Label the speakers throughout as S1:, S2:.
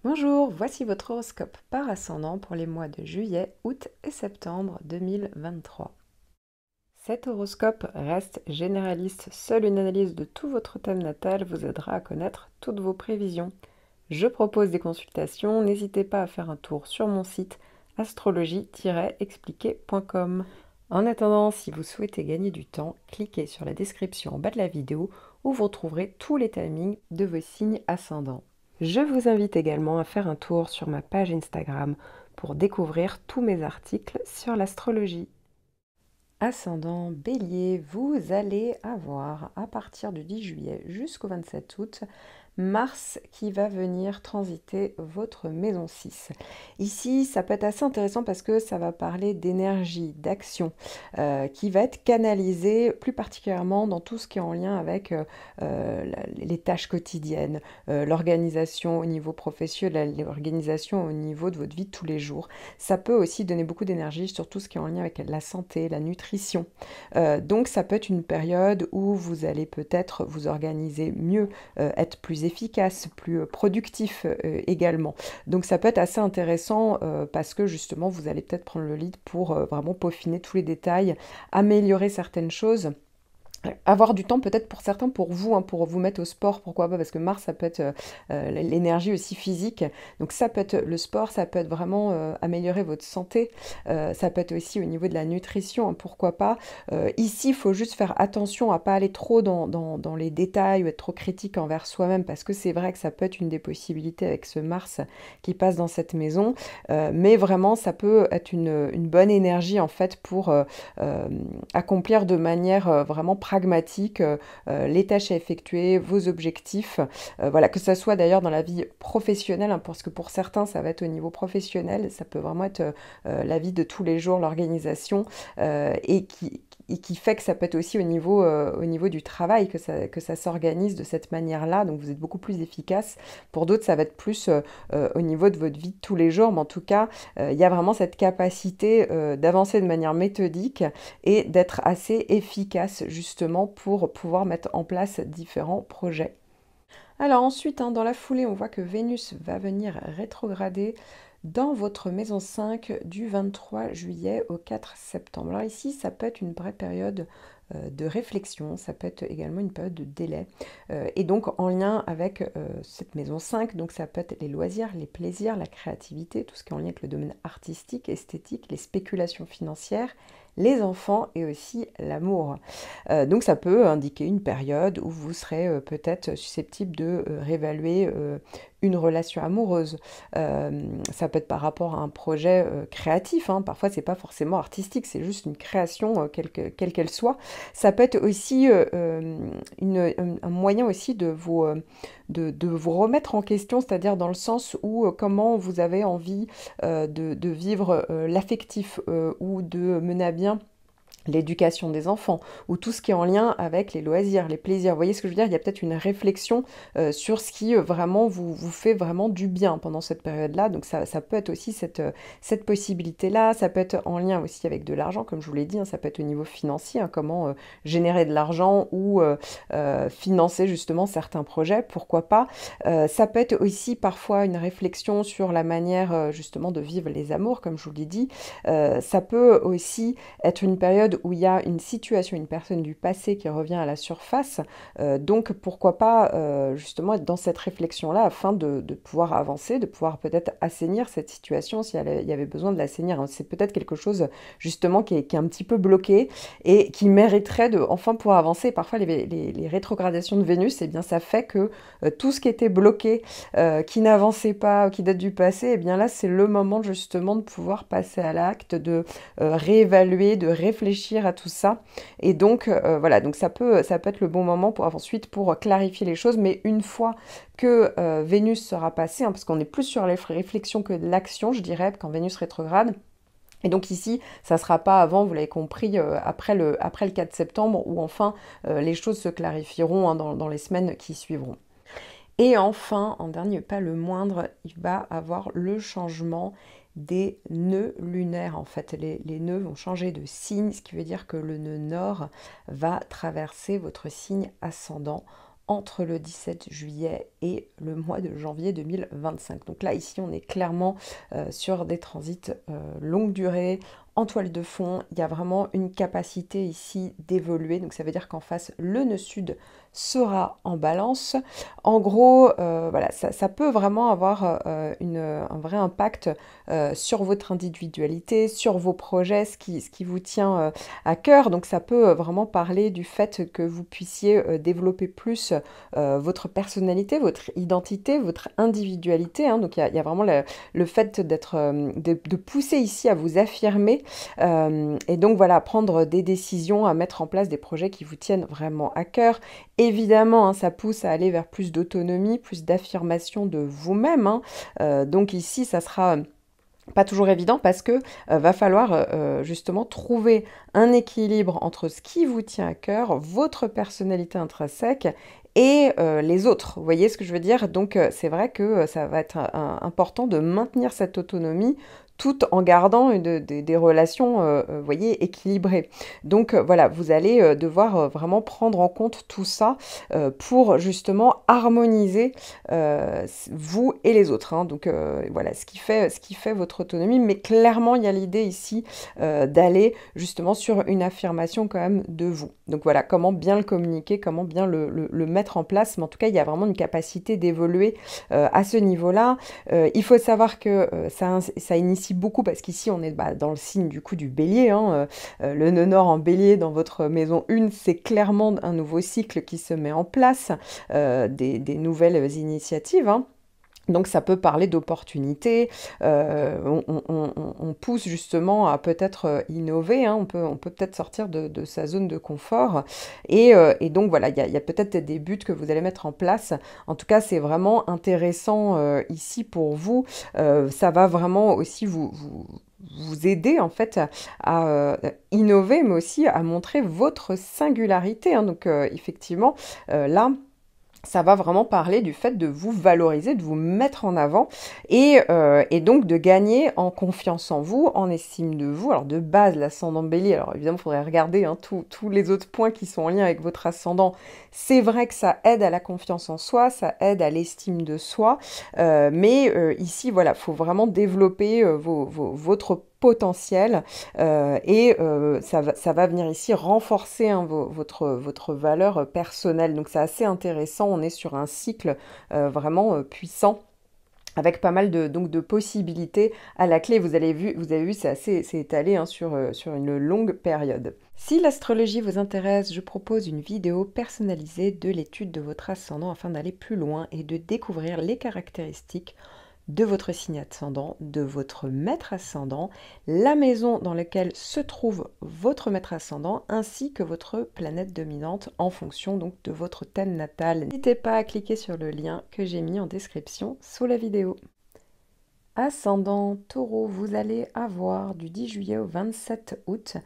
S1: Bonjour, voici votre horoscope par ascendant pour les mois de juillet, août et septembre 2023. Cet horoscope reste généraliste, seule une analyse de tout votre thème natal vous aidera à connaître toutes vos prévisions. Je propose des consultations, n'hésitez pas à faire un tour sur mon site astrologie-expliqué.com. En attendant, si vous souhaitez gagner du temps, cliquez sur la description en bas de la vidéo où vous retrouverez tous les timings de vos signes ascendants. Je vous invite également à faire un tour sur ma page Instagram pour découvrir tous mes articles sur l'astrologie. Ascendant Bélier, vous allez avoir à partir du 10 juillet jusqu'au 27 août Mars qui va venir transiter votre maison 6. Ici, ça peut être assez intéressant parce que ça va parler d'énergie, d'action, qui va être canalisée plus particulièrement dans tout ce qui est en lien avec les tâches quotidiennes, l'organisation au niveau professionnel, l'organisation au niveau de votre vie de tous les jours. Ça peut aussi donner beaucoup d'énergie sur tout ce qui est en lien avec la santé, la nutrition. Donc ça peut être une période où vous allez peut-être vous organiser mieux, être plus efficace, plus productif également. Donc ça peut être assez intéressant parce que justement vous allez peut-être prendre le lead pour vraiment peaufiner tous les détails, améliorer certaines choses. Avoir du temps peut-être pour certains, pour vous, hein, pour vous mettre au sport, pourquoi pas, parce que Mars, ça peut être l'énergie aussi physique. Donc ça peut être le sport, ça peut être vraiment améliorer votre santé, ça peut être aussi au niveau de la nutrition, hein, pourquoi pas. Ici, il faut juste faire attention à pas aller trop dans les détails ou être trop critique envers soi-même, parce que c'est vrai que ça peut être une des possibilités avec ce Mars qui passe dans cette maison, mais vraiment, ça peut être une bonne énergie en fait pour accomplir de manière vraiment pragmatique les tâches à effectuer, vos objectifs, voilà, que ça soit d'ailleurs dans la vie professionnelle, hein, parce que pour certains ça va être au niveau professionnel, ça peut vraiment être la vie de tous les jours, l'organisation, et qui fait que ça peut être aussi au niveau du travail, que ça s'organise de cette manière-là, donc vous êtes beaucoup plus efficace. Pour d'autres, ça va être plus au niveau de votre vie de tous les jours, mais en tout cas, il y a vraiment cette capacité d'avancer de manière méthodique et d'être assez efficace justement pour pouvoir mettre en place différents projets. Alors ensuite, hein, dans la foulée, on voit que Vénus va venir rétrograder dans votre maison 5 du 23 juillet au 4 septembre. Alors ici, ça peut être une vraie période de réflexion, ça peut être également une période de délai. Et donc en lien avec cette maison 5, donc ça peut être les loisirs, les plaisirs, la créativité, tout ce qui est en lien avec le domaine artistique, esthétique, les spéculations financières, les enfants et aussi l'amour. Donc ça peut indiquer une période où vous serez peut-être susceptible de réévaluer une relation amoureuse. Ça peut être par rapport à un projet créatif, hein. Parfois c'est pas forcément artistique, c'est juste une création quelle qu'elle soit. Ça peut être aussi un moyen aussi de vous remettre en question, c'est-à-dire dans le sens où comment vous avez envie de vivre l'affectif ou de mener à bien l'éducation des enfants, ou tout ce qui est en lien avec les loisirs, les plaisirs. Vous voyez ce que je veux dire? Il y a peut-être une réflexion sur ce qui vraiment vous fait vraiment du bien pendant cette période-là. Donc ça peut être aussi cette possibilité-là. Ça peut être en lien aussi avec de l'argent, comme je vous l'ai dit, hein, ça peut être au niveau financier, hein, comment générer de l'argent ou financer justement certains projets, pourquoi pas. Ça peut être aussi parfois une réflexion sur la manière justement de vivre les amours, comme je vous l'ai dit. Ça peut aussi être une période où il y a une situation, une personne du passé qui revient à la surface. Donc pourquoi pas justement être dans cette réflexion-là afin de pouvoir avancer, de pouvoir peut-être assainir cette situation si il y avait besoin de l'assainir, hein. C'est peut-être quelque chose justement qui est un petit peu bloqué et qui mériterait de enfin pouvoir avancer. Parfois les rétrogradations de Vénus, eh bien ça fait que tout ce qui était bloqué, qui n'avançait pas, qui date du passé, eh bien là c'est le moment justement de pouvoir passer à l'acte, de réévaluer, de réfléchir à tout ça. Et donc voilà, donc ça peut être le bon moment pour ensuite pour clarifier les choses, mais une fois que Vénus sera passée, hein, parce qu'on est plus sur les réflexions que de l'action, je dirais, quand Vénus rétrograde. Et donc ici, ça ne sera pas avant, vous l'avez compris, après le 4 septembre, où enfin les choses se clarifieront, hein, dans les semaines qui suivront. Et enfin, en dernier pas le moindre, il va avoir le changement des nœuds lunaires. En fait, les nœuds vont changer de signe, ce qui veut dire que le nœud nord va traverser votre signe ascendant entre le 17 juillet et le mois de janvier 2025. Donc là, ici, on est clairement sur des transits longue durée, en toile de fond. Il y a vraiment une capacité ici d'évoluer. Donc ça veut dire qu'en face, le nœud sud sera en balance. En gros, voilà, ça peut vraiment avoir un vrai impact sur votre individualité, sur vos projets, ce qui vous tient à cœur. Donc ça peut vraiment parler du fait que vous puissiez développer plus votre personnalité, votre identité, votre individualité. Hein. Donc il y a vraiment le fait de pousser ici à vous affirmer et donc voilà, prendre des décisions, à mettre en place des projets qui vous tiennent vraiment à cœur. Évidemment, hein, ça pousse à aller vers plus d'autonomie, plus d'affirmation de vous-même. Hein. Donc ici, ça sera pas toujours évident parce que va falloir justement trouver un équilibre entre ce qui vous tient à cœur, votre personnalité intrinsèque et les autres. Vous voyez ce que je veux dire? Donc c'est vrai que ça va être important de maintenir cette autonomie tout en gardant des relations, vous voyez, équilibrées. Donc voilà, vous allez devoir vraiment prendre en compte tout ça pour justement harmoniser vous et les autres. Hein. Donc voilà, ce qui fait votre autonomie. Mais clairement, il y a l'idée ici d'aller justement sur une affirmation quand même de vous. Donc voilà, comment bien le communiquer, comment bien le mettre en place. Mais en tout cas, il y a vraiment une capacité d'évoluer à ce niveau-là. Il faut savoir que ça initie beaucoup parce qu'ici, on est dans le signe du coup du bélier. Hein. Le nœud nord en bélier dans votre maison 1, c'est clairement un nouveau cycle qui se met en place, des nouvelles initiatives. Hein. Donc ça peut parler d'opportunités, on pousse justement à peut-être innover, hein, on peut peut-être sortir de sa zone de confort et donc voilà, il y a peut-être des buts que vous allez mettre en place. En tout cas, c'est vraiment intéressant ici pour vous, ça va vraiment aussi vous aider en fait à innover, mais aussi à montrer votre singularité. Hein. Donc effectivement, là, ça va vraiment parler du fait de vous valoriser, de vous mettre en avant et donc de gagner en confiance en vous, en estime de vous. Alors de base, l'ascendant bélier, alors évidemment, il faudrait regarder hein, tous les autres points qui sont en lien avec votre ascendant. C'est vrai que ça aide à la confiance en soi, ça aide à l'estime de soi, mais ici, voilà, il faut vraiment développer votre potentiel et ça va venir ici renforcer hein, votre valeur personnelle. Donc c'est assez intéressant, on est sur un cycle vraiment puissant avec pas mal de possibilités à la clé. Vous avez vu, c'est étalé hein, sur une longue période. Si l'astrologie vous intéresse, je propose une vidéo personnalisée de l'étude de votre ascendant afin d'aller plus loin et de découvrir les caractéristiques de votre signe ascendant, de votre maître ascendant, la maison dans laquelle se trouve votre maître ascendant, ainsi que votre planète dominante en fonction donc de votre thème natal. N'hésitez pas à cliquer sur le lien que j'ai mis en description sous la vidéo. Ascendant Taureau, vous allez avoir du 10 juillet au 27 août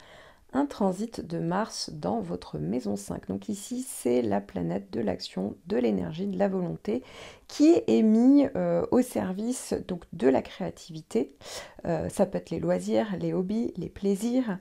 S1: un transit de Mars dans votre maison 5. Donc ici, c'est la planète de l'action, de l'énergie, de la volonté qui est mis au service donc, de la créativité. Ça peut être les loisirs, les hobbies, les plaisirs.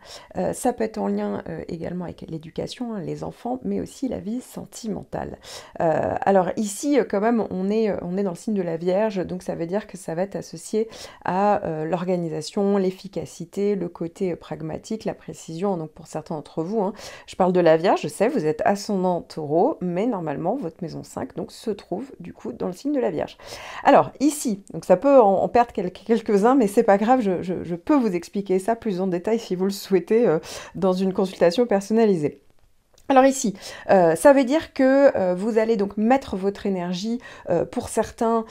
S1: Ça peut être en lien également avec l'éducation, hein, les enfants, mais aussi la vie sentimentale. Alors ici, quand même, on est dans le signe de la Vierge, donc ça veut dire que ça va être associé à l'organisation, l'efficacité, le côté pragmatique, la précision. Donc pour certains d'entre vous, hein, je parle de la Vierge, je sais, vous êtes ascendant Taureau, mais normalement, votre maison 5 donc, se trouve du coup dans le signe de la Vierge. Alors ici, donc ça peut en perdre quelques-uns, mais c'est pas grave, je peux vous expliquer ça plus en détail si vous le souhaitez dans une consultation personnalisée. Alors ici, ça veut dire que vous allez donc mettre votre énergie, pour certains,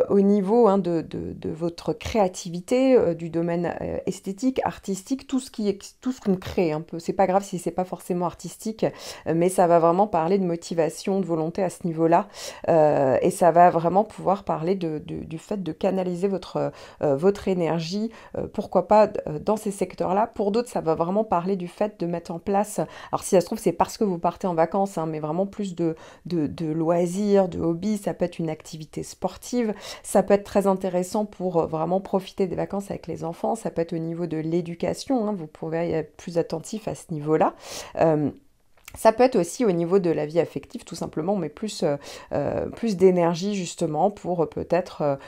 S1: au niveau hein, de votre créativité, du domaine esthétique, artistique, tout ce qu'on crée un peu. C'est pas grave si c'est pas forcément artistique, mais ça va vraiment parler de motivation, de volonté à ce niveau-là, et ça va vraiment pouvoir parler du fait de canaliser votre énergie, pourquoi pas dans ces secteurs-là. Pour d'autres, ça va vraiment parler du fait de mettre en place, alors si ça se trouve, c'est parce que vous partez en vacances, hein, mais vraiment plus de loisirs, de hobbies, ça peut être une activité sportive, ça peut être très intéressant pour vraiment profiter des vacances avec les enfants, ça peut être au niveau de l'éducation, hein, vous pouvez être plus attentif à ce niveau-là. Ça peut être aussi au niveau de la vie affective, tout simplement, mais plus d'énergie justement pour peut-être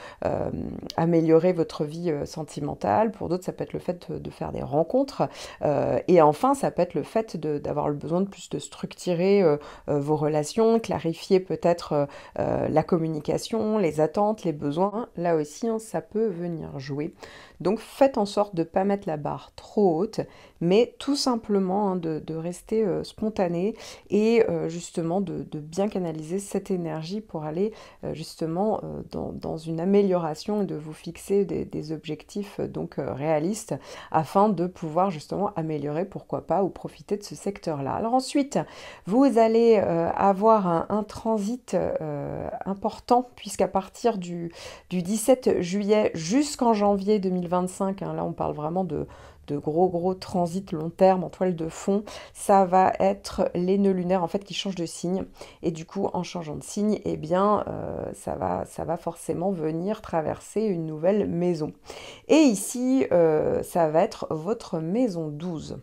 S1: améliorer votre vie sentimentale. Pour d'autres, ça peut être le fait de faire des rencontres. Et enfin, ça peut être le fait d'avoir le besoin de plus de structurer vos relations, clarifier peut-être la communication, les attentes, les besoins. Là aussi, hein, ça peut venir jouer. Donc faites en sorte de ne pas mettre la barre trop haute, mais tout simplement hein, de rester spontané et justement de bien canaliser cette énergie pour aller justement dans une amélioration et de vous fixer des objectifs donc réalistes afin de pouvoir justement améliorer, pourquoi pas, ou profiter de ce secteur-là. Alors ensuite, vous allez avoir un transit important puisqu'à partir du 17 juillet jusqu'en janvier 2025, hein, là on parle vraiment de gros transits long terme en toile de fond, ça va être les nœuds lunaires en fait qui changent de signe et du coup en changeant de signe eh bien ça va forcément venir traverser une nouvelle maison et ici ça va être votre maison 12.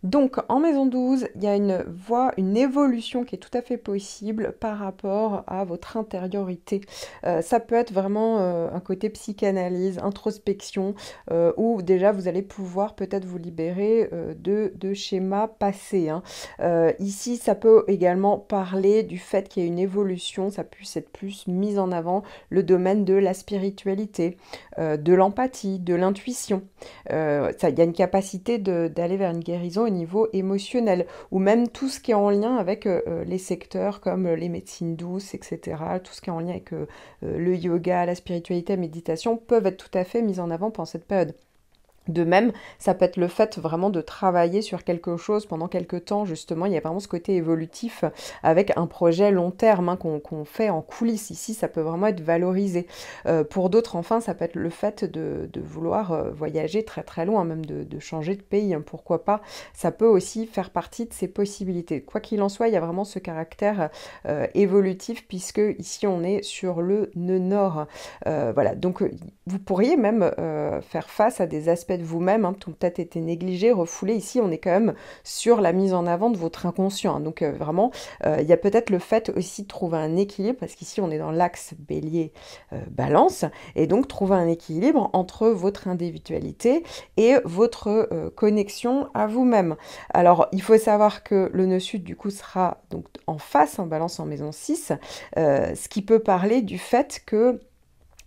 S1: Donc, en maison 12, il y a une évolution qui est tout à fait possible par rapport à votre intériorité. Ça peut être vraiment un côté psychanalyse, introspection, où déjà vous allez pouvoir peut-être vous libérer de schémas passés, hein. Ici, ça peut également parler du fait qu'il y a une évolution, ça puisse être plus mis en avant le domaine de la spiritualité, de l'empathie, de l'intuition. Il y a une capacité d'aller vers une guérison au niveau émotionnel, ou même tout ce qui est en lien avec les secteurs comme les médecines douces, etc., tout ce qui est en lien avec le yoga, la spiritualité, la méditation, peuvent être tout à fait mis en avant pendant cette période. De même, ça peut être le fait vraiment de travailler sur quelque chose pendant quelque temps, justement, il y a vraiment ce côté évolutif avec un projet long terme hein, qu'on fait en coulisses. Ici, ça peut vraiment être valorisé. Pour d'autres, enfin, ça peut être le fait de vouloir voyager très très loin, même de changer de pays, hein, pourquoi pas. Ça peut aussi faire partie de ces possibilités. Quoi qu'il en soit, il y a vraiment ce caractère évolutif, puisque ici, on est sur le nœud nord. Voilà, donc vous pourriez même faire face à des aspects de vous-même hein, qui ont peut-être été négligés, refoulés. Ici, on est quand même sur la mise en avant de votre inconscient. Hein. Donc vraiment, il y a peut-être le fait aussi de trouver un équilibre, parce qu'ici, on est dans l'axe bélier-balance, et donc trouver un équilibre entre votre individualité et votre connexion à vous-même. Alors, il faut savoir que le nœud sud, du coup, sera donc en face, en balance en maison 6, ce qui peut parler du fait que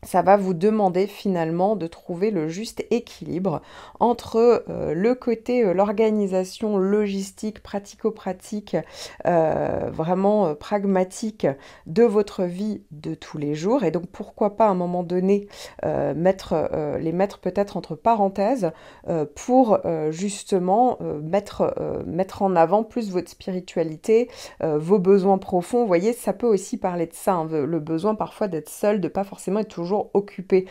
S1: ça va vous demander finalement de trouver le juste équilibre entre le côté, l'organisation logistique, pratico-pratique, vraiment pragmatique de votre vie de tous les jours. Et donc pourquoi pas à un moment donné les mettre peut-être entre parenthèses pour justement mettre en avant plus votre spiritualité, vos besoins profonds. Vous voyez, ça peut aussi parler de ça, hein, le besoin parfois d'être seul, de pas forcément être toujours occupé,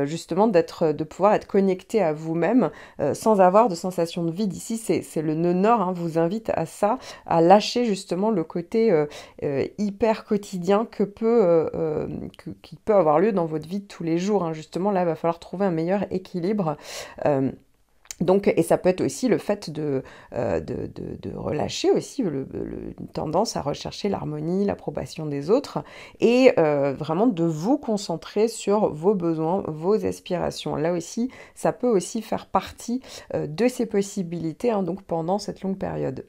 S1: justement de pouvoir être connecté à vous-même sans avoir de sensation de vide. Ici, c'est le nœud nord, hein, vous invite à ça, à lâcher justement le côté hyper quotidien qui peut avoir lieu dans votre vie de tous les jours. Hein. Justement, là, il va falloir trouver un meilleur équilibre. Donc, et ça peut être aussi le fait de relâcher aussi une tendance à rechercher l'harmonie, l'approbation des autres et vraiment de vous concentrer sur vos besoins, vos aspirations. Là aussi, ça peut aussi faire partie de ces possibilités hein, donc pendant cette longue période.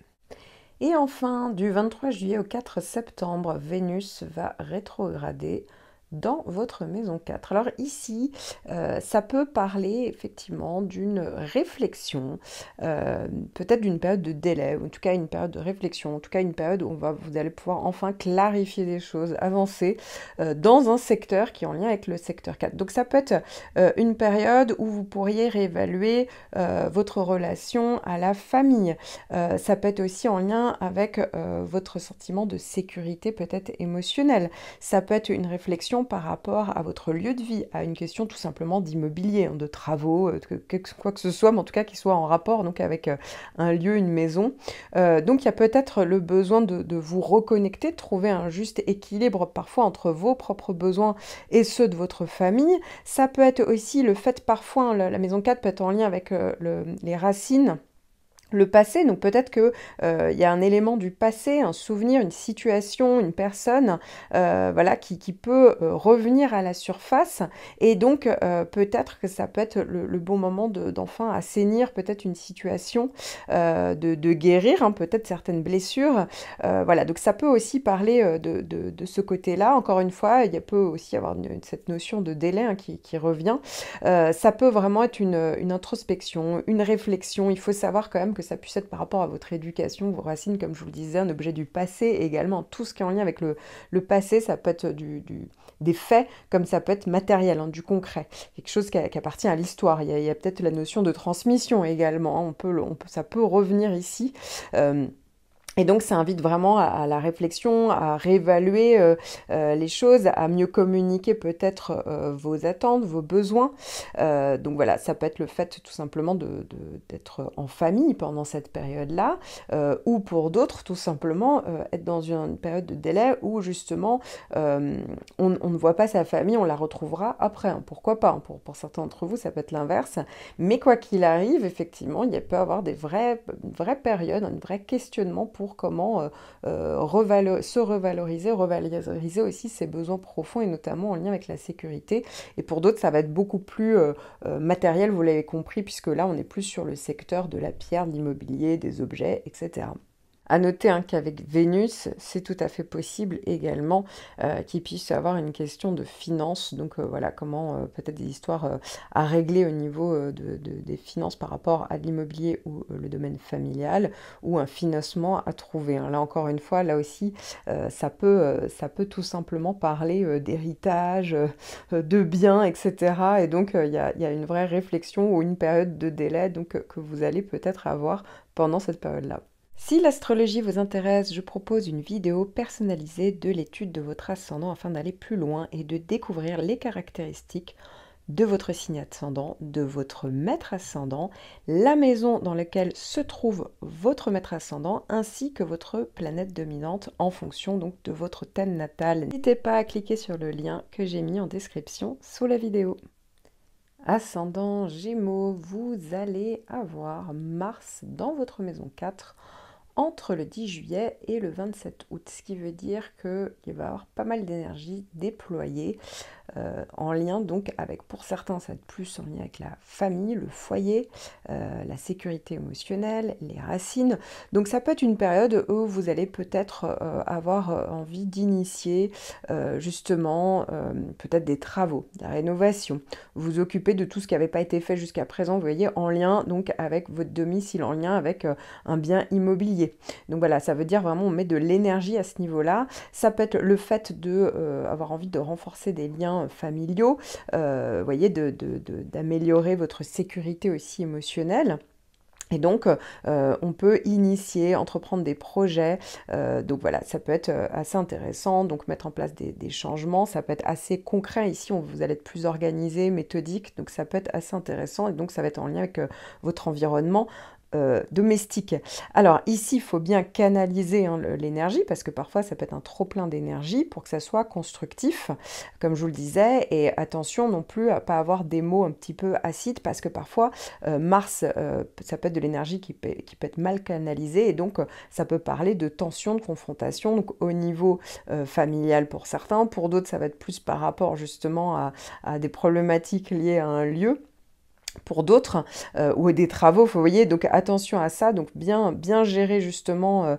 S1: Et enfin, du 23 juillet au 4 septembre, Vénus va rétrograder dans votre maison 4. Alors ici, ça peut parler effectivement d'une réflexion, peut-être d'une période de délai, ou en tout cas une période de réflexion, en tout cas une période où vous allez pouvoir enfin clarifier des choses, avancer dans un secteur qui est en lien avec le secteur 4. Donc ça peut être une période où vous pourriez réévaluer votre relation à la famille. Ça peut être aussi en lien avec votre sentiment de sécurité peut-être émotionnelle. Ça peut être une réflexion par rapport à votre lieu de vie, à une question tout simplement d'immobilier, hein, de travaux, quoi que ce soit, mais en tout cas qui soit en rapport donc avec un lieu, une maison. Donc il y a peut-être le besoin de vous reconnecter, de trouver un juste équilibre parfois entre vos propres besoins et ceux de votre famille. Ça peut être aussi le fait parfois, hein, la maison 4 peut être en lien avec les racines, le passé, donc peut-être que, il y a un élément du passé, un souvenir, une situation, une personne, voilà, qui peut, revenir à la surface et donc peut-être que ça peut être le bon moment d'enfin assainir peut-être une situation, de guérir, hein, peut-être certaines blessures. Voilà, donc ça peut aussi parler, de ce côté-là. Encore une fois, il y a peut aussi avoir cette notion de délai, hein, qui revient. Ça peut vraiment être une introspection, une réflexion. Il faut savoir quand même que ça puisse être par rapport à votre éducation, vos racines, comme je vous le disais, un objet du passé également. Tout ce qui est en lien avec le passé, ça peut être des faits, comme ça peut être matériel, hein, du concret. Quelque chose qui appartient à l'histoire. Il y a peut-être la notion de transmission également, hein. Ça peut revenir ici. Et donc, ça invite vraiment à la réflexion, à réévaluer les choses, à mieux communiquer peut-être vos attentes, vos besoins. Donc voilà, ça peut être le fait tout simplement d'être en famille pendant cette période-là, ou pour d'autres, tout simplement, être dans une période de délai où justement on ne voit pas sa famille, on la retrouvera après, hein. Pourquoi pas, hein, pour certains d'entre vous, ça peut être l'inverse. Mais quoi qu'il arrive, effectivement, il peut y avoir une vraie période, un vrai questionnement pour comment se revaloriser aussi ses besoins profonds et notamment en lien avec la sécurité. Et pour d'autres, ça va être beaucoup plus matériel, vous l'avez compris, puisque là, on est plus sur le secteur de la pierre, de l'immobilier, des objets, etc. À noter, hein, qu'avec Vénus, c'est tout à fait possible également qu'il puisse y avoir une question de finances. Donc voilà, comment peut-être des histoires à régler au niveau des finances par rapport à l'immobilier ou le domaine familial, ou un financement à trouver, hein. Là encore une fois, là aussi, ça peut tout simplement parler d'héritage, de biens, etc. Et donc il y a une vraie réflexion ou une période de délai donc, que vous allez peut-être avoir pendant cette période-là. Si l'astrologie vous intéresse, je propose une vidéo personnalisée de l'étude de votre ascendant afin d'aller plus loin et de découvrir les caractéristiques de votre signe ascendant, de votre maître ascendant, la maison dans laquelle se trouve votre maître ascendant, ainsi que votre planète dominante en fonction donc de votre thème natal. N'hésitez pas à cliquer sur le lien que j'ai mis en description sous la vidéo. Ascendant Gémeaux, vous allez avoir Mars dans votre maison 4 entre le 10 juillet et le 27 août, ce qui veut dire qu'il va y avoir pas mal d'énergie déployée en lien donc avec, pour certains ça va être plus en lien avec la famille, le foyer, la sécurité émotionnelle, les racines. Donc ça peut être une période où vous allez peut-être avoir envie d'initier justement peut-être des travaux, de la rénovation, vous occuper de tout ce qui n'avait pas été fait jusqu'à présent, vous voyez, en lien donc avec votre domicile, en lien avec un bien immobilier. Donc voilà, ça veut dire vraiment on met de l'énergie à ce niveau-là. Ça peut être le fait de avoir envie de renforcer des liens familiaux, vous voyez, d'améliorer votre sécurité aussi émotionnelle. Et donc, on peut initier, entreprendre des projets. Donc voilà, ça peut être assez intéressant. Donc mettre en place des changements, ça peut être assez concret. Ici, vous allez être plus organisé, méthodique. Donc ça peut être assez intéressant. Et donc ça va être en lien avec votre environnement domestique. Alors ici, il faut bien canaliser, hein, l'énergie, parce que parfois ça peut être un trop plein d'énergie pour que ça soit constructif, comme je vous le disais, et attention non plus à pas avoir des mots un petit peu acides, parce que parfois Mars, ça peut être de l'énergie qui peut être mal canalisée, et donc ça peut parler de tension, de confrontation, donc au niveau familial pour certains, pour d'autres ça va être plus par rapport justement à des problématiques liées à un lieu. Pour d'autres, ou des travaux, vous voyez, donc attention à ça, donc bien gérer justement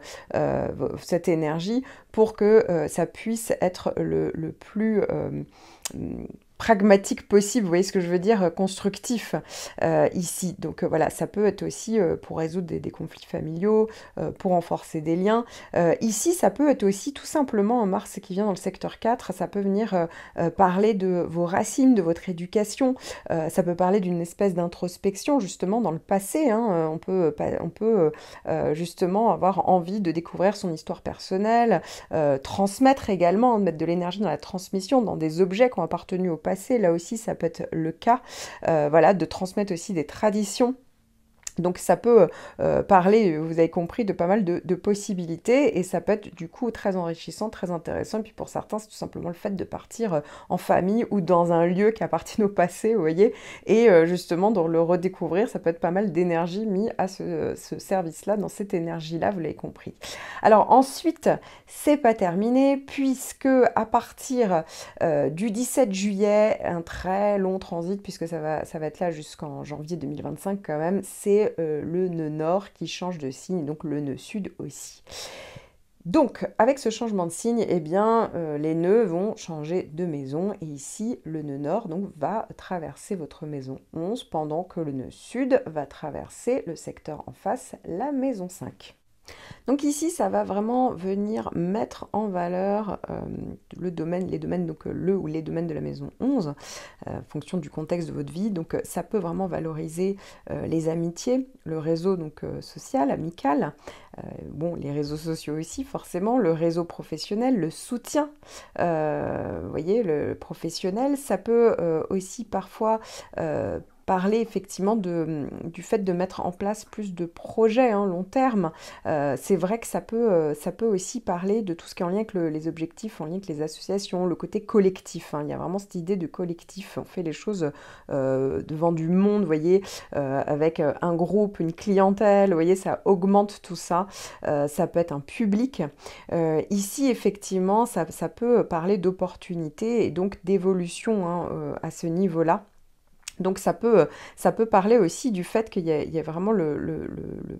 S1: cette énergie pour que ça puisse être le plus pragmatique possible, vous voyez ce que je veux dire, constructif ici. Donc voilà, ça peut être aussi pour résoudre des conflits familiaux, pour renforcer des liens. Ici, ça peut être aussi tout simplement un Mars qui vient dans le secteur 4, ça peut venir parler de vos racines, de votre éducation, ça peut parler d'une espèce d'introspection justement dans le passé, hein. On peut justement avoir envie de découvrir son histoire personnelle, transmettre également, mettre de l'énergie dans la transmission, dans des objets qui ont appartenu au passé, là aussi ça peut être le cas, voilà, de transmettre aussi des traditions Donc ça peut parler, vous avez compris, de pas mal de possibilités et ça peut être du coup très enrichissant, très intéressant. Et puis pour certains, c'est tout simplement le fait de partir en famille ou dans un lieu qui appartient au passé, vous voyez, et justement de le redécouvrir, ça peut être pas mal d'énergie mis à ce service-là, dans cette énergie-là, vous l'avez compris. Alors ensuite, c'est pas terminé puisque à partir du 17 juillet, un très long transit, puisque ça va être là jusqu'en janvier 2025 quand même, c'est le nœud nord qui change de signe, donc le nœud sud aussi. Donc, avec ce changement de signe, eh bien, les nœuds vont changer de maison. Et ici, le nœud nord donc, va traverser votre maison 11, pendant que le nœud sud va traverser le secteur en face, la maison 5. Donc ici, ça va vraiment venir mettre en valeur les domaines, donc le ou les domaines de la maison 11, en fonction du contexte de votre vie. Donc ça peut vraiment valoriser les amitiés, le réseau donc social, amical, bon, les réseaux sociaux aussi forcément, le réseau professionnel, le soutien, vous voyez, le professionnel, ça peut aussi parfois parler effectivement du fait de mettre en place plus de projets long terme. C'est vrai que ça peut aussi parler de tout ce qui est en lien avec les objectifs, en lien avec les associations, le côté collectif. Il y a vraiment cette idée de collectif. On fait les choses devant du monde, vous voyez, avec un groupe, une clientèle, vous voyez, ça augmente tout ça. Ça peut être un public. Ici, effectivement, ça peut parler d'opportunités et donc d'évolution à ce niveau-là. Donc ça peut parler aussi du fait qu'il y a vraiment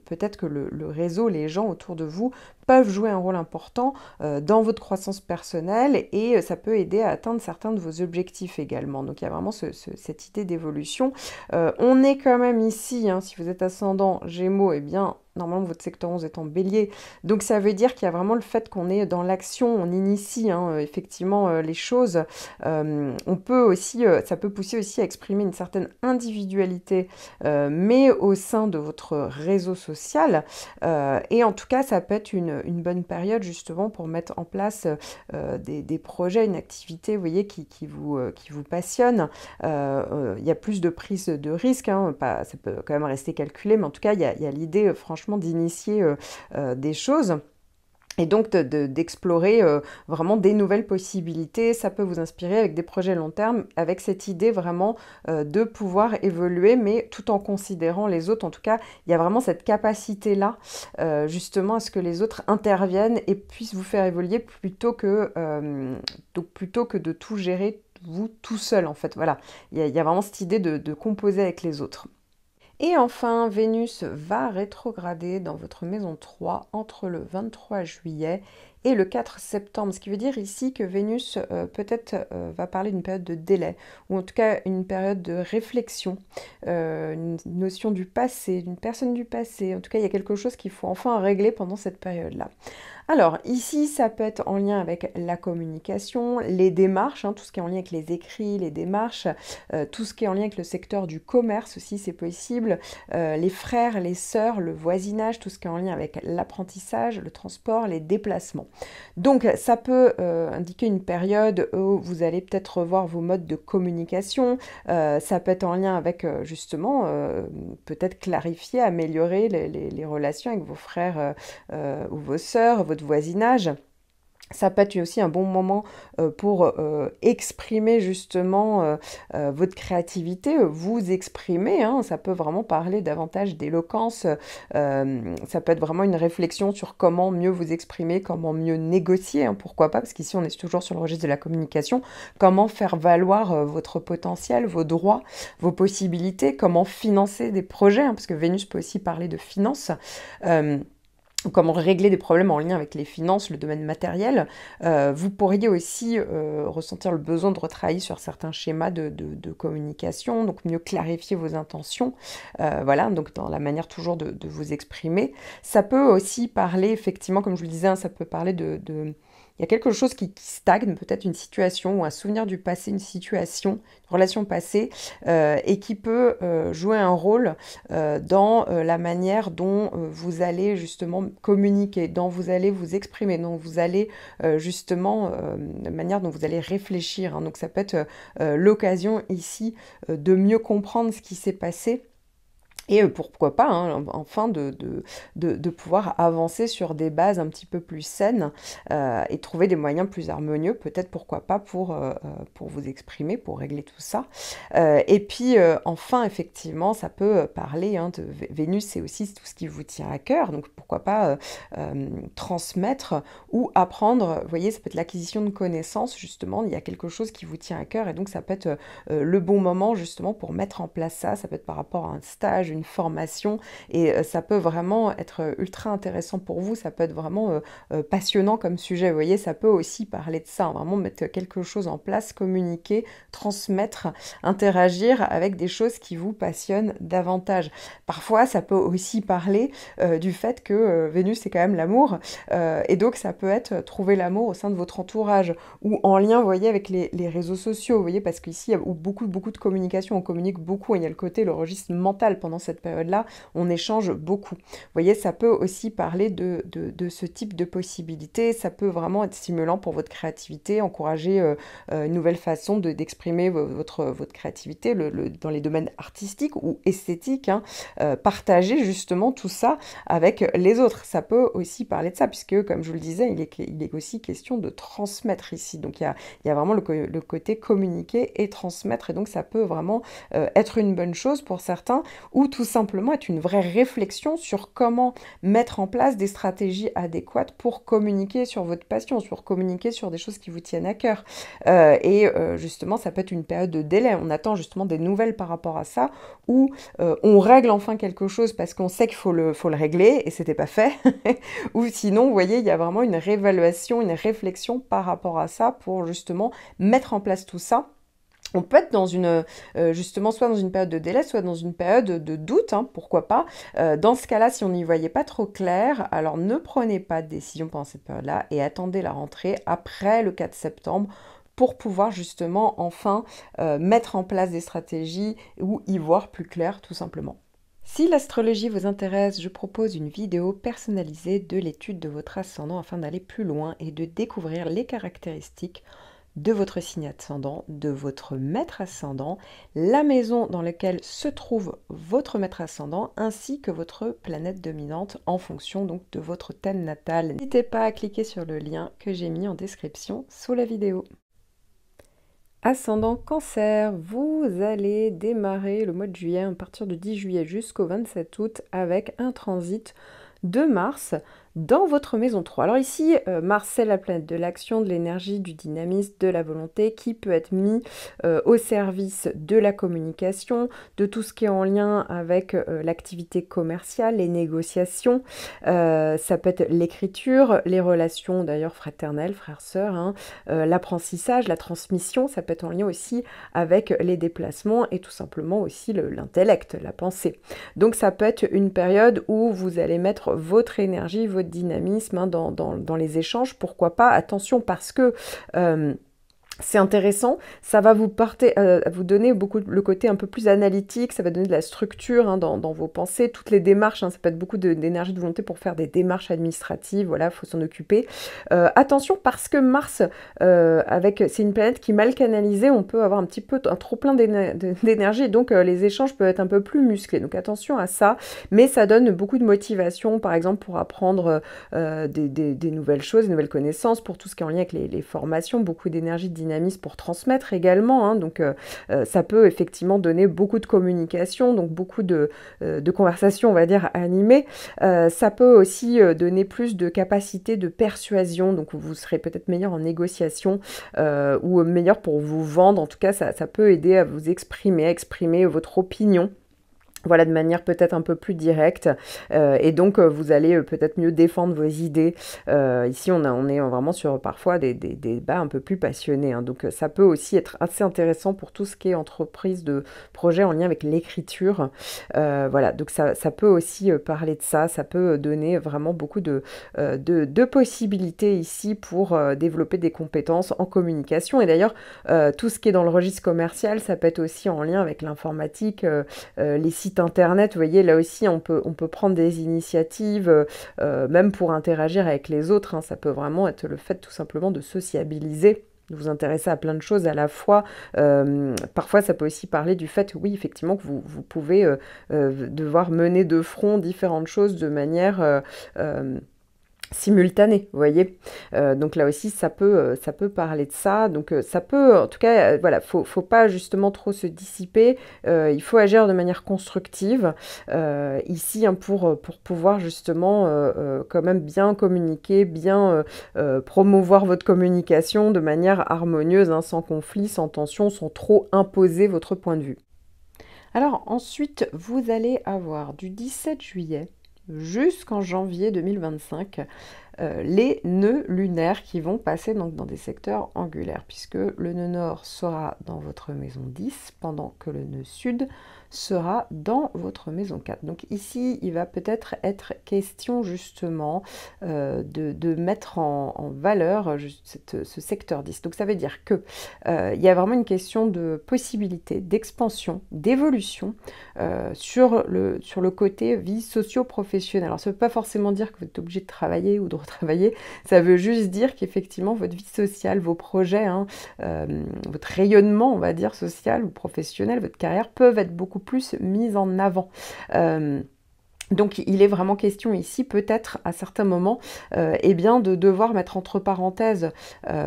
S1: peut-être que le réseau, les gens autour de vous peuvent jouer un rôle important dans votre croissance personnelle et ça peut aider à atteindre certains de vos objectifs également. Donc il y a vraiment cette idée d'évolution. On est quand même ici, si vous êtes ascendant Gémeaux, eh bien normalement votre secteur 11 est en bélier, donc ça veut dire qu'il y a vraiment le fait qu'on est dans l'action, on initie effectivement les choses. On peut aussi, ça peut pousser aussi à exprimer une certaine individualité, mais au sein de votre réseau social. Et en tout cas, ça peut être une bonne période justement pour mettre en place des projets, une activité, vous voyez, qui vous passionne. Il y a plus de prise de risque, ça peut quand même rester calculé, mais en tout cas, il y a l'idée, franchement, d'initier des choses. Et donc d'explorer vraiment des nouvelles possibilités. Ça peut vous inspirer avec des projets long terme, avec cette idée vraiment de pouvoir évoluer, mais tout en considérant les autres. En tout cas, il y a vraiment cette capacité-là, justement, à ce que les autres interviennent et puissent vous faire évoluer plutôt que de tout gérer vous tout seul, en fait. Voilà, il y a vraiment cette idée de composer avec les autres. Et enfin, Vénus va rétrograder dans votre maison 3 entre le 23 juillet et le 4 septembre, ce qui veut dire ici que Vénus peut-être va parler d'une période de délai, ou en tout cas une période de réflexion, une notion du passé, d'une personne du passé. En tout cas, il y a quelque chose qu'il faut enfin régler pendant cette période-là. Alors ici, ça peut être en lien avec la communication, les démarches, tout ce qui est en lien avec les écrits, les démarches, tout ce qui est en lien avec le secteur du commerce aussi, c'est possible, les frères, les sœurs, le voisinage, tout ce qui est en lien avec l'apprentissage, le transport, les déplacements. Donc ça peut indiquer une période où vous allez peut-être revoir vos modes de communication, ça peut être en lien avec justement peut-être clarifier, améliorer les relations avec vos frères ou vos sœurs, votre voisinage. Ça peut être aussi un bon moment pour exprimer justement votre créativité, vous exprimer, ça peut vraiment parler davantage d'éloquence, ça peut être vraiment une réflexion sur comment mieux vous exprimer, comment mieux négocier, pourquoi pas, parce qu'ici on est toujours sur le registre de la communication, comment faire valoir votre potentiel, vos droits, vos possibilités, comment financer des projets, parce que Vénus peut aussi parler de finances, comment régler des problèmes en lien avec les finances, le domaine matériel. Vous pourriez aussi ressentir le besoin de retravailler sur certains schémas de communication, donc mieux clarifier vos intentions, voilà, donc dans la manière toujours de vous exprimer. Ça peut aussi parler, effectivement, comme je vous le disais, ça peut parler il y a quelque chose qui stagne, peut-être une situation ou un souvenir du passé, une situation, une relation passée, et qui peut jouer un rôle dans la manière dont vous allez justement communiquer, dont vous allez vous exprimer, dont vous allez justement, la manière dont vous allez réfléchir. Donc ça peut être l'occasion ici de mieux comprendre ce qui s'est passé Et pourquoi pas, hein, enfin, de pouvoir avancer sur des bases un petit peu plus saines et trouver des moyens plus harmonieux, peut-être pourquoi pas pour vous exprimer, pour régler tout ça. Et puis, enfin, effectivement, ça peut parler hein, de Vénus, c'est aussi tout ce qui vous tient à cœur, donc pourquoi pas transmettre ou apprendre, vous voyez, ça peut être l'acquisition de connaissances, justement, il y a quelque chose qui vous tient à cœur, et donc ça peut être le bon moment, justement, pour mettre en place ça, ça peut être par rapport à un stage, une formation et ça peut vraiment être ultra intéressant pour vous, ça peut être vraiment passionnant comme sujet, vous voyez, ça peut aussi parler de ça, hein, vraiment mettre quelque chose en place, communiquer, transmettre, interagir avec des choses qui vous passionnent davantage. Parfois, ça peut aussi parler du fait que Vénus c'est quand même l'amour et donc ça peut être trouver l'amour au sein de votre entourage ou en lien, vous voyez, avec les réseaux sociaux, vous voyez, parce qu'ici il y a beaucoup de communication, on communique beaucoup, il y a le côté, le registre mental pendant cette période-là, on échange beaucoup. Vous voyez, ça peut aussi parler de ce type de possibilités, ça peut vraiment être stimulant pour votre créativité, encourager une nouvelle façon d'exprimer votre créativité dans les domaines artistiques ou esthétiques, hein, partager justement tout ça avec les autres. Ça peut aussi parler de ça, puisque comme je vous le disais, il est aussi question de transmettre ici. Donc il y a vraiment le côté communiquer et transmettre, et donc ça peut vraiment être une bonne chose pour certains, ou tout simplement être une vraie réflexion sur comment mettre en place des stratégies adéquates pour communiquer sur votre passion, pour communiquer sur des choses qui vous tiennent à cœur. Justement, ça peut être une période de délai. On attend justement des nouvelles par rapport à ça, où on règle enfin quelque chose parce qu'on sait qu'il faut le régler et c'était pas fait. Ou sinon, vous voyez, il y a vraiment une réévaluation, une réflexion par rapport à ça pour justement mettre en place tout ça. On peut être dans justement, soit dans une période de délai, soit dans une période de doute, hein, pourquoi pas. Dans ce cas-là, si on n'y voyait pas trop clair, alors ne prenez pas de décision pendant cette période-là et attendez la rentrée après le 4 septembre pour pouvoir justement enfin mettre en place des stratégies ou y voir plus clair tout simplement. Si l'astrologie vous intéresse, je propose une vidéo personnalisée de l'étude de votre ascendant afin d'aller plus loin et de découvrir les caractéristiques de votre signe ascendant, de votre maître ascendant, la maison dans laquelle se trouve votre maître ascendant, ainsi que votre planète dominante en fonction donc de votre thème natal. N'hésitez pas à cliquer sur le lien que j'ai mis en description sous la vidéo. Ascendant Cancer, vous allez démarrer le mois de juillet à partir du 10 juillet jusqu'au 27 août avec un transit de Mars dans votre maison 3. Alors ici, Mars, c'est la planète de l'action, de l'énergie, du dynamisme, de la volonté, qui peut être mis au service de la communication, de tout ce qui est en lien avec l'activité commerciale, les négociations, ça peut être l'écriture, les relations d'ailleurs fraternelles, frères-sœurs, hein, l'apprentissage, la transmission, ça peut être en lien aussi avec les déplacements et tout simplement aussi l'intellect, la pensée. Donc ça peut être une période où vous allez mettre votre énergie, votre dynamisme hein, dans les échanges, pourquoi pas, attention parce que c'est intéressant, ça va vous donner beaucoup le côté un peu plus analytique, ça va donner de la structure hein, dans vos pensées, toutes les démarches, hein, ça peut être beaucoup d'énergie, de volonté pour faire des démarches administratives, voilà, il faut s'en occuper. Attention parce que Mars, c'est une planète qui mal canalisée, on peut avoir un petit peu un trop plein d'énergie, et donc les échanges peuvent être un peu plus musclés, donc attention à ça, mais ça donne beaucoup de motivation, par exemple pour apprendre des nouvelles choses, des nouvelles connaissances, pour tout ce qui est en lien avec les formations, beaucoup d'énergie, de dynamisme pour transmettre également, hein, donc ça peut effectivement donner beaucoup de communication, donc beaucoup de conversations, on va dire, animées. Ça peut aussi donner plus de capacité de persuasion, donc vous serez peut-être meilleur en négociation ou meilleur pour vous vendre, en tout cas ça peut aider à vous exprimer, à exprimer votre opinion. Voilà, de manière peut-être un peu plus directe, et donc vous allez peut-être mieux défendre vos idées. Ici, on est vraiment sur parfois des débats un peu plus passionnés, hein, donc ça peut aussi être assez intéressant pour tout ce qui est entreprise de projet en lien avec l'écriture. Voilà, donc ça peut aussi parler de ça, ça peut donner vraiment beaucoup de possibilités ici pour développer des compétences en communication. Et d'ailleurs, tout ce qui est dans le registre commercial, ça peut être aussi en lien avec l'informatique, les sites internet, vous voyez, là aussi on peut prendre des initiatives, même pour interagir avec les autres, hein, ça peut vraiment être le fait tout simplement de sociabiliser. vous intéresser à plein de choses à la fois. Parfois, ça peut aussi parler du fait, oui, effectivement, que vous pouvez devoir mener de front différentes choses de manière simultanée, vous voyez. Donc là aussi, ça peut parler de ça. Donc ça peut, en tout cas, voilà, faut pas justement trop se dissiper. Il faut agir de manière constructive ici hein, pour pouvoir justement quand même bien communiquer, bien promouvoir votre communication de manière harmonieuse, hein, sans conflit, sans tension, sans trop imposer votre point de vue. Alors ensuite, vous allez avoir du 17 juillet jusqu'en janvier 2025 les nœuds lunaires qui vont passer donc dans des secteurs angulaires, puisque le nœud nord sera dans votre maison 10, pendant que le nœud sud sera dans votre maison 4. Donc ici, il va peut-être être question justement de mettre en valeur ce secteur 10. Donc ça veut dire que il y a vraiment une question de possibilité, d'expansion, d'évolution sur le côté vie socio-professionnelle. Alors ça ne veut pas forcément dire que vous êtes obligé de travailler ou de retravailler, ça veut juste dire qu'effectivement votre vie sociale, vos projets, hein, votre rayonnement, on va dire, social ou professionnel, votre carrière peuvent être beaucoup plus mis en avant. Donc il est vraiment question ici, peut-être à certains moments, eh bien de devoir mettre entre parenthèses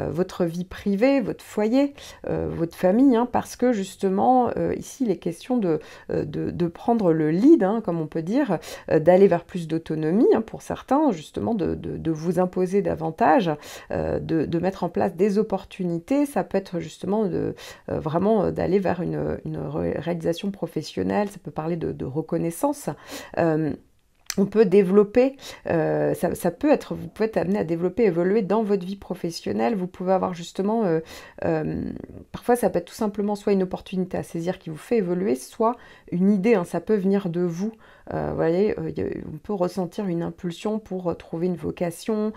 S1: votre vie privée, votre foyer, votre famille, hein, parce que justement ici il est question de prendre le lead, hein, comme on peut dire, d'aller vers plus d'autonomie hein, pour certains, justement de vous imposer davantage, de mettre en place des opportunités. Ça peut être justement vraiment d'aller vers une réalisation professionnelle, ça peut parler de reconnaissance. On peut développer, ça peut être, vous pouvez être amené à développer, évoluer dans votre vie professionnelle. Vous pouvez avoir justement, parfois ça peut être tout simplement soit une opportunité à saisir qui vous fait évoluer, soit une idée, hein, ça peut venir de vous. Vous voyez, on peut ressentir une impulsion pour trouver une vocation,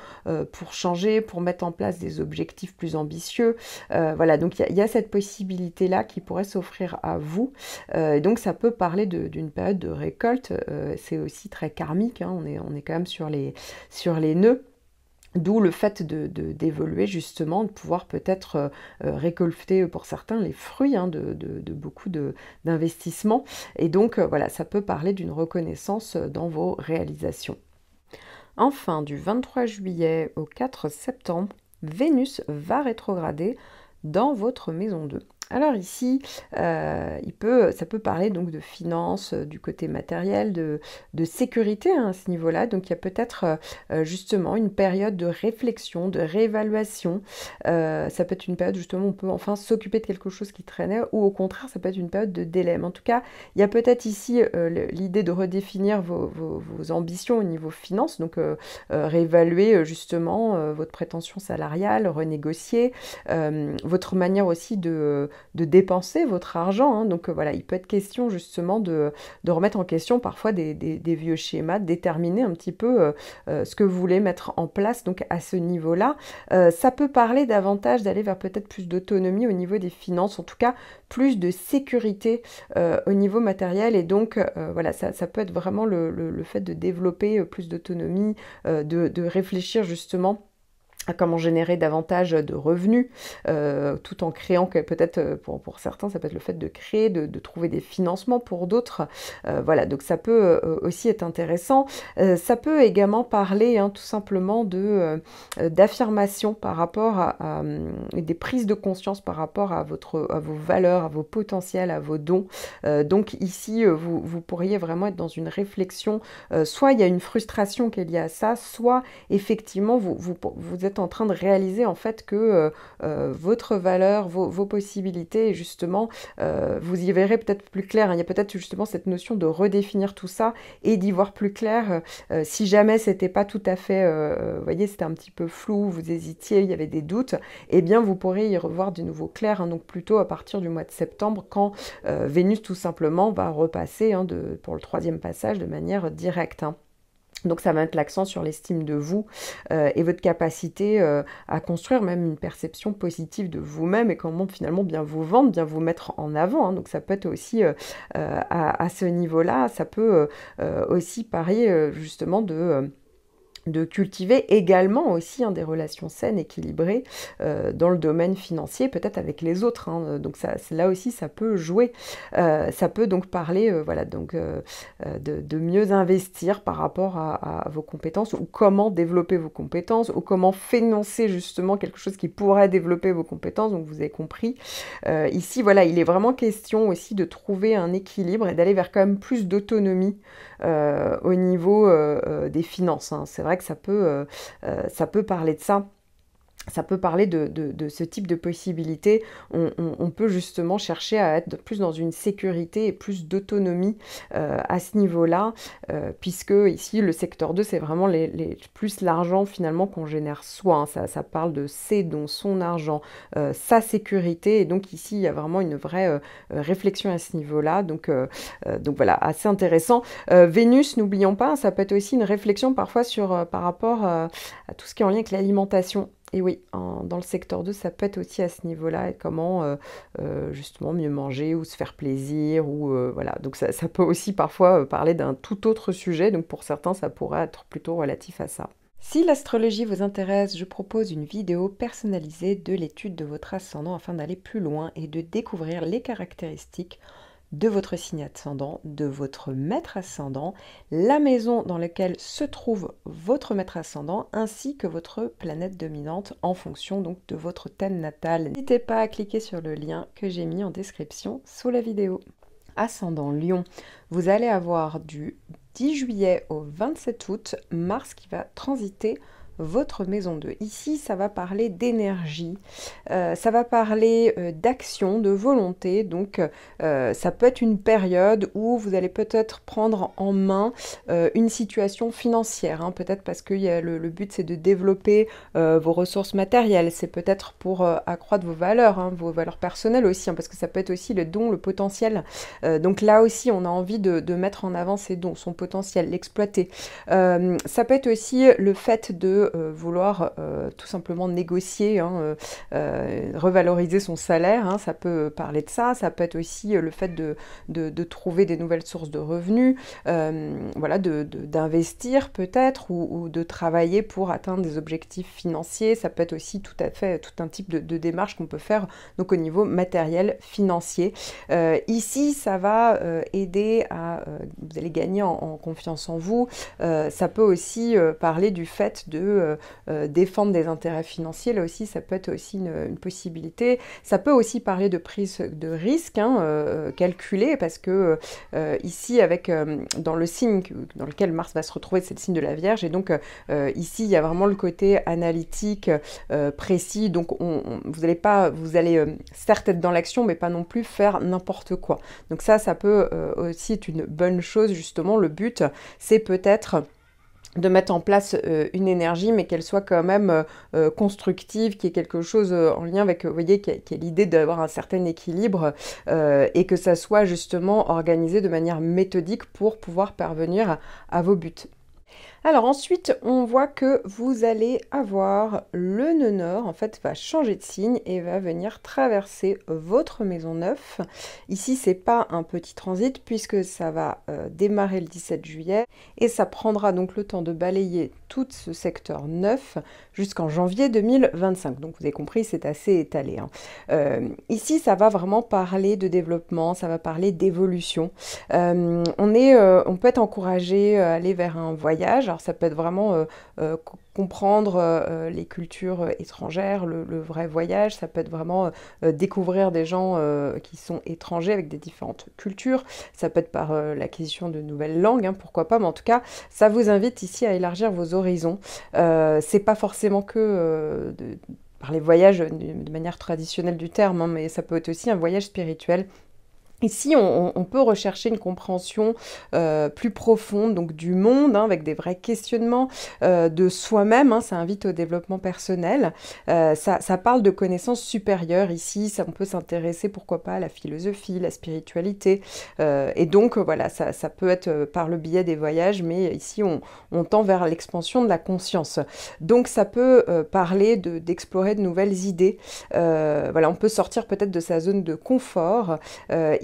S1: pour changer, pour mettre en place des objectifs plus ambitieux. Voilà, donc il y a cette possibilité-là qui pourrait s'offrir à vous. Donc ça peut parler d'une période de récolte. C'est aussi très karmique, hein, on est quand même sur les nœuds. D'où le fait d'évoluer justement, de pouvoir peut-être récolter pour certains les fruits hein, de beaucoup d'investissements. Et donc voilà, ça peut parler d'une reconnaissance dans vos réalisations. Enfin, du 23 juillet au 4 septembre, Vénus va rétrograder dans votre maison 2. Alors ici, ça peut parler donc de finances, du côté matériel, de sécurité hein, à ce niveau-là. Donc il y a peut-être justement une période de réflexion, de réévaluation. Ça peut être une période justement où on peut enfin s'occuper de quelque chose qui traînait, ou au contraire, ça peut être une période de délai. Mais en tout cas, il y a peut-être ici l'idée de redéfinir vos ambitions au niveau finances, donc réévaluer justement votre prétention salariale, renégocier, votre manière aussi de dépenser votre argent. Hein. Donc voilà, il peut être question justement de remettre en question parfois des vieux schémas, de déterminer un petit peu ce que vous voulez mettre en place donc à ce niveau-là. Ça peut parler davantage d'aller vers peut-être plus d'autonomie au niveau des finances, en tout cas plus de sécurité au niveau matériel. Et donc voilà, ça peut être vraiment le fait de développer plus d'autonomie, de réfléchir justement à comment générer davantage de revenus, tout en créant, peut-être pour certains, ça peut être le fait de créer, de trouver des financements pour d'autres. Voilà, donc ça peut aussi être intéressant. Ça peut également parler tout simplement d'affirmation par rapport à des prises de conscience par rapport à vos valeurs, à vos potentiels, à vos dons. Donc ici, vous pourriez vraiment être dans une réflexion. Soit il y a une frustration qui est liée à ça, soit effectivement vous êtes en train de réaliser en fait que votre valeur, vos possibilités, justement, vous y verrez peut-être plus clair. Il y a peut-être justement cette notion de redéfinir tout ça et d'y voir plus clair. Si jamais c'était pas tout à fait, vous voyez, c'était un petit peu flou, vous hésitiez, il y avait des doutes, eh bien vous pourrez y revoir de nouveau clair, hein, donc plutôt à partir du mois de septembre, quand Vénus tout simplement va repasser pour le 3e passage de manière directe. Hein. Donc ça va mettre l'accent sur l'estime de vous et votre capacité à construire même une perception positive de vous-même et comment finalement bien vous vendre, bien vous mettre en avant. Hein. Donc ça peut être aussi à ce niveau-là, ça peut aussi parler justement de cultiver également aussi des relations saines, équilibrées dans le domaine financier, peut-être avec les autres. Donc ça, là aussi, ça peut jouer. Ça peut donc parler voilà, donc, de mieux investir par rapport à vos compétences, ou comment développer vos compétences, ou comment financer justement quelque chose qui pourrait développer vos compétences. Donc vous avez compris. Ici, voilà, il est vraiment question aussi de trouver un équilibre et d'aller vers quand même plus d'autonomie au niveau des finances. C'est vrai que ça peut parler de ça. Ça peut parler de ce type de possibilités. On peut justement chercher à être plus dans une sécurité et plus d'autonomie à ce niveau-là, puisque ici, le secteur 2, c'est vraiment plus l'argent finalement qu'on génère soi. Ça parle de ses dons, son argent, sa sécurité. Et donc ici, il y a vraiment une vraie réflexion à ce niveau-là. Donc voilà, assez intéressant. Vénus, n'oublions pas, ça peut être aussi une réflexion parfois par rapport à tout ce qui est en lien avec l'alimentation. Et oui, dans le secteur 2, ça peut être aussi à ce niveau-là, et comment justement mieux manger ou se faire plaisir, ou voilà. Donc ça peut aussi parfois parler d'un tout autre sujet, donc pour certains, ça pourrait être plutôt relatif à ça. Si l'astrologie vous intéresse, je propose une vidéo personnalisée de l'étude de votre ascendant afin d'aller plus loin et de découvrir les caractéristiques de votre signe ascendant, de votre maître ascendant, la maison dans laquelle se trouve votre maître ascendant, ainsi que votre planète dominante en fonction donc de votre thème natal. N'hésitez pas à cliquer sur le lien que j'ai mis en description sous la vidéo. Ascendant Lion, vous allez avoir du 10 juillet au 27 août Mars qui va transiter votre maison 2. Ici, ça va parler d'énergie, ça va parler d'action, de volonté. Donc, ça peut être une période où vous allez peut-être prendre en main une situation financière. Peut-être parce que le but, c'est de développer vos ressources matérielles. C'est peut-être pour accroître vos valeurs personnelles aussi, parce que ça peut être aussi le don, le potentiel. Donc là aussi, on a envie de mettre en avant ses dons, son potentiel, l'exploiter. Ça peut être aussi le fait de vouloir tout simplement négocier, revaloriser son salaire, ça peut parler de ça. Ça peut être aussi le fait de trouver des nouvelles sources de revenus, voilà, d'investir peut-être, ou de travailler pour atteindre des objectifs financiers. Ça peut être aussi tout à fait tout un type de démarche qu'on peut faire donc au niveau matériel, financier. Ici, ça va aider à... vous allez gagner en confiance en vous. Ça peut aussi parler du fait de défendre des intérêts financiers. Là aussi, ça peut être aussi une possibilité. Ça peut aussi parler de prise de risque calculée, parce que ici, dans le signe dans lequel Mars va se retrouver, c'est le signe de la Vierge, et donc ici, il y a vraiment le côté analytique, précis. Donc vous allez certes être dans l'action, mais pas non plus faire n'importe quoi. Donc ça peut aussi être une bonne chose, justement. Le but, c'est peut-être de mettre en place une énergie, mais qu'elle soit quand même constructive, qui est quelque chose en lien avec, vous voyez, qui est l'idée d'avoir un certain équilibre, et que ça soit justement organisé de manière méthodique pour pouvoir parvenir à vos buts. Alors ensuite, on voit que vous allez avoir le nœud nord, en fait, va changer de signe et va venir traverser votre maison 9. Ici, c'est pas un petit transit, puisque ça va démarrer le 17 juillet, et ça prendra donc le temps de balayer tout ce secteur 9 jusqu'en janvier 2025. Donc vous avez compris, c'est assez étalé. Ici, ça va vraiment parler de développement, ça va parler d'évolution. On peut être encouragé à aller vers un voyage. Alors ça peut être vraiment comprendre les cultures étrangères, le vrai voyage. Ça peut être vraiment découvrir des gens qui sont étrangers avec des différentes cultures. Ça peut être par l'acquisition de nouvelles langues, pourquoi pas. Mais en tout cas, ça vous invite ici à élargir vos horizons. C'est pas forcément que par les voyages de manière traditionnelle du terme, mais ça peut être aussi un voyage spirituel. Ici, on peut rechercher une compréhension plus profonde donc du monde, avec des vrais questionnements de soi-même. Ça invite au développement personnel. Ça parle de connaissances supérieures. Ici, on peut s'intéresser, pourquoi pas, à la philosophie, la spiritualité. Et donc, voilà, ça peut être par le biais des voyages, mais ici, on tend vers l'expansion de la conscience. Donc, ça peut parler d'explorer de nouvelles idées. Voilà, on peut sortir peut-être de sa zone de confort.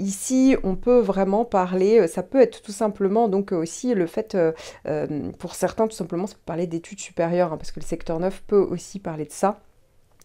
S1: Ici, on peut vraiment parler, ça peut être tout simplement donc aussi le fait, pour certains, tout simplement, ça peut parler d'études supérieures, hein, parce que le secteur 9 peut aussi parler de ça.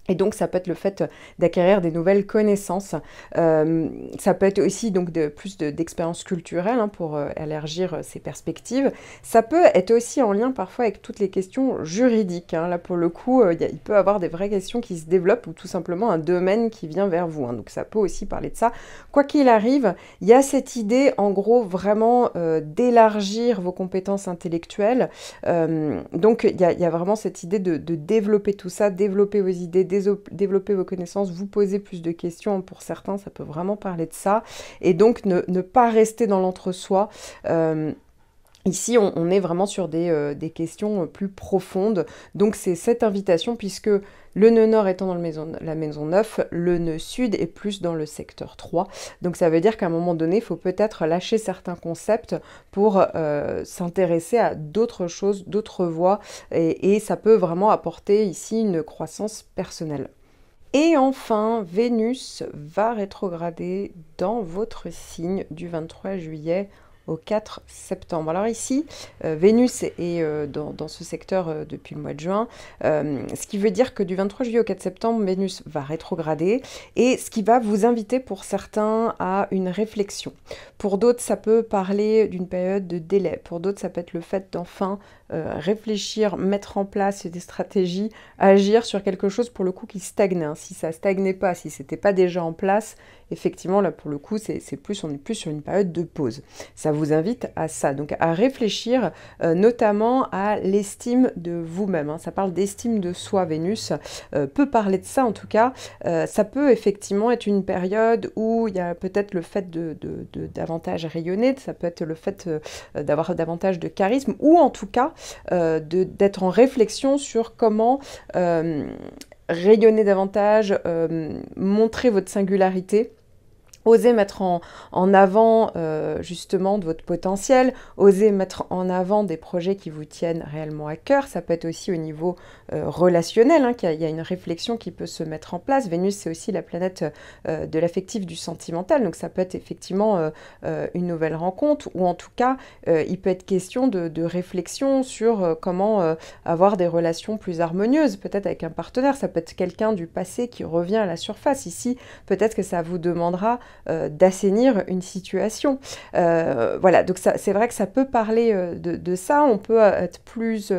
S1: Et donc, ça peut être le fait d'acquérir des nouvelles connaissances. Ça peut être aussi donc d'expériences culturelles, hein, pour élargir ses perspectives. Ça peut être aussi en lien parfois avec toutes les questions juridiques, hein. Là, pour le coup, il peut y avoir des vraies questions qui se développent ou tout simplement un domaine qui vient vers vous, hein. Donc, ça peut aussi parler de ça. Quoi qu'il arrive, il y a cette idée, en gros, vraiment d'élargir vos compétences intellectuelles. Donc, il y a vraiment cette idée de développer tout ça, développer vos idées, développer vos connaissances, vous poser plus de questions. Pour certains, ça peut vraiment parler de ça. Et donc, ne pas rester dans l'entre-soi. Ici, on est vraiment sur des questions plus profondes. Donc, c'est cette invitation, puisque le nœud nord étant dans la maison 9, le nœud sud est plus dans le secteur 3. Donc, ça veut dire qu'à un moment donné, il faut peut-être lâcher certains concepts pour s'intéresser à d'autres choses, d'autres voies. Et ça peut vraiment apporter ici une croissance personnelle. Et enfin, Vénus va rétrograder dans votre signe du 23 juillet au 4 septembre. Alors ici, Vénus est dans ce secteur depuis le mois de juin, ce qui veut dire que du 23 juillet au 4 septembre, Vénus va rétrograder, et ce qui va vous inviter pour certains à une réflexion. Pour d'autres, ça peut parler d'une période de délai. Pour d'autres, ça peut être le fait d'enfin réfléchir, mettre en place des stratégies, agir sur quelque chose pour le coup qui stagne, hein. Si ça stagnait pas, si c'était pas déjà en place, effectivement là pour le coup on est plus sur une période de pause. Ça vous invite à ça, donc à réfléchir notamment à l'estime de vous-même, hein. Ça parle d'estime de soi, Vénus peut parler de ça en tout cas. Ça peut effectivement être une période où il y a peut-être le fait de davantage rayonner, ça peut être le fait d'avoir davantage de charisme, ou en tout cas d'être en réflexion sur comment rayonner davantage, montrer votre singularité. Osez mettre en avant justement de votre potentiel, osez mettre en avant des projets qui vous tiennent réellement à cœur. Ça peut être aussi au niveau relationnel, hein, qu'il y a une réflexion qui peut se mettre en place. Vénus, c'est aussi la planète de l'affectif, du sentimental, donc ça peut être effectivement une nouvelle rencontre, ou en tout cas, il peut être question de réflexion sur comment avoir des relations plus harmonieuses, peut-être avec un partenaire. Ça peut être quelqu'un du passé qui revient à la surface. Ici, peut-être que ça vous demandera d'assainir une situation. Voilà, donc c'est vrai que ça peut parler de ça. On peut être plus,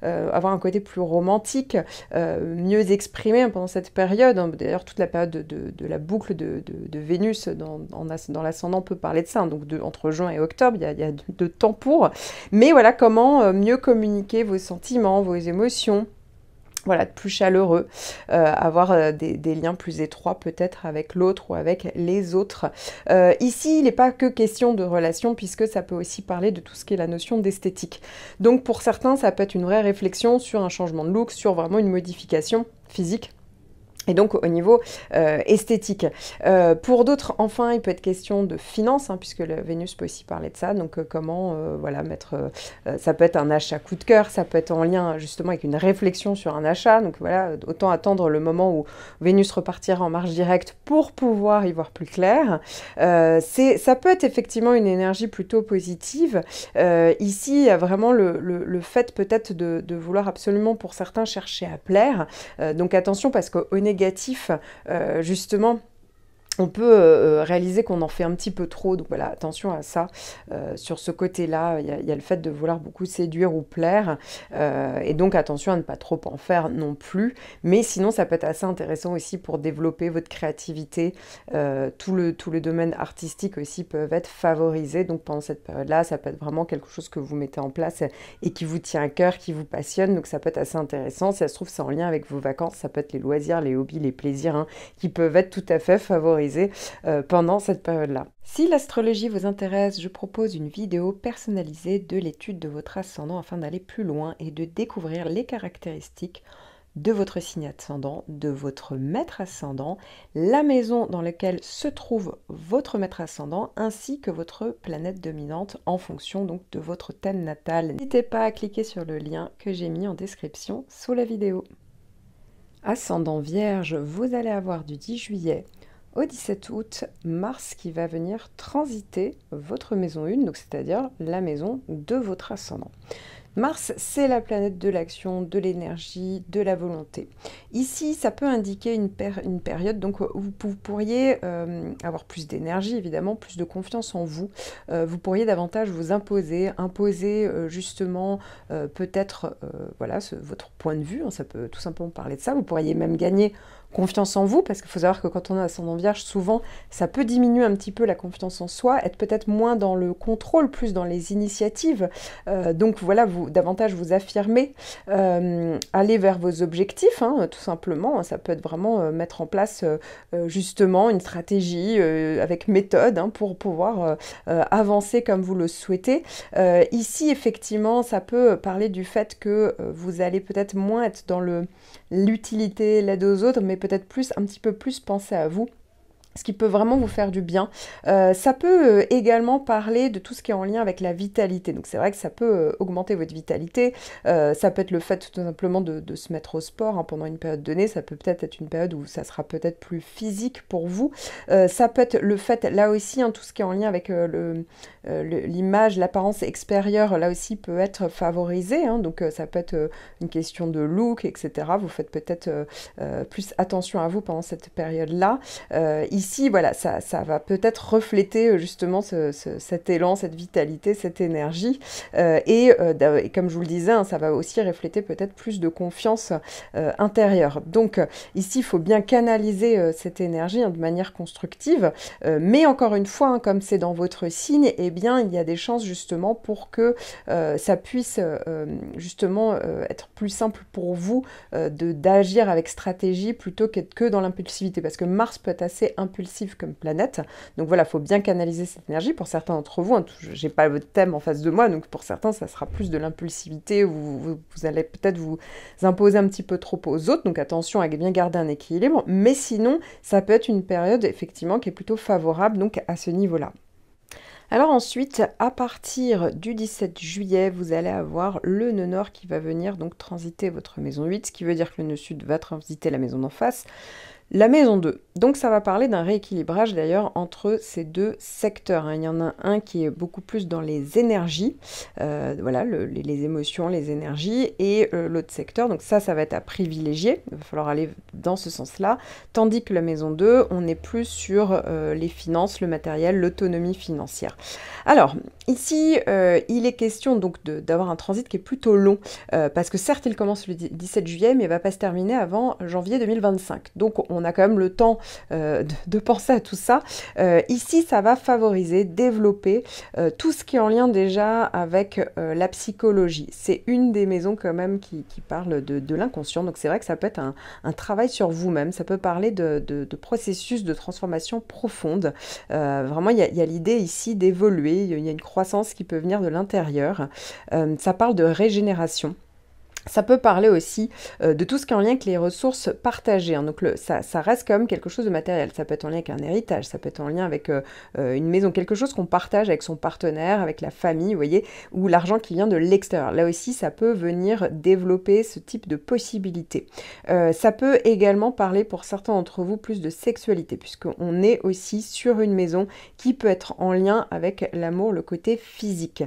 S1: avoir un côté plus romantique, mieux exprimé pendant cette période. D'ailleurs, toute la période de la boucle de Vénus dans l'ascendant peut parler de ça. Donc entre juin et octobre, il y a de temps pour. Mais voilà, comment mieux communiquer vos sentiments, vos émotions. Voilà, de plus chaleureux, avoir des liens plus étroits peut-être avec l'autre ou avec les autres. Ici, il n'est pas que question de relation, puisque ça peut aussi parler de tout ce qui est la notion d'esthétique. Donc pour certains, ça peut être une vraie réflexion sur un changement de look, sur vraiment une modification physique. Et donc au niveau esthétique. Pour d'autres, enfin, il peut être question de finances, hein, puisque le Vénus peut aussi parler de ça. Donc comment voilà, ça peut être un achat coup de cœur, ça peut être en lien justement avec une réflexion sur un achat. Donc voilà, autant attendre le moment où Vénus repartira en marche directe pour pouvoir y voir plus clair. Ça peut être effectivement une énergie plutôt positive. Ici, il y a vraiment le fait peut-être de vouloir absolument pour certains chercher à plaire. Donc attention, parce qu'au négatif, justement, on peut réaliser qu'on en fait un petit peu trop, donc voilà, attention à ça. Sur ce côté-là, il y a le fait de vouloir beaucoup séduire ou plaire, et donc attention à ne pas trop en faire non plus, mais sinon ça peut être assez intéressant aussi pour développer votre créativité. Tout le domaine artistique aussi peuvent être favorisés, donc pendant cette période-là, ça peut être vraiment quelque chose que vous mettez en place et qui vous tient à cœur, qui vous passionne, donc ça peut être assez intéressant. Si ça se trouve, c'est en lien avec vos vacances, ça peut être les loisirs, les hobbies, les plaisirs, hein, qui peuvent être tout à fait favorisés pendant cette période-là. Si l'astrologie vous intéresse, je propose une vidéo personnalisée de l'étude de votre ascendant afin d'aller plus loin et de découvrir les caractéristiques de votre signe ascendant, de votre maître ascendant, la maison dans laquelle se trouve votre maître ascendant, ainsi que votre planète dominante en fonction donc de votre thème natal. N'hésitez pas à cliquer sur le lien que j'ai mis en description sous la vidéo. Ascendant Vierge, vous allez avoir du 10 juillet au 17 août, Mars qui va venir transiter votre maison 1, donc c'est-à-dire la maison de votre ascendant. Mars, c'est la planète de l'action, de l'énergie, de la volonté. Ici, ça peut indiquer une période donc, où vous pourriez avoir plus d'énergie, évidemment, plus de confiance en vous. Vous pourriez davantage vous imposer justement peut-être voilà, votre point de vue, hein, ça peut tout simplement parler de ça. Vous pourriez même gagner confiance en vous, parce qu'il faut savoir que quand on a ascendant vierge, souvent, ça peut diminuer un petit peu la confiance en soi, être peut-être moins dans le contrôle, plus dans les initiatives. Donc voilà, vous davantage vous affirmer, aller vers vos objectifs, hein, tout simplement. Ça peut être vraiment mettre en place justement une stratégie avec méthode hein, pour pouvoir avancer comme vous le souhaitez. Ici, effectivement, ça peut parler du fait que vous allez peut-être moins être dans l'utilité, l'aide aux autres, mais peut-être plus, un petit peu plus penser à vous, ce qui peut vraiment vous faire du bien. Ça peut également parler de tout ce qui est en lien avec la vitalité. Donc c'est vrai que ça peut augmenter votre vitalité. Ça peut être le fait tout simplement de se mettre au sport hein, pendant une période donnée. Ça peut peut-être être une période où ça sera peut-être plus physique pour vous. Ça peut être le fait, là aussi, hein, tout ce qui est en lien avec l'image, l'apparence extérieure, là aussi peut être favorisé. Hein, donc ça peut être une question de look, etc. Vous faites peut-être plus attention à vous pendant cette période-là. Ici, voilà, ça va peut-être refléter justement cet élan, cette vitalité, cette énergie. Et comme je vous le disais, hein, ça va aussi refléter peut-être plus de confiance intérieure. Donc ici, il faut bien canaliser cette énergie hein, de manière constructive. Mais encore une fois, hein, comme c'est dans votre signe, eh bien, il y a des chances justement pour que ça puisse justement être plus simple pour vous d'agir avec stratégie plutôt que dans l'impulsivité. Parce que Mars peut être assez impulsif comme planète. Donc voilà, il faut bien canaliser cette énergie. Pour certains d'entre vous, hein, j'ai pas votre thème en face de moi, donc pour certains, ça sera plus de l'impulsivité, vous allez peut-être vous imposer un petit peu trop aux autres, donc attention à bien garder un équilibre, mais sinon, ça peut être une période, effectivement, qui est plutôt favorable, donc à ce niveau-là. Alors ensuite, à partir du 17 juillet, vous allez avoir le nœud nord qui va venir donc transiter votre maison 8, ce qui veut dire que le nœud sud va transiter la maison d'en face. La maison 2, donc ça va parler d'un rééquilibrage d'ailleurs entre ces deux secteurs. Hein. Il y en a un qui est beaucoup plus dans les énergies, voilà, les émotions, les énergies, et l'autre secteur, donc ça va être à privilégier, il va falloir aller dans ce sens-là, tandis que la maison 2, on est plus sur les finances, le matériel, l'autonomie financière. Alors, ici, il est question donc d'avoir un transit qui est plutôt long, parce que certes, il commence le 17 juillet, mais il ne va pas se terminer avant janvier 2025. Donc, on a quand même le temps de penser à tout ça. Ici, ça va favoriser, développer tout ce qui est en lien déjà avec la psychologie. C'est une des maisons quand même qui parle de l'inconscient. Donc, c'est vrai que ça peut être un travail sur vous-même. Ça peut parler de processus de transformation profonde. Vraiment, il y a l'idée ici d'évoluer. Il y a une croissance qui peut venir de l'intérieur. Ça parle de régénération. Ça peut parler aussi de tout ce qui est en lien avec les ressources partagées. Hein. Donc ça reste quand même quelque chose de matériel. Ça peut être en lien avec un héritage, ça peut être en lien avec une maison, quelque chose qu'on partage avec son partenaire, avec la famille, vous voyez, ou l'argent qui vient de l'extérieur. Là aussi, ça peut venir développer ce type de possibilités. Ça peut également parler pour certains d'entre vous plus de sexualité, puisqu'on est aussi sur une maison qui peut être en lien avec l'amour, le côté physique.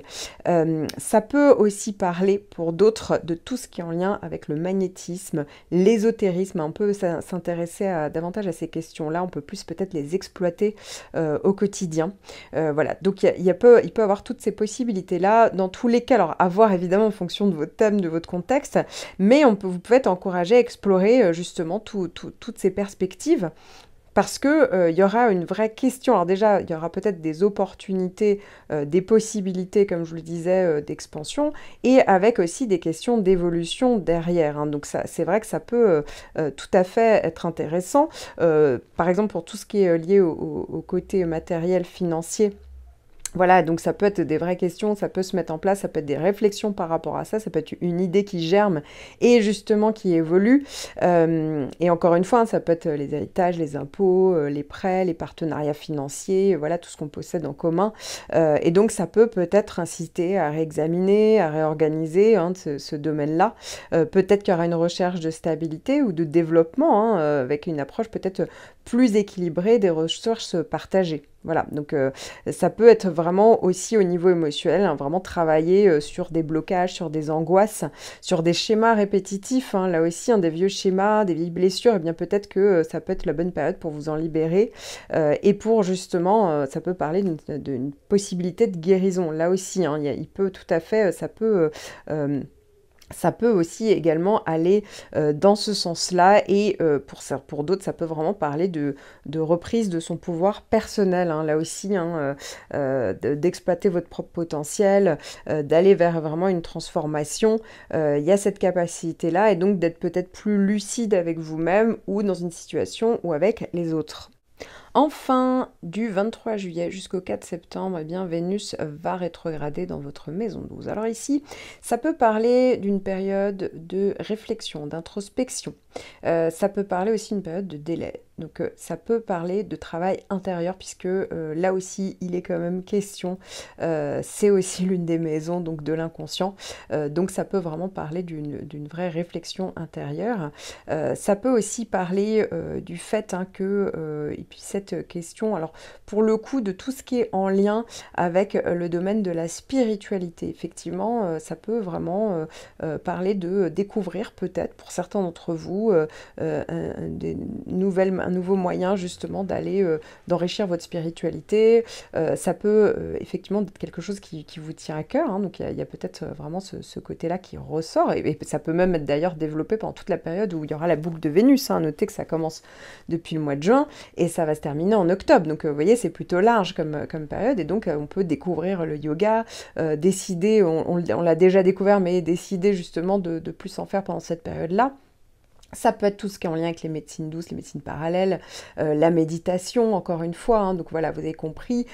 S1: Ça peut aussi parler pour d'autres de tout ce qui est en lien avec le magnétisme, l'ésotérisme. On peut s'intéresser davantage à ces questions-là, on peut plus peut-être les exploiter au quotidien. Voilà, donc il peut avoir toutes ces possibilités-là. Dans tous les cas, alors à voir évidemment en fonction de votre thème, de votre contexte, mais vous pouvez être encouragé à explorer justement toutes ces perspectives. Parce que y aura une vraie question. Alors déjà, il y aura peut-être des opportunités, des possibilités, comme je le disais, d'expansion, et avec aussi des questions d'évolution derrière. Hein. Donc c'est vrai que ça peut tout à fait être intéressant. Par exemple, pour tout ce qui est lié au côté matériel, financier, Voilà, donc ça peut être des vraies questions, ça peut se mettre en place, ça peut être des réflexions par rapport à ça peut être une idée qui germe et justement qui évolue. Et encore une fois, hein, ça peut être les héritages, les impôts, les prêts, les partenariats financiers, voilà, tout ce qu'on possède en commun. Et donc ça peut peut-être inciter à réexaminer, à réorganiser hein, ce domaine-là. Peut-être qu'il y aura une recherche de stabilité ou de développement, hein, avec une approche peut-être plus équilibrée des ressources partagées. Voilà, donc ça peut être vraiment aussi au niveau émotionnel, hein, vraiment travailler sur des blocages, sur des angoisses, sur des schémas répétitifs, hein, là aussi, hein, des vieux schémas, des vieilles blessures, et bien peut-être que ça peut être la bonne période pour vous en libérer, et pour justement, ça peut parler d'une possibilité de guérison, là aussi, hein, il peut tout à fait, ça peut aussi également aller dans ce sens-là et pour d'autres, ça peut vraiment parler de reprise de son pouvoir personnel, hein, là aussi, hein, d'exploiter votre propre potentiel, d'aller vers vraiment une transformation. Il y a cette capacité-là et donc d'être peut-être plus lucide avec vous-même ou dans une situation ou avec les autres. Enfin, du 23 juillet jusqu'au 4 septembre, eh bien, Vénus va rétrograder dans votre maison 12. Alors ici, ça peut parler d'une période de réflexion, d'introspection. Ça peut parler aussi d'une période de délai. Donc ça peut parler de travail intérieur puisque là aussi il est quand même question, c'est aussi l'une des maisons donc de l'inconscient, donc ça peut vraiment parler d'une vraie réflexion intérieure. Ça peut aussi parler du fait hein, et puis cette question, alors pour le coup de tout ce qui est en lien avec le domaine de la spiritualité, effectivement ça peut vraiment parler de découvrir peut-être pour certains d'entre vous un nouveau moyen justement d'aller d'enrichir votre spiritualité. Ça peut effectivement être quelque chose qui vous tient à cœur, hein, donc il y a peut-être vraiment ce côté-là qui ressort, et ça peut même être d'ailleurs développé pendant toute la période où il y aura la boucle de Vénus, hein. Notez que ça commence depuis le mois de juin et ça va se terminer en octobre, donc vous voyez c'est plutôt large comme période, et donc on peut découvrir le yoga, décider, on l'a déjà découvert, mais décider justement de plus en faire pendant cette période-là. Ça peut être tout ce qui est en lien avec les médecines douces, les médecines parallèles, la méditation, encore une fois, hein, donc voilà, vous avez compris.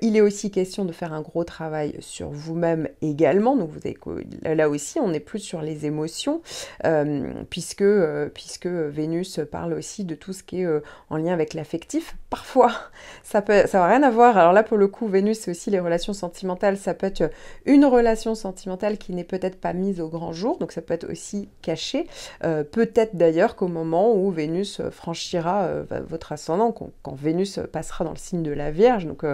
S1: Il est aussi question de faire un gros travail sur vous-même également, donc là aussi, on est plus sur les émotions, puisque Vénus parle aussi de tout ce qui est en lien avec l'affectif. Parfois, ça va rien à voir. Alors là, pour le coup, Vénus, c'est aussi les relations sentimentales. Ça peut être une relation sentimentale qui n'est peut-être pas mise au grand jour, donc ça peut être aussi caché. Peut-être d'ailleurs qu'au moment où Vénus franchira votre ascendant, quand Vénus passera dans le signe de la Vierge, donc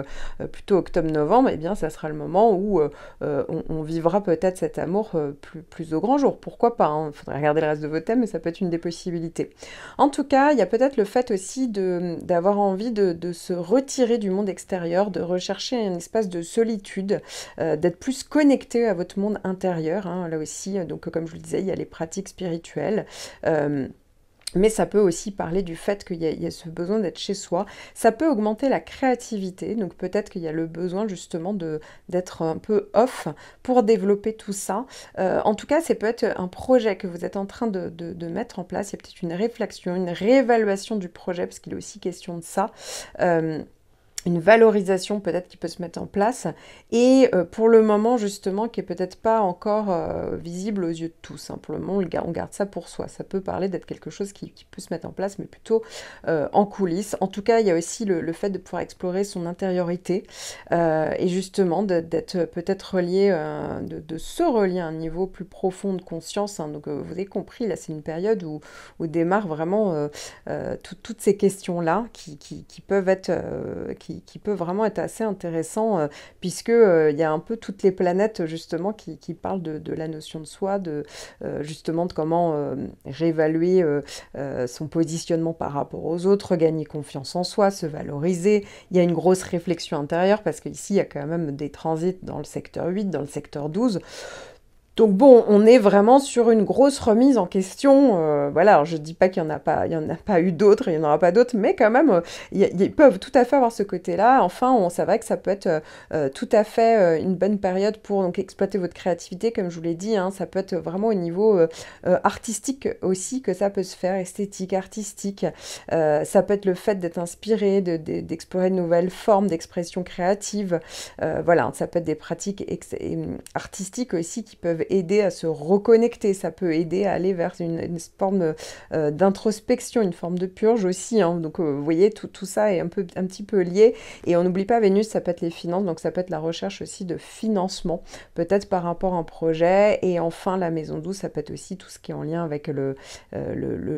S1: plutôt octobre-novembre, eh bien ça sera le moment où on vivra peut-être cet amour plus au grand jour. Pourquoi pas, hein, faudrait regarder le reste de vos thèmes, mais ça peut être une des possibilités. En tout cas, il y a peut-être le fait aussi d'avoir envie de se retirer du monde extérieur, de rechercher un espace de solitude, d'être plus connecté à votre monde intérieur, hein, là aussi, donc comme je le disais, il y a les pratiques spirituelles, mais ça peut aussi parler du fait qu'il y a ce besoin d'être chez soi. Ça peut augmenter la créativité, donc peut-être qu'il y a le besoin justement d'être un peu off pour développer tout ça. En tout cas, ça peut être un projet que vous êtes en train de mettre en place. Il y a peut-être une réflexion, une réévaluation du projet, parce qu'il est aussi question de ça. Une valorisation peut-être qui peut se mettre en place, et pour le moment justement qui est peut-être pas encore visible aux yeux de tous, hein. Pour le moment on garde ça pour soi, ça peut parler d'être quelque chose qui peut se mettre en place, mais plutôt en coulisses. En tout cas, il y a aussi le fait de pouvoir explorer son intériorité, et justement d'être peut-être relié, de se relier à un niveau plus profond de conscience, hein. Donc vous avez compris, là c'est une période où démarrent vraiment toutes ces questions-là qui peuvent être... qui peut vraiment être assez intéressant, puisque il y a un peu toutes les planètes justement qui parlent de la notion de soi, justement de comment réévaluer son positionnement par rapport aux autres, gagner confiance en soi, se valoriser. Il y a une grosse réflexion intérieure parce qu'ici il y a quand même des transits dans le secteur 8, dans le secteur 12. Donc bon, on est vraiment sur une grosse remise en question. Voilà, alors je dis pas qu'il y en a pas, il y en a pas eu d'autres, il y en aura pas d'autres, mais quand même, ils peuvent tout à fait avoir ce côté-là. Enfin, c'est vrai que ça peut être tout à fait une bonne période pour donc exploiter votre créativité, comme je vous l'ai dit. Hein, ça peut être vraiment au niveau artistique aussi que ça peut se faire, esthétique, artistique. Ça peut être le fait d'être inspiré, d'explorer de nouvelles formes d'expression créative. Voilà, ça peut être des pratiques artistiques aussi qui peuvent aider à se reconnecter, ça peut aider à aller vers une forme d'introspection, une forme de purge aussi. Hein. Donc vous voyez, tout ça est un petit peu lié. Et on n'oublie pas, Vénus, ça peut être les finances, donc ça peut être la recherche aussi de financement, peut-être par rapport à un projet. Et enfin, la maison 12, ça peut être aussi tout ce qui est en lien avec le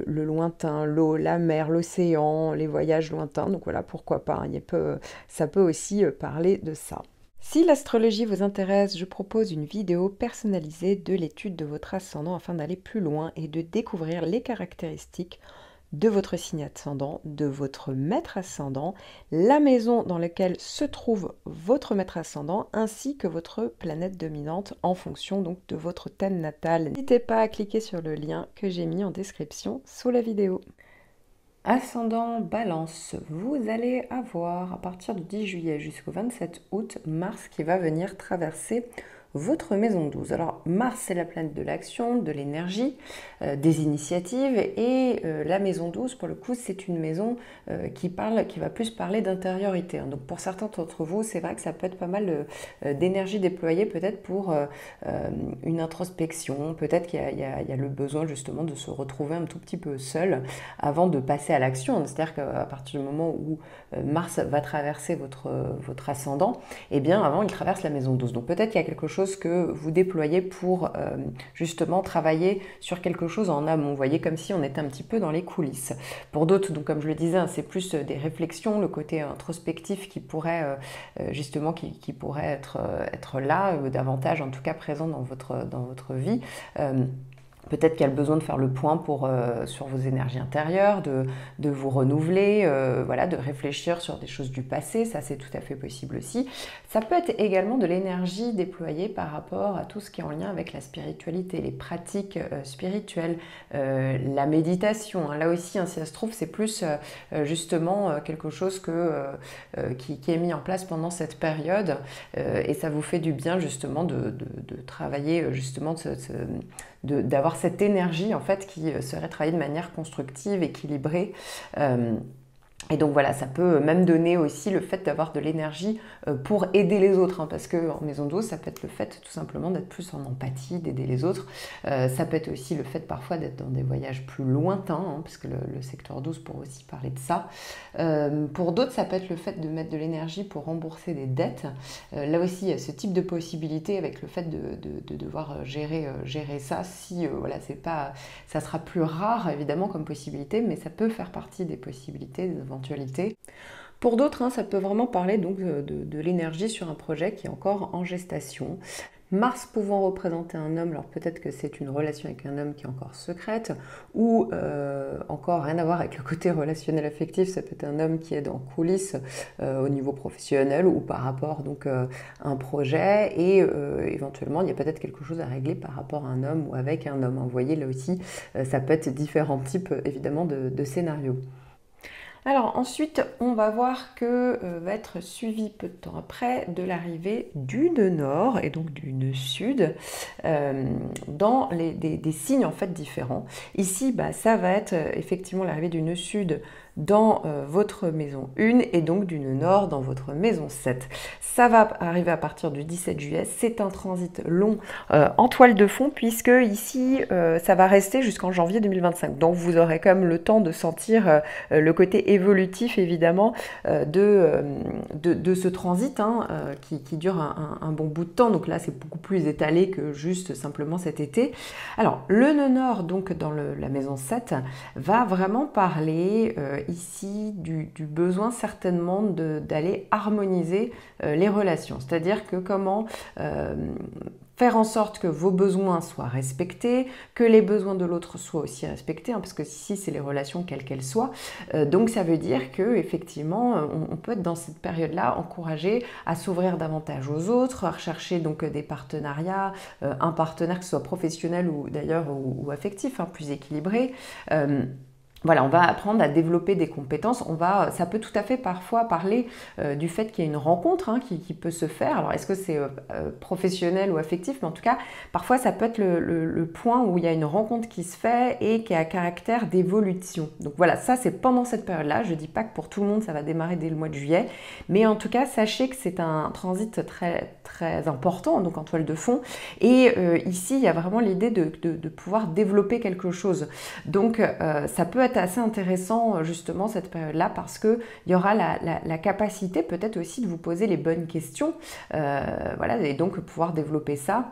S1: lointain, l'eau, la mer, l'océan, les voyages lointains. Donc voilà, pourquoi pas, hein. Ça peut aussi parler de ça. Si l'astrologie vous intéresse, je propose une vidéo personnalisée de l'étude de votre ascendant afin d'aller plus loin et de découvrir les caractéristiques de votre signe ascendant, de votre maître ascendant, la maison dans laquelle se trouve votre maître ascendant, ainsi que votre planète dominante en fonction donc de votre thème natal. N'hésitez pas à cliquer sur le lien que j'ai mis en description sous la vidéo. Ascendant Balance, vous allez avoir à partir du 10 juillet jusqu'au 27 août Mars qui va venir traverser votre maison 12. Alors Mars, c'est la planète de l'action, de l'énergie, des initiatives, et la maison 12, pour le coup, c'est une maison qui va plus parler d'intériorité. Hein. Donc pour certains d'entre vous, c'est vrai que ça peut être pas mal d'énergie déployée peut-être pour une introspection, peut-être qu'il y a le besoin justement de se retrouver un tout petit peu seul avant de passer à l'action. C'est-à-dire qu'à partir du moment où Mars va traverser votre ascendant, eh bien avant il traverse la maison 12. Donc peut-être qu'il y a quelque chose que vous déployez pour justement travailler sur quelque chose en amont. Vous voyez, comme si on était un petit peu dans les coulisses. Pour d'autres, donc comme je le disais, hein, c'est plus des réflexions, le côté introspectif qui pourrait justement qui pourrait être là, davantage en tout cas présent dans votre vie. Peut-être qu'il y a le besoin de faire le point sur vos énergies intérieures, de vous renouveler, voilà, de réfléchir sur des choses du passé, ça c'est tout à fait possible aussi. Ça peut être également de l'énergie déployée par rapport à tout ce qui est en lien avec la spiritualité, les pratiques spirituelles, la méditation. Hein. Là aussi, hein, si ça se trouve, c'est plus justement quelque chose qui est mis en place pendant cette période et ça vous fait du bien justement de travailler justement d'avoir cette énergie en fait qui serait travaillée de manière constructive, équilibrée. Et donc voilà, ça peut même donner aussi le fait d'avoir de l'énergie pour aider les autres, hein, parce qu'en maison 12, ça peut être le fait tout simplement d'être plus en empathie, d'aider les autres. Ça peut être aussi le fait parfois d'être dans des voyages plus lointains, hein, parce que le secteur 12 pourrait aussi parler de ça. Pour d'autres, ça peut être le fait de mettre de l'énergie pour rembourser des dettes. Là aussi, il y a ce type de possibilité avec le fait de devoir gérer ça. Si voilà, ça sera plus rare évidemment comme possibilité, mais ça peut faire partie des possibilités, des éventualités. Pour d'autres, hein, ça peut vraiment parler donc de l'énergie sur un projet qui est encore en gestation. Mars pouvant représenter un homme, alors peut-être que c'est une relation avec un homme qui est encore secrète, ou encore rien à voir avec le côté relationnel affectif, ça peut être un homme qui est en coulisses au niveau professionnel ou par rapport donc à un projet, et éventuellement il y a peut-être quelque chose à régler par rapport à un homme ou avec un homme. Vous voyez, là aussi, ça peut être différents types évidemment de scénarios. Alors ensuite, on va voir que va être suivi peu de temps après de l'arrivée du nœud nord et donc du nœud sud dans des signes en fait différents. Ici, ça va être effectivement l'arrivée du nœud sud dans votre maison 1 et donc du nœud nord dans votre maison 7. Ça va arriver à partir du 17 juillet. C'est un transit long en toile de fond puisque ici, ça va rester jusqu'en janvier 2025. Donc vous aurez quand même le temps de sentir le côté évolutif évidemment de ce transit hein, qui dure un bon bout de temps. Donc là, c'est beaucoup plus étalé que juste simplement cet été. Alors, le nœud nord, donc dans la maison 7, va vraiment parler ici du besoin certainement d'aller harmoniser les relations. C'est-à-dire que comment faire en sorte que vos besoins soient respectés, que les besoins de l'autre soient aussi respectés, hein, parce que ici c'est les relations quelles qu'elles soient. Donc ça veut dire que effectivement on peut être dans cette période-là encouragé à s'ouvrir davantage aux autres, à rechercher donc des partenariats, un partenaire que ce soit professionnel ou d'ailleurs ou affectif, hein, plus équilibré. Voilà, on va apprendre à développer des compétences. Ça peut tout à fait parfois parler du fait qu'il y a une rencontre, hein, qui peut se faire. Alors, est-ce que c'est professionnel ou affectif? Mais en tout cas, parfois, ça peut être le point où il y a une rencontre qui se fait et qui a caractère d'évolution. Donc voilà, ça, c'est pendant cette période-là. Je ne dis pas que pour tout le monde, ça va démarrer dès le mois de juillet. Mais en tout cas, sachez que c'est un transit très, très important, donc en toile de fond. Et ici, il y a vraiment l'idée de pouvoir développer quelque chose. Donc, ça peut être assez intéressant justement cette période-là parce qu'il y aura la capacité peut-être aussi de vous poser les bonnes questions, voilà, et donc pouvoir développer ça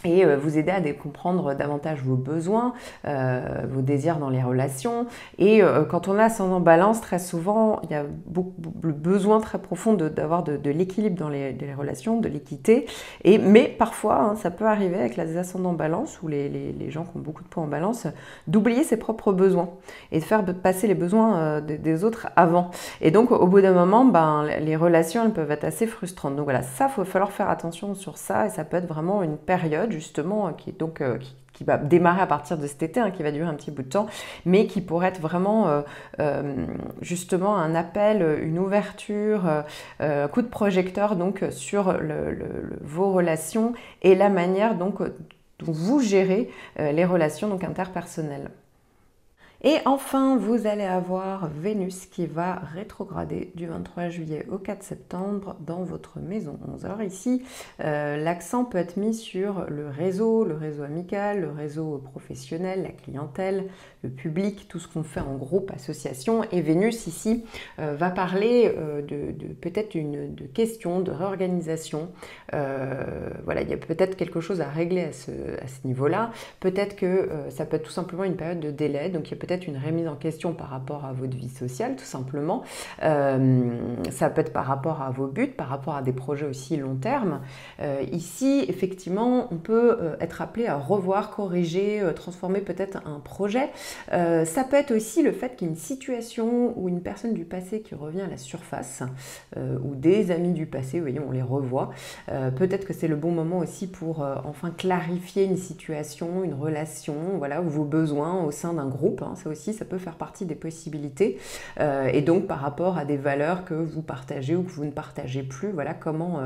S1: et vous aider à comprendre davantage vos besoins, vos désirs dans les relations. Et quand on a ascendant balance, très souvent, il y a le besoin très profond d'avoir de l'équilibre dans les relations, de l'équité. Mais parfois, hein, ça peut arriver avec les ascendants balance ou les gens qui ont beaucoup de points en balance, d'oublier ses propres besoins et de faire passer les besoins des autres avant. Et donc, au bout d'un moment, les relations, elles peuvent être assez frustrantes. Donc voilà, ça, il va falloir faire attention sur ça et ça peut être vraiment une période justement qui va démarrer à partir de cet été, hein, qui va durer un petit bout de temps, mais qui pourrait être vraiment justement un appel, une ouverture, un coup de projecteur donc sur vos relations et la manière donc dont vous gérez les relations donc interpersonnelles. Et enfin, vous allez avoir Vénus qui va rétrograder du 23 juillet au 4 septembre dans votre maison 11. Alors ici, l'accent peut être mis sur le réseau amical, le réseau professionnel, la clientèle, le public, tout ce qu'on fait en groupe, association. Et Vénus ici va parler de peut-être de questions, de réorganisation. Voilà, il y a peut-être quelque chose à régler à ce niveau-là. Peut-être que ça peut être tout simplement une période de délai, donc il y a peut-être une remise en question par rapport à votre vie sociale, tout simplement. Ça peut être par rapport à vos buts, par rapport à des projets aussi long terme. Ici, effectivement, on peut être appelé à revoir, corriger, transformer peut-être un projet. Ça peut être aussi le fait qu'il y ait une situation ou une personne du passé qui revient à la surface, ou des amis du passé, vous voyez, on les revoit. Peut-être que c'est le bon moment aussi pour enfin clarifier une situation, une relation, voilà, ou vos besoins au sein d'un groupe, hein. Ça aussi, ça peut faire partie des possibilités. Et donc, par rapport à des valeurs que vous partagez ou que vous ne partagez plus, voilà, comment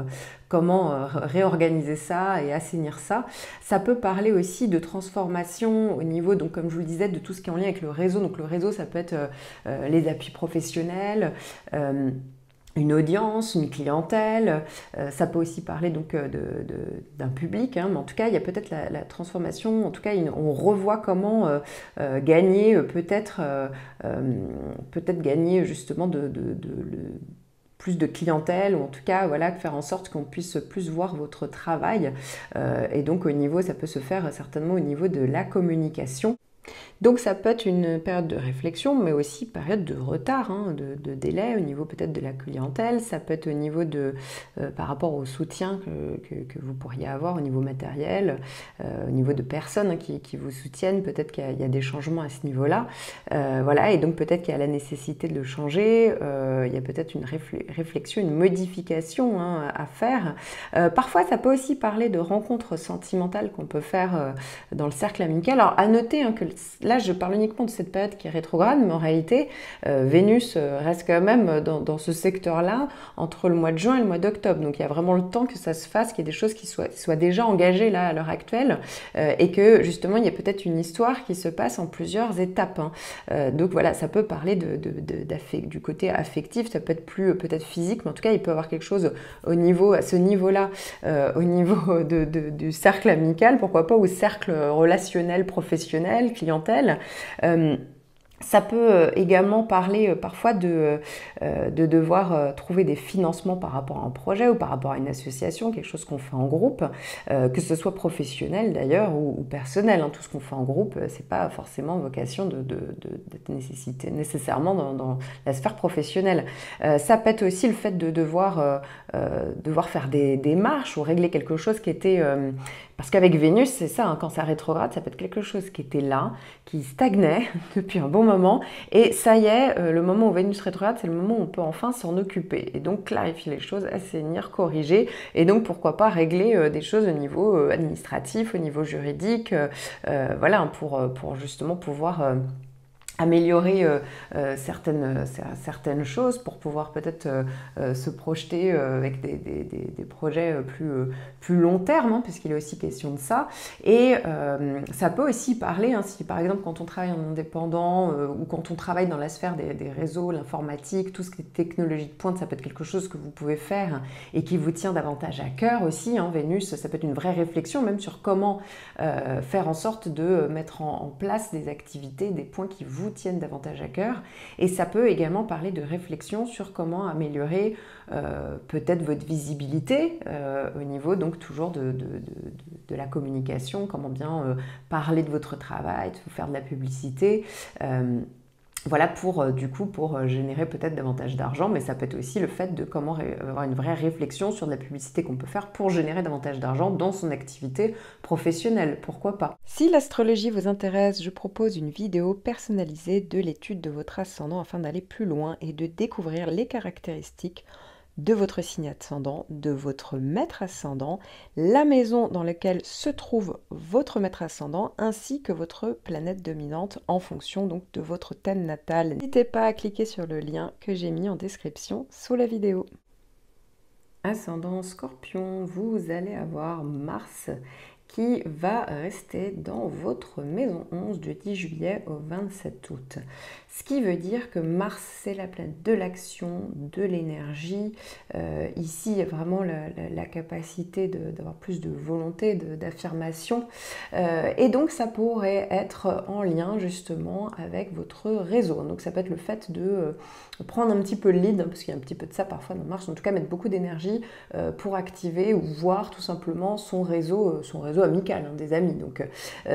S1: réorganiser ça et assainir ça. Ça peut parler aussi de transformation au niveau, donc comme je vous le disais, de tout ce qui est en lien avec le réseau. Donc le réseau, ça peut être les appuis professionnels, une audience, une clientèle, ça peut aussi parler donc d'un public, hein, mais en tout cas il y a peut-être la transformation, en tout cas on revoit comment gagner peut-être gagner justement plus de clientèle, ou en tout cas voilà, faire en sorte qu'on puisse plus voir votre travail, et donc au niveau, ça peut se faire certainement au niveau de la communication. Donc ça peut être une période de réflexion, mais aussi période de retard, hein, de délai au niveau peut-être de la clientèle. Ça peut être au niveau par rapport au soutien que vous pourriez avoir au niveau matériel, au niveau de personnes, hein, qui vous soutiennent. Peut-être qu'il y a des changements à ce niveau-là. Voilà, et donc peut-être qu'il y a la nécessité de le changer. Il y a peut-être une réflexion, une modification, hein, à faire. Parfois, ça peut aussi parler de rencontres sentimentales qu'on peut faire dans le cercle amical. Alors, à noter, hein, que là, je parle uniquement de cette période qui est rétrograde, mais en réalité, Vénus reste quand même dans ce secteur-là entre le mois de juin et le mois d'octobre. Donc, il y a vraiment le temps que ça se fasse, qu'il y ait des choses qui soient déjà engagées là à l'heure actuelle, et que justement, il y a peut-être une histoire qui se passe en plusieurs étapes, hein. Donc voilà, ça peut parler du côté affectif, ça peut être plus peut-être physique, mais en tout cas, il peut y avoir quelque chose à ce niveau-là, au niveau du cercle amical, pourquoi pas, au cercle relationnel, professionnel, clientèle. Ça peut également parler parfois de devoir trouver des financements par rapport à un projet ou par rapport à une association, quelque chose qu'on fait en groupe, que ce soit professionnel d'ailleurs ou personnel. Hein. Tout ce qu'on fait en groupe, c'est pas forcément vocation d'être nécessairement dans la sphère professionnelle. Ça peut être aussi le fait de devoir faire des démarches ou régler quelque chose qui était... parce qu'avec Vénus, c'est ça, hein, quand ça rétrograde, ça peut être quelque chose qui était là, qui stagnait depuis un bon moment. Et ça y est, le moment où Vénus rétrograde, c'est le moment où on peut enfin s'en occuper. Et donc clarifier les choses, assainir, corriger. Et donc pourquoi pas régler des choses au niveau administratif, au niveau juridique. Voilà, pour justement pouvoir... améliorer certaines choses pour pouvoir peut-être se projeter avec des projets plus long terme, hein, puisqu'il est aussi question de ça. Et ça peut aussi parler, hein, si par exemple quand on travaille en indépendant ou quand on travaille dans la sphère des réseaux, l'informatique, tout ce qui est technologie de pointe, ça peut être quelque chose que vous pouvez faire et qui vous tient davantage à cœur aussi. Hein, Vénus, ça peut être une vraie réflexion même sur comment faire en sorte de mettre en place des activités, des points qui vous tiennent davantage à cœur. Et ça peut également parler de réflexion sur comment améliorer peut-être votre visibilité au niveau donc toujours de la communication, comment bien parler de votre travail, de faire de la publicité. Voilà pour générer peut-être davantage d'argent, mais ça peut être aussi le fait de comment avoir une vraie réflexion sur de la publicité qu'on peut faire pour générer davantage d'argent dans son activité professionnelle, pourquoi pas. Si l'astrologie vous intéresse, je propose une vidéo personnalisée de l'étude de votre ascendant afin d'aller plus loin et de découvrir les caractéristiques de votre signe ascendant, de votre maître ascendant, la maison dans laquelle se trouve votre maître ascendant, ainsi que votre planète dominante en fonction donc de votre thème natal. N'hésitez pas à cliquer sur le lien que j'ai mis en description sous la vidéo. Ascendant Scorpion, vous allez avoir Mars qui va rester dans votre maison 11 du 10 juillet au 27 août. Ce qui veut dire que Mars, c'est la planète de l'action, de l'énergie. Ici, il y a vraiment la capacité d'avoir plus de volonté, d'affirmation. Et donc, ça pourrait être en lien justement avec votre réseau. Donc, ça peut être le fait de prendre un petit peu le lead, parce qu'il y a un petit peu de ça parfois dans Mars, en tout cas mettre beaucoup d'énergie pour activer ou voir tout simplement son réseau amical, hein, des amis. Donc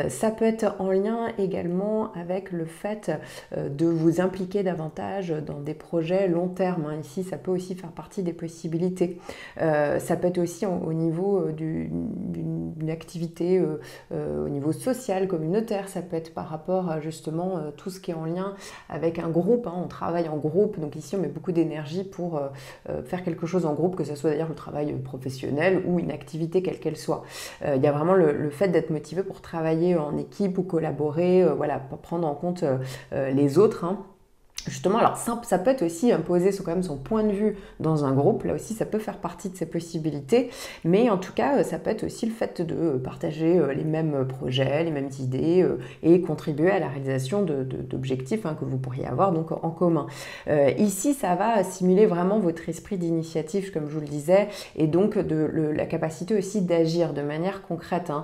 S1: ça peut être en lien également avec le fait de vous impliquer davantage dans des projets long terme. Hein. Ici, ça peut aussi faire partie des possibilités. Ça peut être aussi au niveau d'une activité au niveau social, communautaire. Ça peut être par rapport à justement tout ce qui est en lien avec un groupe. Hein. On travaille en groupe, donc ici on met beaucoup d'énergie pour faire quelque chose en groupe, que ce soit d'ailleurs le travail professionnel ou une activité quelle qu'elle soit. Il y a vraiment le fait d'être motivé pour travailler en équipe ou collaborer, voilà, pour prendre en compte les autres. Hein. Justement, alors ça peut être aussi imposer quand même son point de vue dans un groupe, là aussi ça peut faire partie de ses possibilités, mais en tout cas ça peut être aussi le fait de partager les mêmes projets, les mêmes idées et contribuer à la réalisation d'objectifs hein, que vous pourriez avoir donc en commun. Ici ça va simuler vraiment votre esprit d'initiative comme je vous le disais et donc la capacité aussi d'agir de manière concrète. Hein.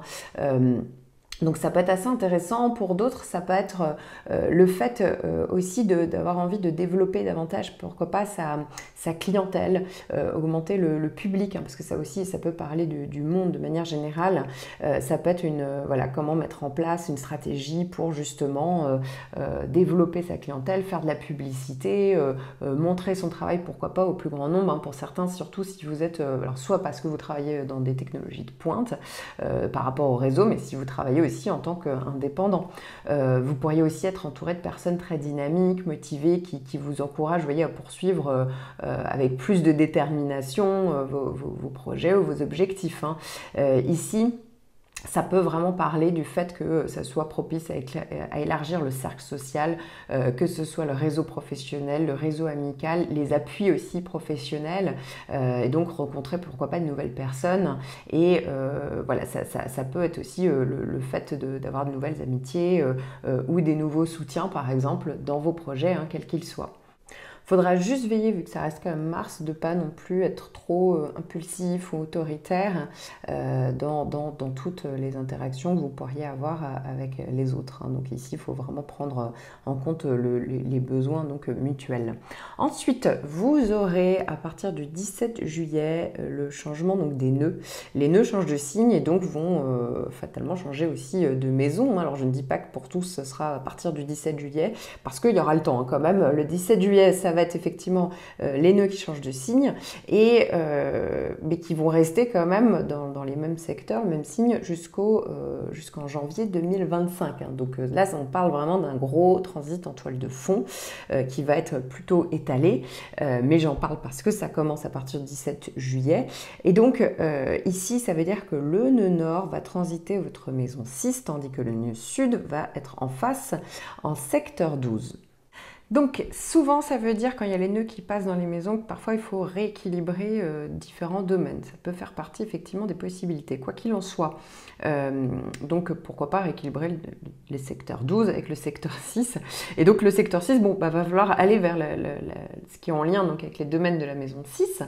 S1: Donc ça peut être assez intéressant, pour d'autres ça peut être le fait aussi d'avoir envie de développer davantage, pourquoi pas sa clientèle, augmenter le public, hein, parce que ça aussi ça peut parler du monde de manière générale, ça peut être voilà, comment mettre en place une stratégie pour justement développer sa clientèle, faire de la publicité, montrer son travail pourquoi pas au plus grand nombre, hein, pour certains surtout si vous êtes, alors soit parce que vous travaillez dans des technologies de pointe par rapport au réseau, mais si vous travaillez aussi en tant qu'indépendant. Vous pourriez aussi être entouré de personnes très dynamiques, motivées, qui vous encouragent, vous voyez, à poursuivre avec plus de détermination vos projets ou vos objectifs. Hein. Ici, ça peut vraiment parler du fait que ça soit propice à élargir le cercle social, que ce soit le réseau professionnel, le réseau amical, les appuis aussi professionnels, et donc rencontrer pourquoi pas de nouvelles personnes. Et voilà, ça peut être aussi le fait d'avoir de nouvelles amitiés ou des nouveaux soutiens par exemple dans vos projets, hein, quels qu'ils soient. Faudra juste veiller, vu que ça reste quand même Mars, de pas non plus être trop impulsif ou autoritaire dans toutes les interactions que vous pourriez avoir avec les autres, hein. Donc ici, il faut vraiment prendre en compte les besoins donc, mutuels. Ensuite, vous aurez à partir du 17 juillet le changement donc, des nœuds. Les nœuds changent de signe et donc vont fatalement changer aussi de maison. Alors je ne dis pas que pour tous ce sera à partir du 17 juillet, parce qu'il y aura le temps hein, quand même. Le 17 juillet, ça va être effectivement les nœuds qui changent de signe, mais qui vont rester quand même dans les mêmes secteurs, le même signe, jusqu'en janvier 2025. Hein. Donc là, on parle vraiment d'un gros transit en toile de fond qui va être plutôt étalé, mais j'en parle parce que ça commence à partir du 17 juillet. Et donc ici, ça veut dire que le nœud nord va transiter votre maison 6, tandis que le nœud sud va être en face en secteur 12. Donc souvent ça veut dire quand il y a les nœuds qui passent dans les maisons que parfois il faut rééquilibrer différents domaines. Ça peut faire partie effectivement des possibilités, quoi qu'il en soit. Donc pourquoi pas rééquilibrer les secteurs 12 avec le secteur 6. Et donc le secteur 6, bon, va falloir aller vers ce qui est en lien donc, avec les domaines de la maison 6.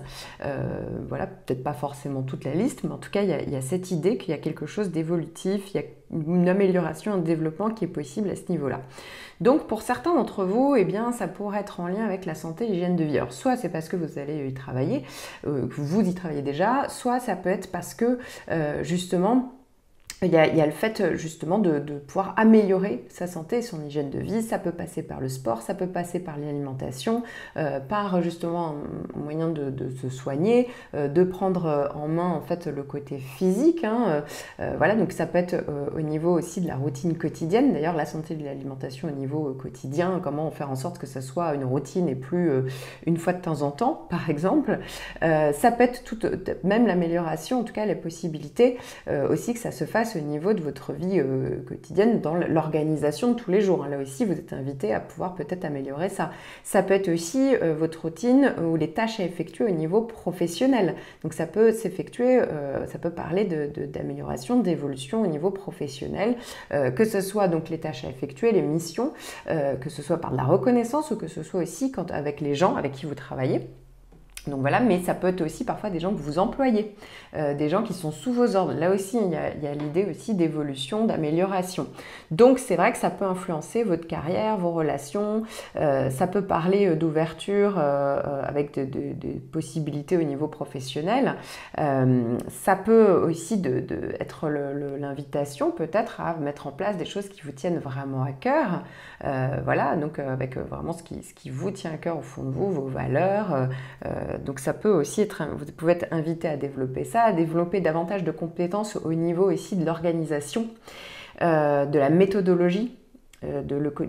S1: Voilà, peut-être pas forcément toute la liste, mais en tout cas il y a cette idée qu'il y a quelque chose d'évolutif, il y a une amélioration, un développement qui est possible à ce niveau-là. Donc pour certains d'entre vous, eh bien, ça pourrait être en lien avec la santé et l'hygiène de vie. Alors soit c'est parce que vous allez y travailler, que vous y travaillez déjà, soit ça peut être parce que justement il y a le fait justement de pouvoir améliorer sa santé et son hygiène de vie. Ça peut passer par le sport, ça peut passer par l'alimentation, par justement un moyen de se soigner, de prendre en main en fait le côté physique. Hein, voilà, donc ça peut être au niveau aussi de la routine quotidienne. D'ailleurs, la santé de l'alimentation au niveau quotidien, comment faire en sorte que ça soit une routine et plus une fois de temps en temps, par exemple. Ça peut être même l'amélioration, en tout cas les possibilités aussi que ça se fasse au niveau de votre vie quotidienne dans l'organisation de tous les jours. Là aussi, vous êtes invité à pouvoir peut-être améliorer ça. Ça peut être aussi votre routine ou les tâches à effectuer au niveau professionnel. Donc ça peut s'effectuer, ça peut parler d'amélioration, d'évolution au niveau professionnel, que ce soit donc les tâches à effectuer, les missions, que ce soit par de la reconnaissance ou que ce soit aussi avec les gens avec qui vous travaillez. Donc voilà, mais ça peut être aussi parfois des gens que vous employez, des gens qui sont sous vos ordres. Là aussi, il y a l'idée aussi d'évolution, d'amélioration. Donc c'est vrai que ça peut influencer votre carrière, vos relations, ça peut parler d'ouverture avec des possibilités au niveau professionnel. Ça peut aussi être l'invitation peut-être à mettre en place des choses qui vous tiennent vraiment à cœur. Voilà, donc avec vraiment ce qui vous tient à cœur au fond de vous, vos valeurs. Donc ça peut aussi être, vous pouvez être invité à développer ça, à développer davantage de compétences au niveau ici de l'organisation, de la méthodologie.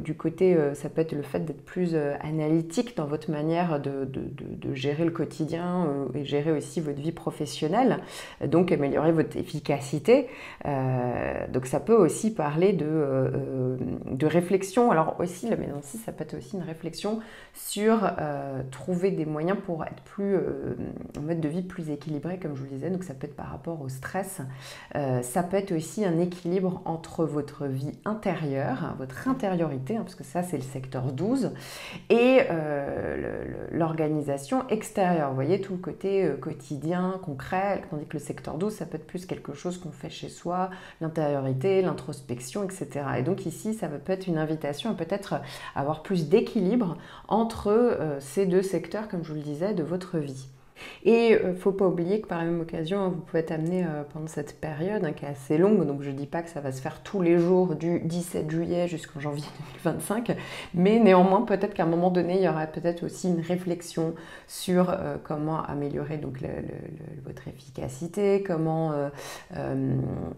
S1: Du côté, ça peut être le fait d'être plus analytique dans votre manière de gérer le quotidien et gérer aussi votre vie professionnelle, donc améliorer votre efficacité. Donc ça peut aussi parler de réflexion. Alors aussi, la maison 6, ça peut être aussi une réflexion sur trouver des moyens pour être plus, un mode de vie plus équilibré, comme je vous le disais. Donc ça peut être par rapport au stress. Ça peut être aussi un équilibre entre votre vie intérieure, votre intériorité, parce que ça c'est le secteur 12, et l'organisation extérieure. Vous voyez, tout le côté quotidien, concret, tandis que le secteur 12, ça peut être plus quelque chose qu'on fait chez soi, l'intériorité, l'introspection, etc. Et donc ici, ça peut être une invitation à peut-être avoir plus d'équilibre entre ces deux secteurs, comme je vous le disais, de votre vie. Et il ne faut pas oublier que par la même occasion, vous pouvez être amené pendant cette période qui est assez longue, donc je ne dis pas que ça va se faire tous les jours du 17 juillet jusqu'en janvier 2025, mais néanmoins peut-être qu'à un moment donné, il y aura peut-être aussi une réflexion sur comment améliorer donc, votre efficacité, comment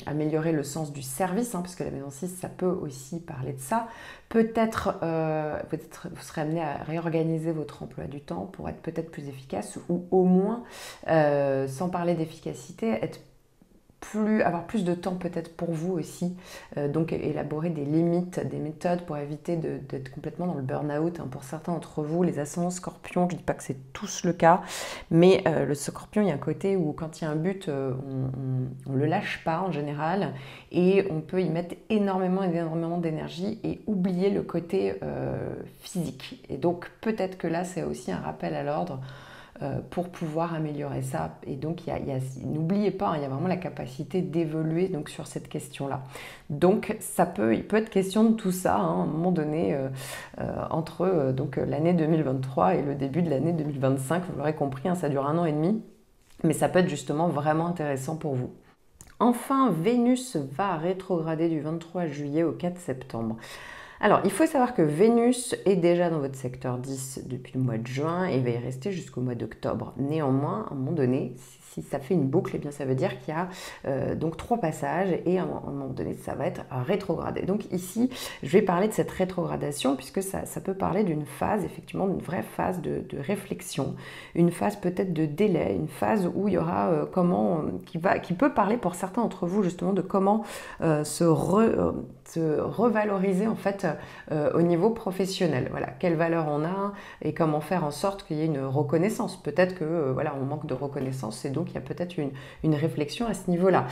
S1: améliorer le sens du service, parce que la maison 6, ça peut aussi parler de ça. Peut-être vous serez amené à réorganiser votre emploi du temps pour être peut-être plus efficace ou au moins, sans parler d'efficacité, être avoir plus de temps peut-être pour vous aussi, donc élaborer des limites, des méthodes pour éviter d'être complètement dans le burn-out. Hein. Pour certains d'entre vous, les ascendants scorpions, je ne dis pas que c'est tous le cas, mais le scorpion, il y a un côté où quand il y a un but, on ne le lâche pas en général, et on peut y mettre énormément d'énergie et oublier le côté physique. Et donc peut-être que là, c'est aussi un rappel à l'ordre pour pouvoir améliorer ça. Et donc, n'oubliez pas, hein, il y a vraiment la capacité d'évoluer donc, sur cette question-là. Donc, il peut être question de tout ça, hein, à un moment donné, entre donc, l'année 2023 et le début de l'année 2025. Vous l'aurez compris, hein, ça dure 1 an et demi, mais ça peut être justement vraiment intéressant pour vous. Enfin, Vénus va rétrograder du 23 juillet au 4 septembre. Alors, il faut savoir que Vénus est déjà dans votre secteur 10 depuis le mois de juin et va y rester jusqu'au mois d'octobre. Néanmoins, à un moment donné, si ça fait une boucle, eh bien, ça veut dire qu'il y a donc 3 passages et à un moment donné, ça va être rétrogradé. Donc ici, je vais parler de cette rétrogradation puisque ça peut parler d'une phase, effectivement, d'une vraie phase de réflexion, une phase peut-être de délai, une phase où il y aura qui peut parler pour certains d'entre vous justement de comment se revaloriser en fait au niveau professionnel. Voilà, quelle valeur on a et comment faire en sorte qu'il y ait une reconnaissance. Peut-être que voilà, on manque de reconnaissance et donc il y a peut-être une réflexion à ce niveau-là.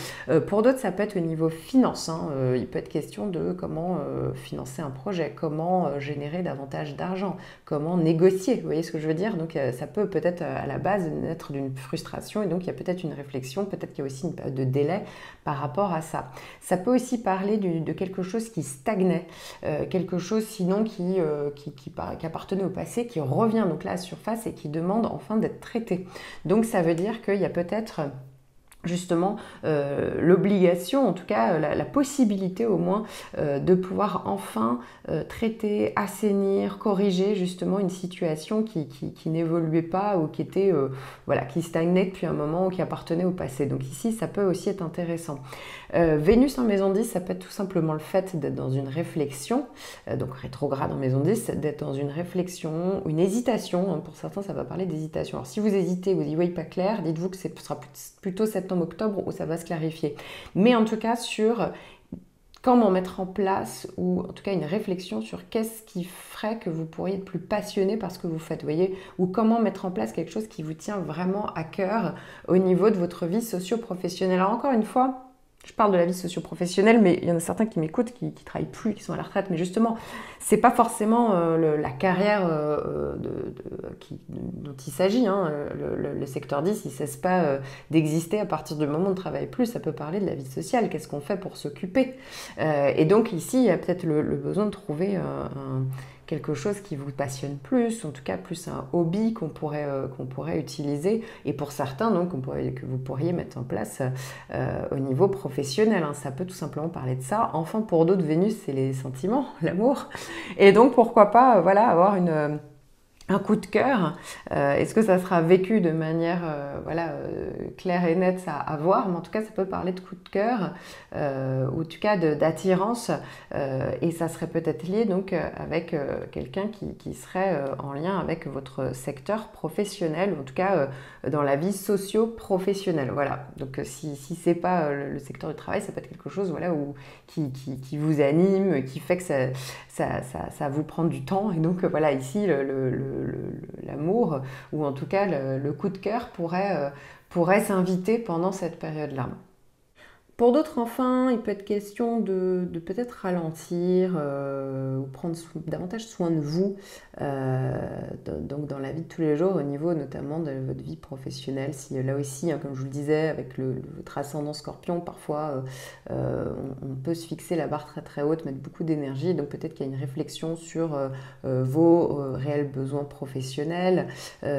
S1: Pour d'autres, ça peut être au niveau finance. Hein. Il peut être question de comment financer un projet, comment générer davantage d'argent, comment négocier. Vous voyez ce que je veux dire? Donc ça peut peut-être à la base naître d'une frustration et donc il y a peut-être une réflexion, peut-être qu'il y a aussi une période de délai par rapport à ça. Ça peut aussi parler de quelque chose qui stagnait, quelque chose sinon qui appartenait au passé, qui revient donc là à la surface et qui demande enfin d'être traité. Donc ça veut dire qu'il y a peut-être justement l'obligation, en tout cas la possibilité au moins de pouvoir enfin traiter, assainir, corriger justement une situation qui n'évoluait pas ou qui était qui stagnait depuis un moment ou qui appartenait au passé. Donc ici, ça peut aussi être intéressant. Vénus en maison 10, ça peut être tout simplement le fait d'être dans une réflexion, donc rétrograde en maison 10, d'être dans une réflexion, une hésitation. Hein, pour certains, ça va parler d'hésitation. Alors si vous hésitez, vous n'y voyez pas clair, dites-vous que ce sera plutôt septembre-octobre où ça va se clarifier. Mais en tout cas, sur comment mettre en place, ou en tout cas une réflexion sur qu'est-ce qui ferait que vous pourriez être plus passionné par ce que vous faites, vous voyez, ou comment mettre en place quelque chose qui vous tient vraiment à cœur au niveau de votre vie socio-professionnelle. Alors encore une fois, je parle de la vie socio-professionnelle, mais il y en a certains qui m'écoutent, qui ne travaillent plus, qui sont à la retraite. Mais justement, ce n'est pas forcément la carrière dont il s'agit. Hein. Le secteur 10, il ne cesse pas d'exister à partir du moment où on ne travaille plus. Ça peut parler de la vie sociale. Qu'est-ce qu'on fait pour s'occuper et donc ici, il y a peut-être le besoin de trouver quelque chose qui vous passionne plus, en tout cas plus un hobby qu'on pourrait utiliser, et pour certains donc que vous pourriez mettre en place au niveau professionnel. Hein. Ça peut tout simplement parler de ça. Enfin, pour d'autres, Vénus, c'est les sentiments, l'amour, et donc pourquoi pas avoir un coup de cœur. Est-ce que ça sera vécu de manière claire et nette, ça à voir, mais en tout cas ça peut parler de coup de cœur ou en tout cas d'attirance et ça serait peut-être lié donc avec quelqu'un qui serait en lien avec votre secteur professionnel ou en tout cas dans la vie socio-professionnelle. Voilà, donc si c'est pas le secteur du travail, ça peut être quelque chose qui vous anime, qui fait que ça vous prend du temps et donc voilà, ici l'amour ou en tout cas le coup de cœur pourrait s'inviter pendant cette période-là. Pour d'autres, enfin, il peut être question de peut-être ralentir ou prendre davantage soin de vous donc dans la vie de tous les jours, au niveau notamment de votre vie professionnelle. Si là aussi, hein, comme je vous le disais, avec votre ascendant scorpion, parfois on peut se fixer la barre très très haute, mettre beaucoup d'énergie. Donc peut-être qu'il y a une réflexion sur vos réels besoins professionnels,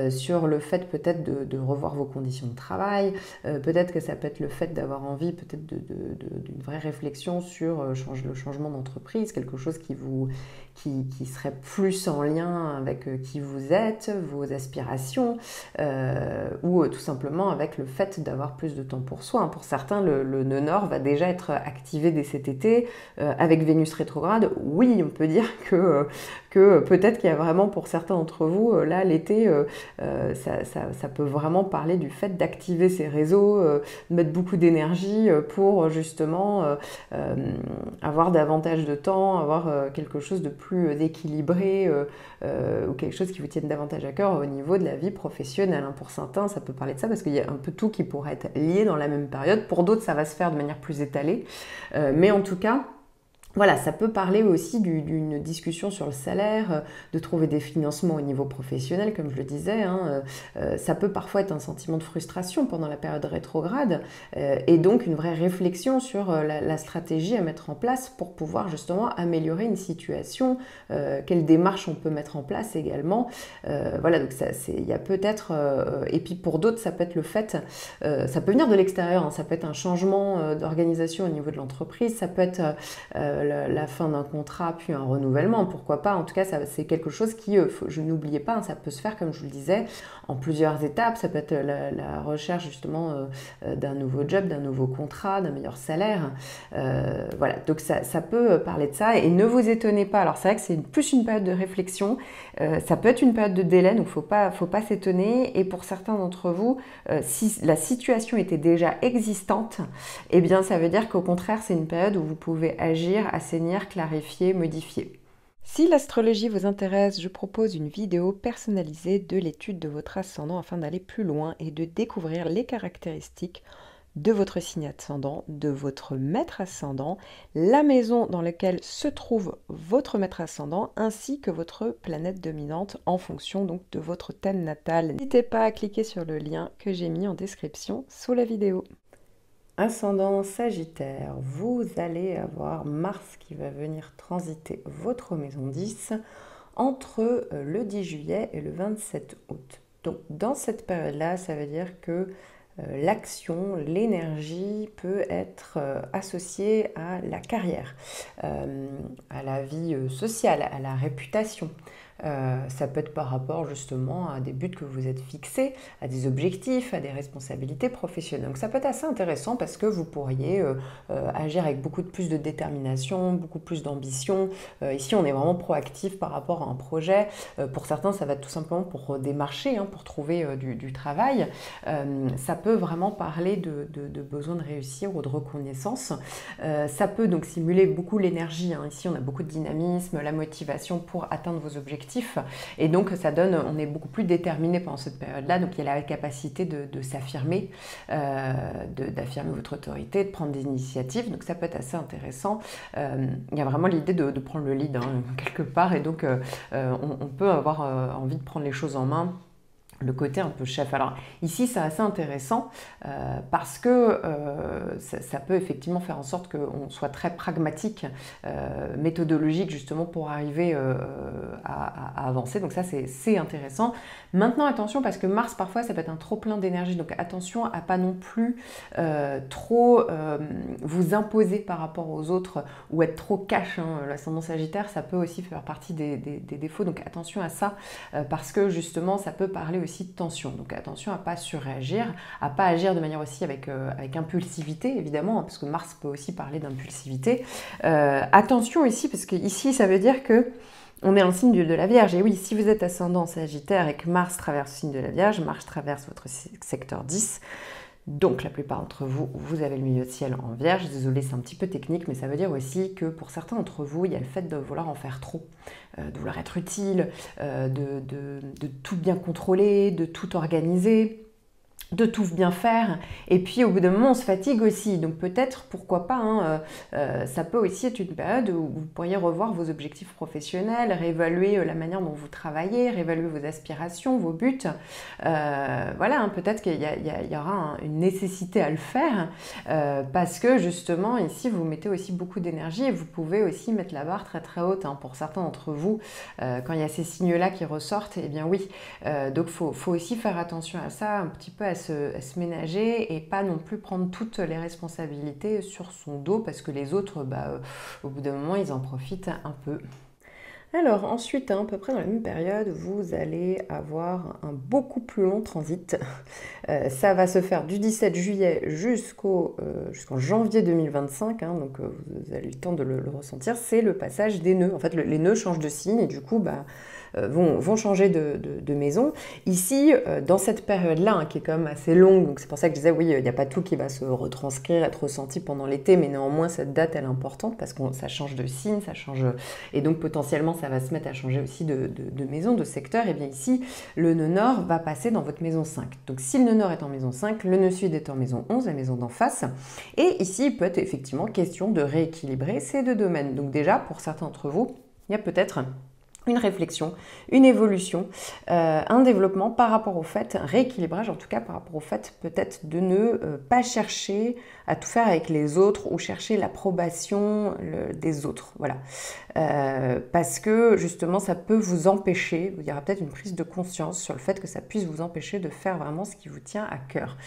S1: sur le fait peut-être de revoir vos conditions de travail. Peut-être que ça peut être le fait d'avoir envie peut-être d'une vraie réflexion sur le changement d'entreprise, quelque chose qui serait plus en lien avec qui vous êtes, vos aspirations, ou tout simplement avec le fait d'avoir plus de temps pour soi. Pour certains, le nœud nord va déjà être activé dès cet été, avec Vénus rétrograde. Oui, on peut dire que que peut-être qu'il y a vraiment pour certains d'entre vous, là l'été, ça peut vraiment parler du fait d'activer ces réseaux, de mettre beaucoup d'énergie pour justement avoir davantage de temps, avoir quelque chose de plus équilibré ou quelque chose qui vous tienne davantage à cœur au niveau de la vie professionnelle. Pour certains, ça peut parler de ça parce qu'il y a un peu tout qui pourrait être lié dans la même période. Pour d'autres, ça va se faire de manière plus étalée. Mais en tout cas, voilà, ça peut parler aussi d'une discussion sur le salaire, de trouver des financements au niveau professionnel, comme je le disais. Ça peut parfois être un sentiment de frustration pendant la période rétrograde et donc une vraie réflexion sur la stratégie à mettre en place pour pouvoir justement améliorer une situation, quelles démarches on peut mettre en place également. Voilà, donc il y a peut-être, et puis pour d'autres, ça peut être le fait, ça peut venir de l'extérieur, ça peut être un changement d'organisation au niveau de l'entreprise, ça peut être la fin d'un contrat puis un renouvellement, pourquoi pas. En tout cas, c'est quelque chose qui, je n'oubliez pas, ça peut se faire, comme je vous le disais, en plusieurs étapes. Ça peut être la recherche justement d'un nouveau job, d'un nouveau contrat, d'un meilleur salaire. Voilà, donc ça peut parler de ça. Et ne vous étonnez pas, alors c'est vrai que c'est plus une période de réflexion, ça peut être une période de délai, donc faut pas s'étonner. Et pour certains d'entre vous, si la situation était déjà existante, eh bien ça veut dire qu'au contraire, c'est une période où vous pouvez agir, assainir, clarifier, modifier. Si l'astrologie vous intéresse, je propose une vidéo personnalisée de l'étude de votre ascendant afin d'aller plus loin et de découvrir les caractéristiques de votre signe ascendant, de votre maître ascendant, la maison dans laquelle se trouve votre maître ascendant, ainsi que votre planète dominante en fonction donc de votre thème natal. N'hésitez pas à cliquer sur le lien que j'ai mis en description sous la vidéo. Ascendant Sagittaire, vous allez avoir Mars qui va venir transiter votre maison 10 entre le 10 juillet et le 27 août. Donc dans cette période-là, ça veut dire que l'action, l'énergie peut être associée à la carrière, à la vie sociale, à la réputation. Ça peut être par rapport justement à des buts que vous êtes fixés, à des objectifs, à des responsabilités professionnelles. Donc ça peut être assez intéressant parce que vous pourriez agir avec beaucoup plus de détermination, beaucoup plus d'ambition. Ici, on est vraiment proactif par rapport à un projet. Pour certains, ça va être tout simplement pour démarcher, pour trouver du travail. Ça peut vraiment parler de besoin de réussir ou de reconnaissance. Ça peut donc simuler beaucoup l'énergie. Ici, on a beaucoup de dynamisme, la motivation pour atteindre vos objectifs. Et donc, ça donne, on est beaucoup plus déterminé pendant cette période-là. Donc, il y a la capacité de s'affirmer, d'affirmer votre autorité, de prendre des initiatives. Donc, ça peut être assez intéressant. Il y a vraiment l'idée de prendre le lead quelque part. Et donc, on peut avoir envie de prendre les choses en main. Le côté un peu chef. Alors ici, c'est assez intéressant parce que ça peut effectivement faire en sorte qu'on soit très pragmatique, méthodologique justement pour arriver à avancer. Donc ça, c'est intéressant. Maintenant, attention parce que Mars, parfois, ça peut être un trop plein d'énergie. Donc attention à pas non plus trop vous imposer par rapport aux autres ou être trop cash. L'ascendant Sagittaire, ça peut aussi faire partie des défauts. Donc attention à ça parce que justement, ça peut parler aussi de tension. Donc attention à ne pas surréagir, à ne pas agir de manière aussi avec impulsivité, évidemment, parce que Mars peut aussi parler d'impulsivité. Attention ici, parce que ici, ça veut dire que on est en signe de la Vierge. Et oui, si vous êtes ascendant Sagittaire et que Mars traverse le signe de la Vierge, Mars traverse votre secteur 10. Donc la plupart d'entre vous, vous avez le milieu de ciel en Vierge. Désolée, c'est un petit peu technique, mais ça veut dire aussi que pour certains d'entre vous, il y a le fait de vouloir en faire trop, de vouloir être utile, de tout bien contrôler, de tout organiser, de tout bien faire, et puis au bout d'un moment on se fatigue aussi, donc peut-être, pourquoi pas, ça peut aussi être une période où vous pourriez revoir vos objectifs professionnels, réévaluer la manière dont vous travaillez, réévaluer vos aspirations, vos buts, voilà, peut-être qu'il y aura une nécessité à le faire, parce que justement ici vous mettez aussi beaucoup d'énergie et vous pouvez aussi mettre la barre très très haute, pour certains d'entre vous, quand il y a ces signes-là qui ressortent, eh bien oui, donc faut aussi faire attention à ça, un petit peu à se ménager et pas non plus prendre toutes les responsabilités sur son dos parce que les autres, au bout d'un moment, ils en profitent un peu. Alors ensuite, hein, à peu près dans la même période, vous allez avoir un beaucoup plus long transit. Ça va se faire du 17 juillet jusqu'en janvier 2025, hein, donc vous avez eu le temps de le ressentir. C'est le passage des nœuds. En fait, les nœuds changent de signe et du coup, vont changer de maison. Ici, dans cette période-là, hein, qui est quand même assez longue, donc c'est pour ça que je disais, oui, il n'y a pas tout qui va se retranscrire, être ressenti pendant l'été, mais néanmoins, cette date, elle est importante parce que ça change de signe, ça change, et donc potentiellement, ça va se mettre à changer aussi de maison, de secteur. Et bien ici, le nœud nord va passer dans votre maison 5. Donc si le nœud nord est en maison 5, le nœud sud est en maison 11, la maison d'en face. Et ici, il peut être effectivement question de rééquilibrer ces deux domaines. Donc déjà, pour certains d'entre vous, il y a peut-être une réflexion, une évolution, un développement par rapport au fait, un rééquilibrage en tout cas par rapport au fait peut-être de ne pas chercher à tout faire avec les autres ou chercher l'approbation des autres. Voilà. Parce que justement ça peut vous empêcher, il y aura peut-être une prise de conscience sur le fait que ça puisse vous empêcher de faire vraiment ce qui vous tient à cœur.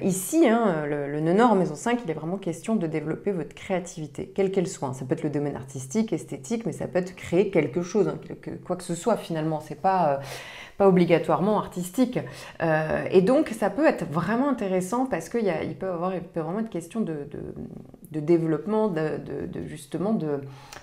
S1: Ici, hein, le nœud nord en maison 5, il est vraiment question de développer votre créativité, quelle qu'elle soit. Ça peut être le domaine artistique, esthétique, mais ça peut être créer quelque chose, hein, quoi que ce soit finalement, c'est pas obligatoirement artistique. Et donc, ça peut être vraiment intéressant parce qu'il peut vraiment être question de développement, justement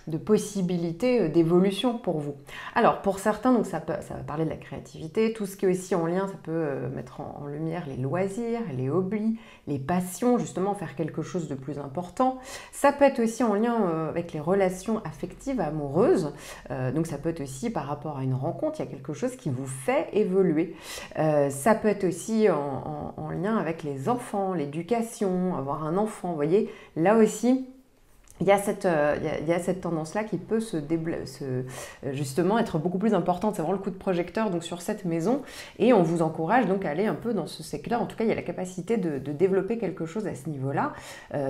S1: de possibilités d'évolution pour vous. Alors, pour certains, donc ça va parler de la créativité, tout ce qui est aussi en lien, ça peut mettre en lumière les loisirs, les hobbies, les passions, justement faire quelque chose de plus important. Ça peut être aussi en lien avec les relations affectives, amoureuses. Donc ça peut être aussi par rapport à une rencontre, il y a quelque chose qui vous fait évoluer. Ça peut être aussi en lien avec les enfants, l'éducation, avoir un enfant. Vous voyez, là aussi, il y a cette tendance-là qui peut justement être beaucoup plus importante. C'est vraiment le coup de projecteur donc, sur cette maison. Et on vous encourage donc à aller un peu dans ce secteur. En tout cas, il y a la capacité de développer quelque chose à ce niveau-là.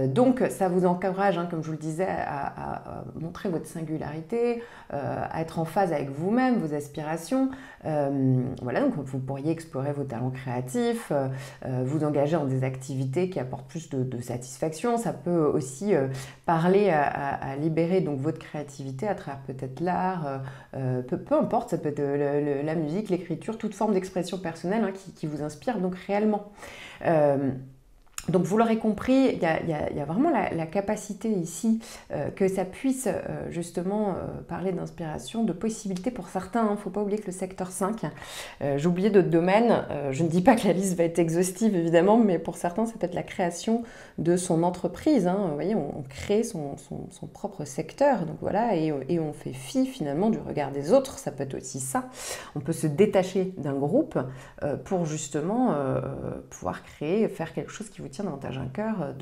S1: Donc, ça vous encourage, hein, comme je vous le disais, à montrer votre singularité, à être en phase avec vous-même, vos aspirations. Voilà, donc vous pourriez explorer vos talents créatifs, vous engager dans des activités qui apportent plus de satisfaction. Ça peut aussi parler à libérer donc votre créativité à travers peut-être l'art, peu importe, ça peut être la musique, l'écriture, toute forme d'expression personnelle, hein, qui vous inspire donc réellement. Donc vous l'aurez compris, il y a vraiment la capacité ici que ça puisse justement parler d'inspiration, de possibilités pour certains. Il ne faut pas oublier que le secteur 5, j'ai oublié d'autres domaines, je ne dis pas que la liste va être exhaustive évidemment, mais pour certains ça peut être la création de son entreprise. Hein. Vous voyez, on crée son propre secteur, donc voilà, et on fait fi finalement du regard des autres, ça peut être aussi ça. On peut se détacher d'un groupe pour justement pouvoir créer, faire quelque chose qui vous tient davantage un cœur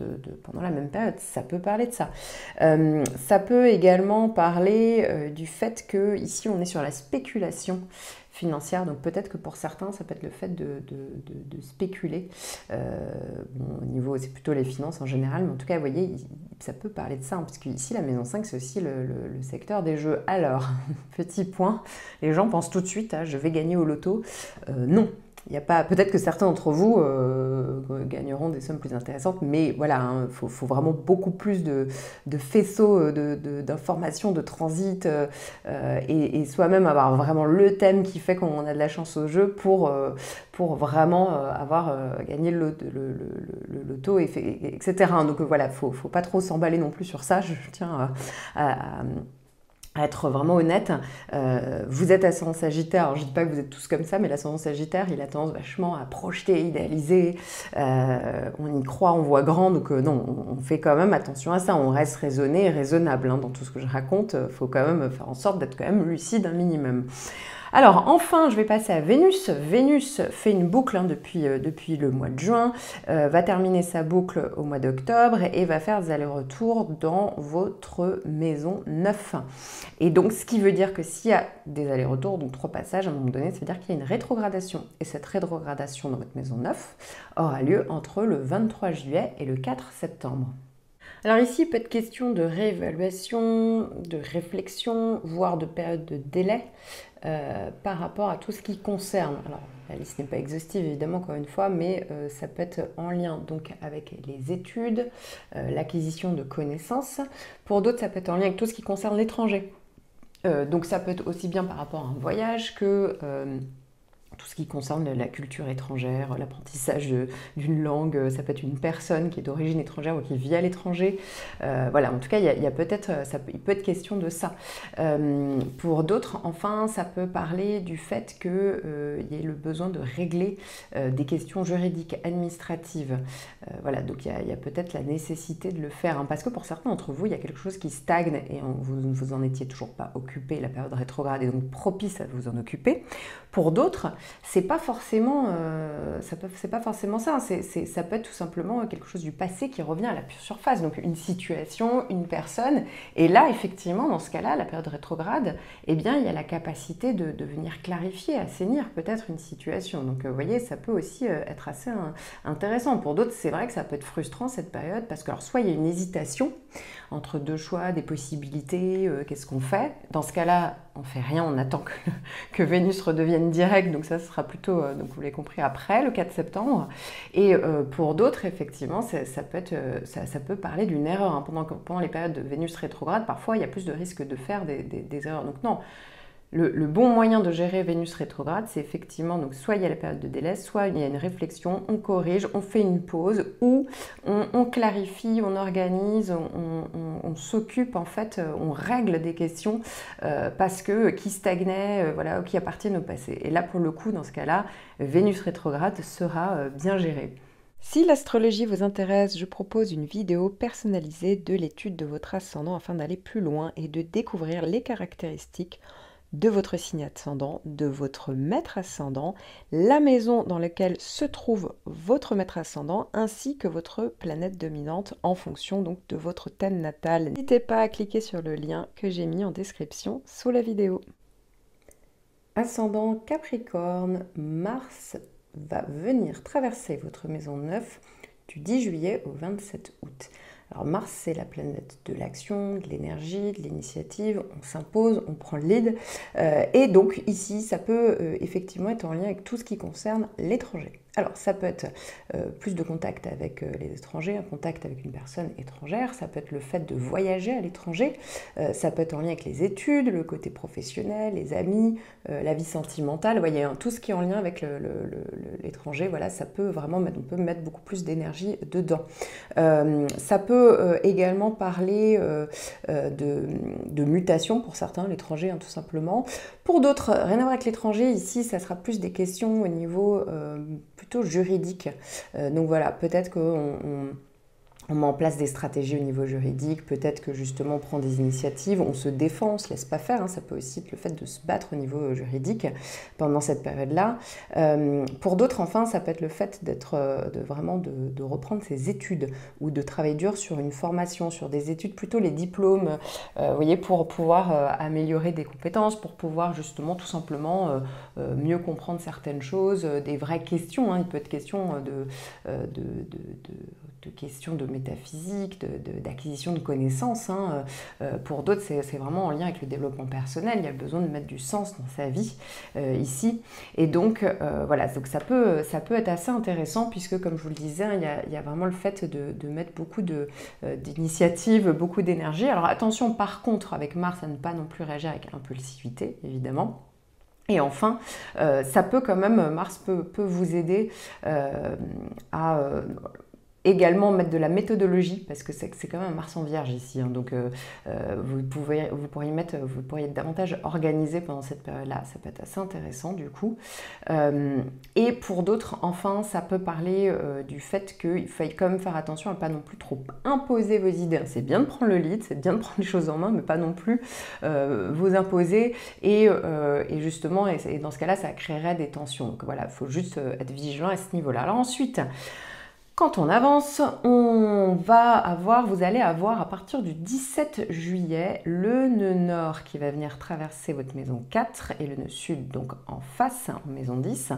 S1: pendant la même période. Ça peut parler de ça. Ça peut également parler du fait que ici on est sur la spéculation financière, donc peut-être que pour certains ça peut être le fait de spéculer. Au niveau, c'est plutôt les finances en général, mais en tout cas vous voyez, ça peut parler de ça, hein, parce qu'ici la maison 5 c'est aussi le secteur des jeux. Alors, petit point, les gens pensent tout de suite je vais gagner au loto. Non. Il y a pas, peut-être que certains d'entre vous gagneront des sommes plus intéressantes, mais voilà, faut vraiment beaucoup plus de faisceaux d'informations, de transit, et soi-même avoir vraiment le thème qui fait qu'on a de la chance au jeu pour vraiment avoir gagné le loto, etc. Donc voilà, faut pas trop s'emballer non plus sur ça, je tiens à être vraiment honnête. Vous êtes ascendant Sagittaire, alors je ne dis pas que vous êtes tous comme ça, mais l'ascendant Sagittaire, il a tendance vachement à projeter, idéaliser, on y croit, on voit grand, donc non, on fait quand même attention à ça, on reste raisonné et raisonnable, hein, dans tout ce que je raconte, il faut quand même faire en sorte d'être quand même lucide un minimum. Alors enfin, je vais passer à Vénus. Vénus fait une boucle depuis le mois de juin, va terminer sa boucle au mois d'octobre et va faire des allers-retours dans votre maison 9. Et donc, ce qui veut dire que s'il y a des allers-retours, donc 3 passages à un moment donné, ça veut dire qu'il y a une rétrogradation. Et cette rétrogradation dans votre maison 9 aura lieu entre le 23 juillet et le 4 septembre. Alors ici, il peut être question de réévaluation, de réflexion, voire de période de délai par rapport à tout ce qui concerne. Alors, la liste n'est pas exhaustive évidemment, encore une fois, mais ça peut être en lien donc avec les études, l'acquisition de connaissances. Pour d'autres, ça peut être en lien avec tout ce qui concerne l'étranger. Donc ça peut être aussi bien par rapport à un voyage que tout ce qui concerne la culture étrangère, l'apprentissage d'une langue, ça peut être une personne qui est d'origine étrangère ou qui vit à l'étranger. Voilà, en tout cas, il y a peut-être, il peut être question de ça. Pour d'autres, enfin, ça peut parler du fait qu'il y ait le besoin de régler des questions juridiques, administratives. Voilà, donc il y a peut-être la nécessité de le faire, hein, parce que pour certains d'entre vous, il y a quelque chose qui stagne et vous ne vous en étiez toujours pas occupé, la période rétrograde est donc propice à vous en occuper. Pour d'autres, c'est pas forcément, c'est pas forcément ça. Ça peut être tout simplement quelque chose du passé qui revient à la pure surface. Donc une situation, une personne. Et là, effectivement, dans ce cas-là, la période rétrograde, eh bien, il y a la capacité de venir clarifier, assainir peut-être une situation. Donc, vous voyez, ça peut aussi être assez intéressant. Pour d'autres, c'est vrai que ça peut être frustrant cette période parce que, alors, soit il y a une hésitation entre deux choix, des possibilités, qu'est-ce qu'on fait? Dans ce cas-là, on fait rien, on attend que Vénus redevienne direct, donc ça sera plutôt, donc vous l'avez compris, après le 4 septembre. Et pour d'autres, effectivement, ça peut parler d'une erreur. Hein. Pendant les périodes de Vénus rétrograde, parfois il y a plus de risques de faire des erreurs. Donc non, le bon moyen de gérer Vénus rétrograde, c'est effectivement, donc soit il y a la période de délai, soit il y a une réflexion, on corrige, on fait une pause, ou on clarifie, on organise, on s'occupe, en fait, on règle des questions parce que qui stagnait, voilà, qui appartiennent au passé. Et là, pour le coup, dans ce cas-là, Vénus rétrograde sera bien gérée. Si l'astrologie vous intéresse, je propose une vidéo personnalisée de l'étude de votre ascendant afin d'aller plus loin et de découvrir les caractéristiques de votre signe ascendant, de votre maître ascendant, la maison dans laquelle se trouve votre maître ascendant, ainsi que votre planète dominante en fonction donc de votre thème natal. N'hésitez pas à cliquer sur le lien que j'ai mis en description sous la vidéo. Ascendant Capricorne, Mars va venir traverser votre maison 9 du 10 juillet au 27 août. Alors Mars, c'est la planète de l'action, de l'énergie, de l'initiative, on s'impose, on prend le lead. Et donc ici, ça peut effectivement être en lien avec tout ce qui concerne l'étranger. Alors ça peut être plus de contact avec les étrangers, un contact avec une personne étrangère, ça peut être le fait de voyager à l'étranger, ça peut être en lien avec les études, le côté professionnel, les amis, la vie sentimentale, vous voyez, hein, tout ce qui est en lien avec l'étranger, voilà, ça peut vraiment on peut mettre beaucoup plus d'énergie dedans. Ça peut également parler de mutation pour certains, l'étranger, hein, tout simplement. Pour d'autres, rien à voir avec l'étranger, ici, ça sera plus des questions au niveau plutôt juridique. Donc voilà, peut-être qu'on met en place des stratégies au niveau juridique, peut-être que justement on prend des initiatives, on se défend, on ne se laisse pas faire, hein. Ça peut aussi être le fait de se battre au niveau juridique pendant cette période-là. Pour d'autres, enfin, ça peut être le fait de reprendre ses études ou de travailler dur sur une formation, sur des études, plutôt les diplômes, vous voyez, pour pouvoir améliorer des compétences, pour pouvoir justement tout simplement mieux comprendre certaines choses, des vraies questions, hein. Il peut être question de questions de métaphysique, d'acquisition de connaissances. Hein. Pour d'autres, c'est vraiment en lien avec le développement personnel. Il y a besoin de mettre du sens dans sa vie ici. Et donc, voilà, donc ça peut être assez intéressant puisque, comme je vous le disais, hein, il y a vraiment le fait de mettre beaucoup d'initiatives, beaucoup d'énergie. Alors attention, par contre, avec Mars, à ne pas non plus réagir avec impulsivité, évidemment. Et enfin, ça peut quand même, Mars peut vous aider à également mettre de la méthodologie, parce que c'est quand même un Mars en Vierge ici, hein, donc vous pourriez être davantage organisé pendant cette période-là, ça peut être assez intéressant du coup. Et pour d'autres, enfin, ça peut parler du fait qu'il faille quand même faire attention à ne pas non plus trop imposer vos idées. C'est bien de prendre le lead, c'est bien de prendre les choses en main, mais pas non plus vous imposer, et justement, et dans ce cas-là, ça créerait des tensions. Donc voilà, il faut juste être vigilant à ce niveau-là. Alors ensuite, quand on avance, vous allez avoir à partir du 17 juillet le nœud nord qui va venir traverser votre maison 4 et le nœud sud donc en face, en maison 10.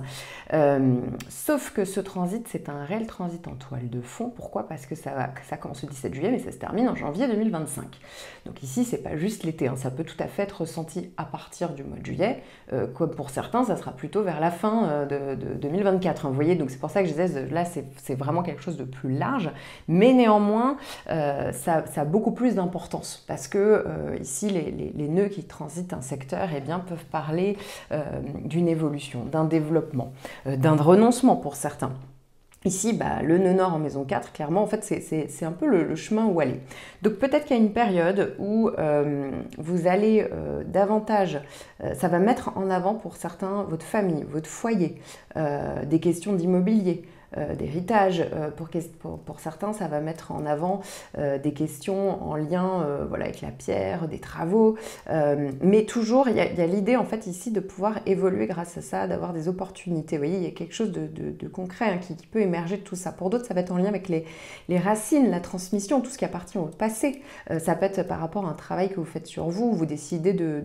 S1: Sauf que ce transit, c'est un réel transit en toile de fond. Pourquoi? Parce que ça commence le 17 juillet, mais ça se termine en janvier 2025. Donc ici, c'est pas juste l'été, hein, ça peut tout à fait être ressenti à partir du mois de juillet, comme pour certains, ça sera plutôt vers la fin de 2024. Hein, vous voyez, donc c'est pour ça que je disais, là, c'est vraiment quelque quelque chose de plus large, mais néanmoins, ça a beaucoup plus d'importance parce que ici, les nœuds qui transitent un secteur eh bien, peuvent parler d'une évolution, d'un développement, d'un renoncement pour certains. Ici, le nœud nord en maison 4, clairement, en fait, c'est un peu le chemin où aller. Donc peut-être qu'il y a une période où vous allez davantage, ça va mettre en avant pour certains votre famille, votre foyer, des questions d'immobilier, d'héritage. Pour certains, ça va mettre en avant des questions en lien voilà, avec la pierre, des travaux. Mais toujours, il y a l'idée en fait ici de pouvoir évoluer grâce à ça, d'avoir des opportunités. Vous voyez, il y a quelque chose de concret hein, qui peut émerger de tout ça. Pour d'autres, ça va être en lien avec les racines, la transmission, tout ce qui appartient au passé. Ça peut être par rapport à un travail que vous faites sur vous, vous décidez de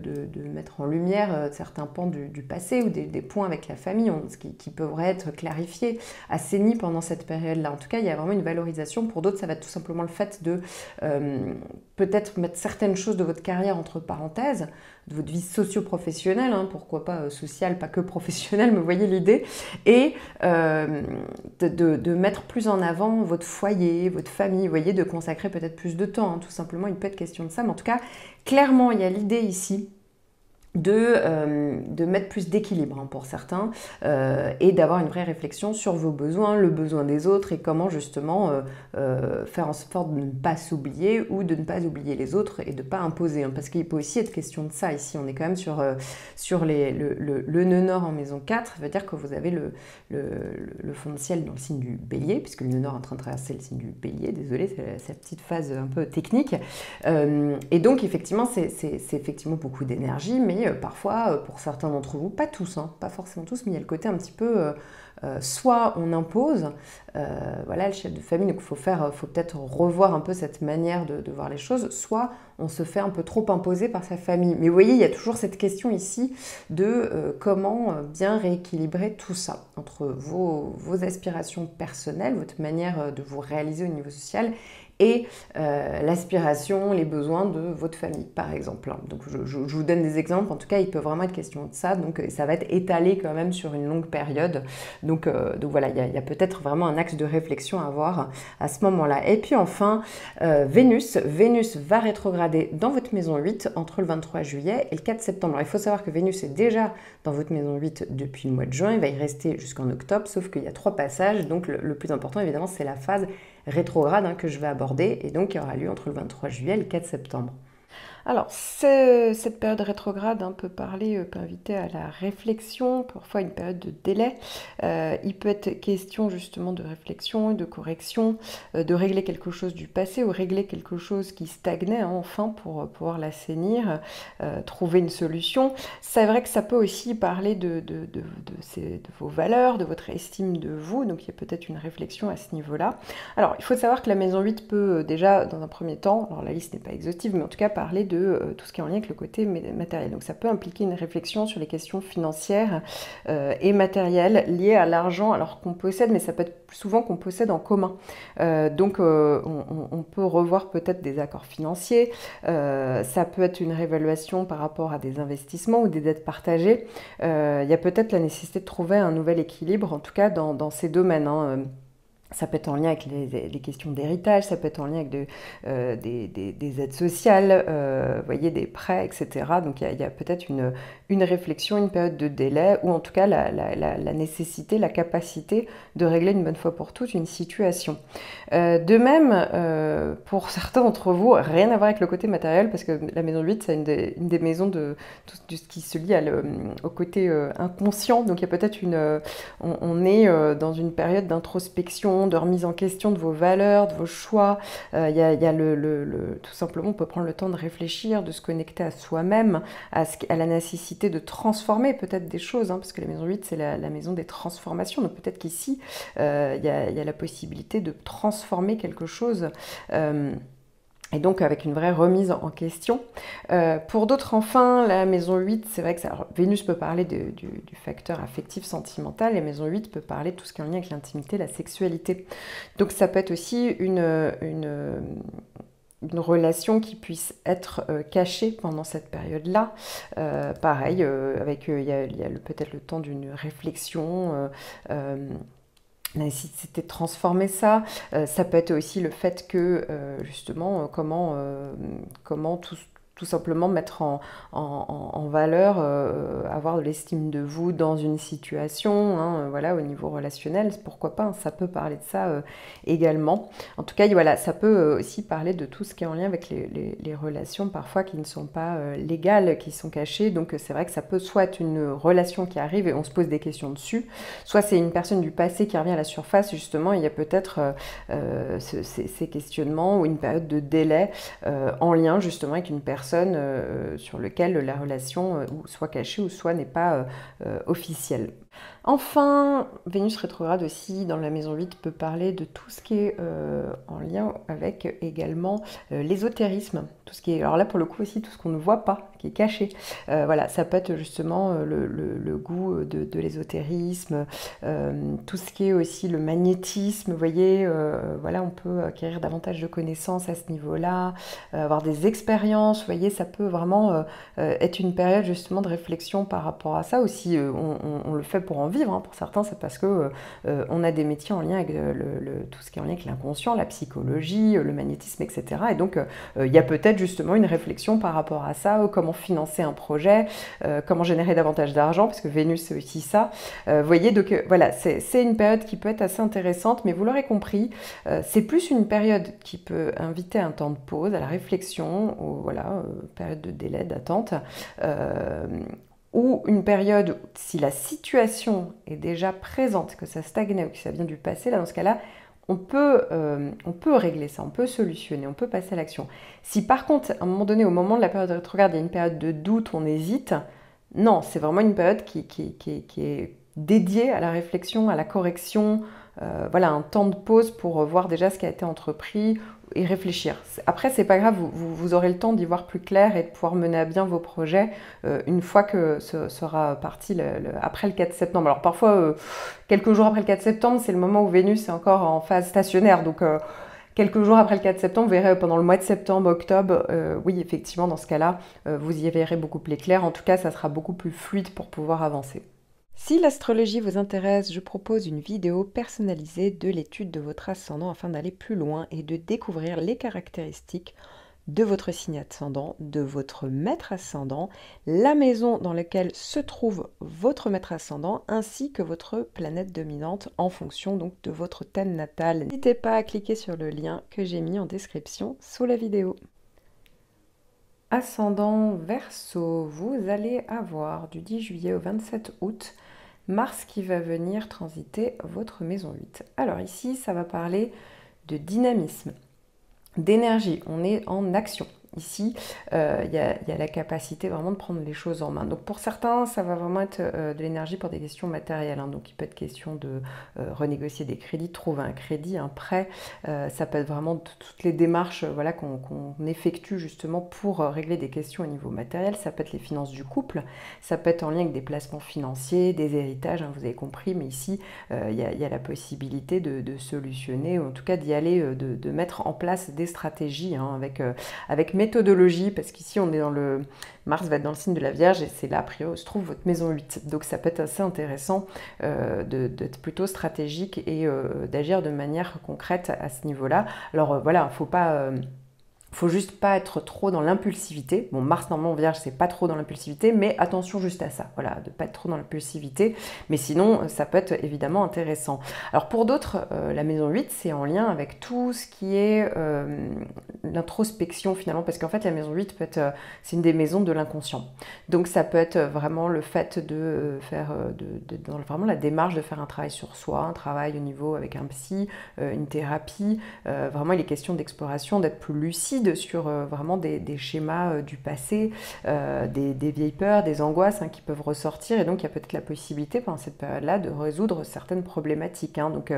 S1: mettre en lumière certains pans du passé ou des points avec la famille qui pourraient être clarifiés, assez pendant cette période-là. En tout cas, il y a vraiment une valorisation. Pour d'autres, ça va être tout simplement le fait de peut-être mettre certaines choses de votre carrière entre parenthèses, de votre vie socio-professionnelle, hein, pourquoi pas sociale, pas que professionnelle, mais vous voyez l'idée, et de mettre plus en avant votre foyer, votre famille, vous voyez, de consacrer peut-être plus de temps, hein, tout simplement, il peut être question de ça, mais en tout cas, clairement, il y a l'idée ici de mettre plus d'équilibre hein, pour certains et d'avoir une vraie réflexion sur vos besoins, le besoin des autres et comment justement faire en sorte de ne pas s'oublier ou de ne pas oublier les autres et de ne pas imposer. Hein, parce qu'il peut aussi être question de ça ici. On est quand même sur le nœud nord en maison 4, ça veut dire que vous avez le fond de ciel dans le signe du bélier, puisque le nœud nord est en train de traverser le signe du bélier, désolé, c'est cette petite phase un peu technique. Et donc effectivement, c'est effectivement beaucoup d'énergie, mais parfois, pour certains d'entre vous, pas tous, hein, pas forcément tous, mais il y a le côté un petit peu, soit on impose, voilà, le chef de famille, donc il faut peut-être revoir un peu cette manière de voir les choses, soit on se fait un peu trop imposer par sa famille. Mais vous voyez, il y a toujours cette question ici de comment bien rééquilibrer tout ça, entre vos aspirations personnelles, votre manière de vous réaliser au niveau social, et l'aspiration, les besoins de votre famille, par exemple. Donc je vous donne des exemples, en tout cas il peut vraiment être question de ça, donc ça va être étalé quand même sur une longue période, donc voilà, il y a peut-être vraiment un axe de réflexion à avoir à ce moment-là. Et puis enfin, Vénus va rétrograder dans votre maison 8 entre le 23 juillet et le 4 septembre. Alors, il faut savoir que Vénus est déjà dans votre maison 8 depuis le mois de juin, il va y rester jusqu'en octobre, sauf qu'il y a 3 passages, donc le plus important évidemment c'est la phase rétrograde hein, que je vais aborder et donc qui aura lieu entre le 23 juillet et le 4 septembre. Alors, cette période rétrograde hein, peut inviter à la réflexion, parfois une période de délai. Il peut être question justement de réflexion, de correction, de régler quelque chose du passé ou régler quelque chose qui stagnait hein, enfin pour pouvoir l'assainir, trouver une solution. C'est vrai que ça peut aussi parler de vos valeurs, de votre estime de vous, donc il y a peut-être une réflexion à ce niveau-là. Alors, il faut savoir que la maison 8 peut déjà, dans un premier temps, alors la liste n'est pas exhaustive, mais en tout cas parler de tout ce qui est en lien avec le côté matériel. Donc ça peut impliquer une réflexion sur les questions financières et matérielles liées à l'argent alors qu'on possède, mais ça peut être souvent qu'on possède en commun. Donc on peut revoir peut-être des accords financiers, ça peut être une réévaluation par rapport à des investissements ou des dettes partagées. Il y a peut-être la nécessité de trouver un nouvel équilibre, en tout cas dans ces domaines. Hein. Ça peut être en lien avec les questions d'héritage, ça peut être en lien avec des aides sociales, vous voyez, des prêts, etc. Donc il y a peut-être une réflexion, une période de délai, ou en tout cas la nécessité, la capacité de régler une bonne fois pour toutes une situation. De même, pour certains d'entre vous, rien à voir avec le côté matériel, parce que la maison 8, c'est une des maisons de tout ce qui se lie au côté inconscient. Donc il y a peut-être on est dans une période d'introspection, de remise en question de vos valeurs, de vos choix. Il y a tout simplement, on peut prendre le temps de réfléchir, de se connecter à soi-même, à la nécessité de transformer peut-être des choses, hein, parce que la maison 8, c'est la maison des transformations. Donc peut-être qu'ici, il y a la possibilité de transformer quelque chose. Et donc avec une vraie remise en question. Pour d'autres, enfin, la maison 8, c'est vrai que Vénus peut parler du facteur affectif, sentimental, et la maison 8 peut parler de tout ce qui est en lien avec l'intimité, la sexualité. Donc ça peut être aussi une relation qui puisse être cachée pendant cette période-là. Pareil, il y a peut-être le temps d'une réflexion, la nécessité de transformer ça. Ça peut être aussi le fait que, justement, comment tout simplement mettre en valeur, avoir de l'estime de vous dans une situation, hein, voilà, au niveau relationnel, pourquoi pas, hein, ça peut parler de ça également. En tout cas, voilà, ça peut aussi parler de tout ce qui est en lien avec les relations parfois qui ne sont pas légales, qui sont cachées. Donc c'est vrai que ça peut soit être une relation qui arrive et on se pose des questions dessus, soit c'est une personne du passé qui revient à la surface, justement, il y a peut-être ces questionnements ou une période de délai en lien justement avec une personne sur lequel la relation soit cachée ou soit n'est pas officielle. Enfin, Vénus rétrograde aussi dans la maison 8 peut parler de tout ce qui est en lien avec également l'ésotérisme. Tout ce qui est, alors là pour le coup aussi tout ce qu'on ne voit pas, qui est caché. Voilà, ça peut être justement le goût de l'ésotérisme, tout ce qui est aussi le magnétisme, vous voyez, voilà, on peut acquérir davantage de connaissances à ce niveau-là, avoir des expériences, vous voyez, ça peut vraiment être une période justement de réflexion par rapport à ça aussi. On le fait pour en vivre, hein. Pour certains c'est parce que on a des métiers en lien avec tout ce qui est en lien avec l'inconscient, la psychologie, le magnétisme, etc. Et donc il y a peut-être justement une réflexion par rapport à ça, comment financer un projet, comment générer davantage d'argent, parce que Vénus c'est aussi ça. Vous voyez, donc voilà, c'est une période qui peut être assez intéressante, mais vous l'aurez compris, c'est plus une période qui peut inviter à un temps de pause, à la réflexion, voilà, période de délai, d'attente, ou une période, si la situation est déjà présente, que ça stagne ou que ça vient du passé, là dans ce cas-là, on peut régler ça, on peut solutionner, on peut passer à l'action. Si par contre, à un moment donné, au moment de la période de rétrograde, il y a une période de doute, on hésite, non, c'est vraiment une période qui est dédiée à la réflexion, à la correction, voilà, un temps de pause pour voir déjà ce qui a été entrepris et réfléchir. Après, c'est pas grave, vous aurez le temps d'y voir plus clair et de pouvoir mener à bien vos projets une fois que ce sera parti après le 4 septembre. Alors parfois, quelques jours après le 4 septembre, c'est le moment où Vénus est encore en phase stationnaire, donc quelques jours après le 4 septembre, vous verrez pendant le mois de septembre, octobre, oui, effectivement, dans ce cas-là, vous y verrez beaucoup plus clair. En tout cas, ça sera beaucoup plus fluide pour pouvoir avancer. Si l'astrologie vous intéresse, je propose une vidéo personnalisée de l'étude de votre ascendant afin d'aller plus loin et de découvrir les caractéristiques de votre signe ascendant, de votre maître ascendant, la maison dans laquelle se trouve votre maître ascendant, ainsi que votre planète dominante en fonction donc de votre thème natal. N'hésitez pas à cliquer sur le lien que j'ai mis en description sous la vidéo. Ascendant Verseau, vous allez avoir du 10 juillet au 27 août Mars qui va venir transiter votre maison 8. Alors ici, ça va parler de dynamisme, d'énergie, on est en action. Ici, il y a la capacité vraiment de prendre les choses en main. Donc pour certains, ça va vraiment être de l'énergie pour des questions matérielles. Hein. Donc il peut être question de renégocier des crédits, de trouver un crédit, un prêt. Ça peut être vraiment toutes les démarches voilà, qu'on effectue justement pour régler des questions au niveau matériel. Ça peut être les finances du couple. Ça peut être en lien avec des placements financiers, des héritages, hein, vous avez compris. Mais ici, il y a la possibilité de solutionner, ou en tout cas d'y aller, de mettre en place des stratégies hein, avec méthodologie, parce qu'ici on est dans le... Mars va être dans le signe de la Vierge et c'est là, a priori, où se trouve votre maison 8. Donc ça peut être assez intéressant d'être plutôt stratégique et d'agir de manière concrète à ce niveau-là. Alors voilà, faut juste pas être trop dans l'impulsivité. Bon, Mars, normalement, Vierge, c'est pas trop dans l'impulsivité, mais attention juste à ça, voilà, de pas être trop dans l'impulsivité. Mais sinon, ça peut être évidemment intéressant. Alors pour d'autres, la maison 8, c'est en lien avec tout ce qui est l'introspection finalement, parce qu'en fait, la maison 8 peut être, c'est une des maisons de l'inconscient. Donc ça peut être vraiment le fait de faire, dans vraiment la démarche de faire un travail sur soi, un travail au niveau avec un psy, une thérapie. Vraiment, il est question d'exploration, d'être plus lucide sur vraiment des schémas du passé, des vieilles peurs, des angoisses hein, qui peuvent ressortir. Et donc, il y a peut-être la possibilité pendant cette période-là de résoudre certaines problématiques. Hein. Donc,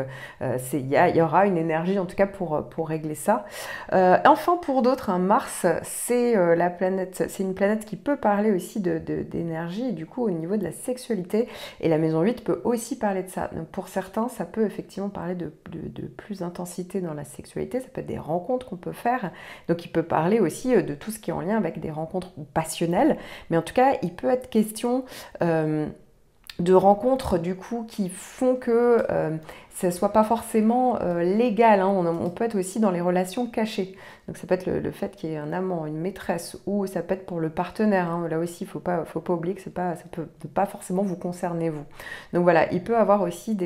S1: il y aura une énergie en tout cas pour régler ça. Enfin, pour d'autres, hein, Mars, c'est une planète qui peut parler aussi d'énergie et du coup au niveau de la sexualité. Et la maison 8 peut aussi parler de ça. Donc, pour certains, ça peut effectivement parler de plus d'intensité dans la sexualité. Ça peut être des rencontres qu'on peut faire. Donc il peut parler aussi de tout ce qui est en lien avec des rencontres passionnelles, mais en tout cas il peut être question de rencontres du coup qui font que ça soit pas forcément légal, hein. On peut être aussi dans les relations cachées. Donc ça peut être le fait qu'il y ait un amant, une maîtresse, ou ça peut être pour le partenaire, hein. Là aussi, faut pas oublier que ça peut pas forcément vous concerner vous. Donc voilà, il peut avoir aussi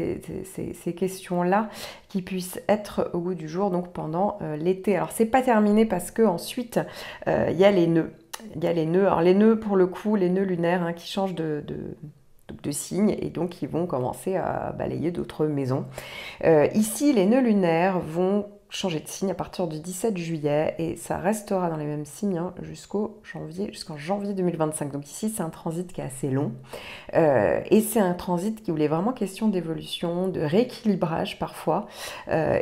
S1: ces questions-là qui puissent être au goût du jour donc pendant l'été. Alors c'est pas terminé parce que ensuite il y a les nœuds. Il y a les nœuds. Alors les nœuds pour le coup, les nœuds lunaires hein, qui changent de signes et donc ils vont commencer à balayer d'autres maisons. Ici, les nœuds lunaires vont changer de signe à partir du 17 juillet et ça restera dans les mêmes signes hein, jusqu'en janvier 2025. Donc ici, c'est un transit qui est assez long et c'est un transit qui voulait vraiment question d'évolution, de rééquilibrage parfois.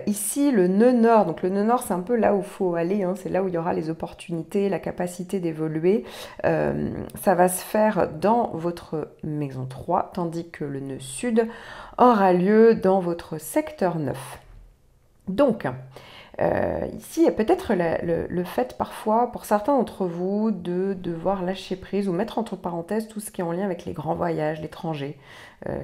S1: Ici, le nœud nord, donc le nœud nord, c'est un peu là où il faut aller, hein, c'est là où il y aura les opportunités, la capacité d'évoluer. Ça va se faire dans votre maison 3, tandis que le nœud sud aura lieu dans votre secteur 9. Donc, ici, il y a peut-être le fait parfois, pour certains d'entre vous, de devoir lâcher prise ou mettre entre parenthèses tout ce qui est en lien avec les grands voyages, l'étranger.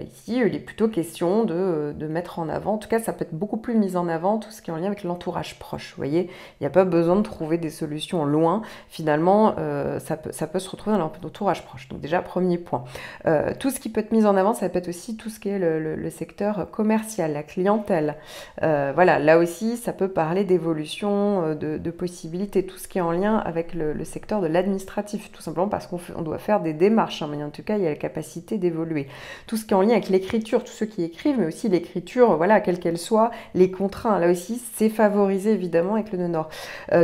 S1: Ici, il est plutôt question de mettre en avant, en tout cas ça peut être beaucoup plus mis en avant, tout ce qui est en lien avec l'entourage proche. Vous voyez, il n'y a pas besoin de trouver des solutions loin, finalement ça peut se retrouver dans l'entourage proche. Donc déjà, premier point. Tout ce qui peut être mis en avant, ça peut être aussi tout ce qui est le secteur commercial, la clientèle. Voilà, là aussi, ça peut parler d'évolution, de possibilités, tout ce qui est en lien avec le secteur de l'administratif, tout simplement parce qu'on doit faire des démarches, hein, mais en tout cas, il y a la capacité d'évoluer. Tout ce qui est en lien avec l'écriture, tous ceux qui écrivent, mais aussi l'écriture, voilà, quelle qu'elle soit, les contrats, là aussi, c'est favorisé évidemment avec le nœud nord.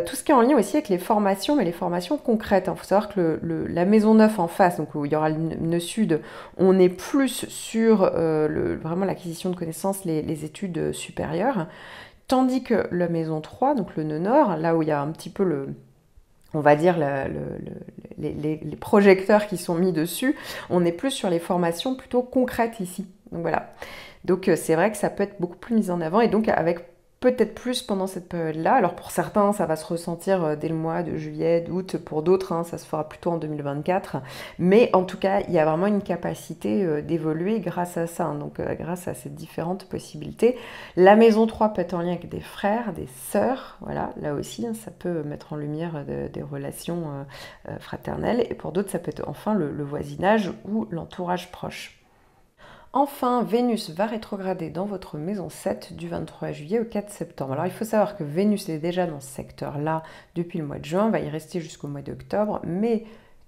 S1: Tout ce qui est en lien aussi avec les formations, mais les formations concrètes. Il faut savoir que la maison 9 en face, donc où il y aura le nœud sud, on est plus sur vraiment l'acquisition de connaissances, les études supérieures. Tandis que la maison 3, donc le nœud nord, là où il y a un petit peu on va dire les projecteurs qui sont mis dessus, on est plus sur les formations plutôt concrètes ici. Donc voilà. Donc c'est vrai que ça peut être beaucoup plus mis en avant et donc avec peut-être plus pendant cette période-là. Alors pour certains, ça va se ressentir dès le mois de juillet, d'août. Pour d'autres, hein, ça se fera plutôt en 2024. Mais en tout cas, il y a vraiment une capacité d'évoluer grâce à ça, hein, donc grâce à ces différentes possibilités. La maison 3 peut être en lien avec des frères, des sœurs. Voilà, là aussi, hein, ça peut mettre en lumière des relations fraternelles. Et pour d'autres, ça peut être enfin le voisinage ou l'entourage proche. Enfin, Vénus va rétrograder dans votre maison 7 du 23 juillet au 4 septembre. Alors il faut savoir que Vénus est déjà dans ce secteur-là depuis le mois de juin, va y rester jusqu'au mois d'octobre, mais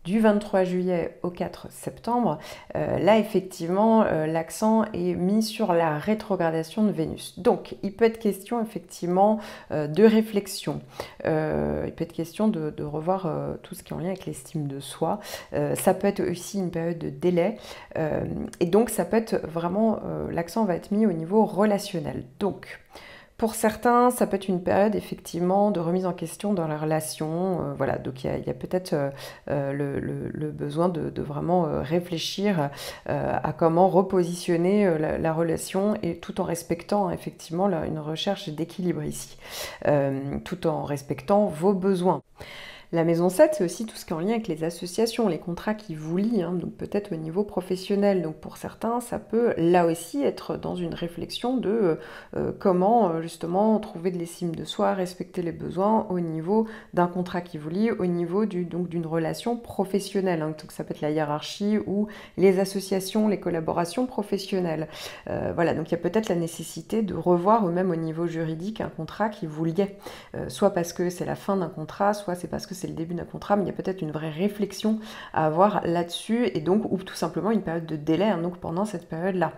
S1: du 23 juillet au 4 septembre, là effectivement l'accent est mis sur la rétrogradation de Vénus. Donc il peut être question effectivement de réflexion, il peut être question de revoir tout ce qui est en lien avec l'estime de soi, ça peut être aussi une période de délai et donc ça peut être vraiment, l'accent va être mis au niveau relationnel. Donc pour certains, ça peut être une période effectivement de remise en question dans la relation. Voilà, donc il y a peut-être le besoin de vraiment réfléchir à comment repositionner la relation et tout en respectant effectivement une recherche d'équilibre ici, tout en respectant vos besoins. La maison 7, c'est aussi tout ce qui est en lien avec les associations, les contrats qui vous lient, hein, donc peut-être au niveau professionnel. Donc pour certains, ça peut là aussi être dans une réflexion de comment justement trouver de l'estime de soi, respecter les besoins au niveau d'un contrat qui vous lie, au niveau d'une relation professionnelle. Hein. Donc ça peut être la hiérarchie ou les associations, les collaborations professionnelles. Voilà, donc il y a peut-être la nécessité de revoir ou même au niveau juridique un contrat qui vous liait. Soit parce que c'est la fin d'un contrat, soit c'est parce que c'est le début d'un contrat, mais il y a peut-être une vraie réflexion à avoir là-dessus, et donc, ou tout simplement une période de délai, hein, donc pendant cette période-là.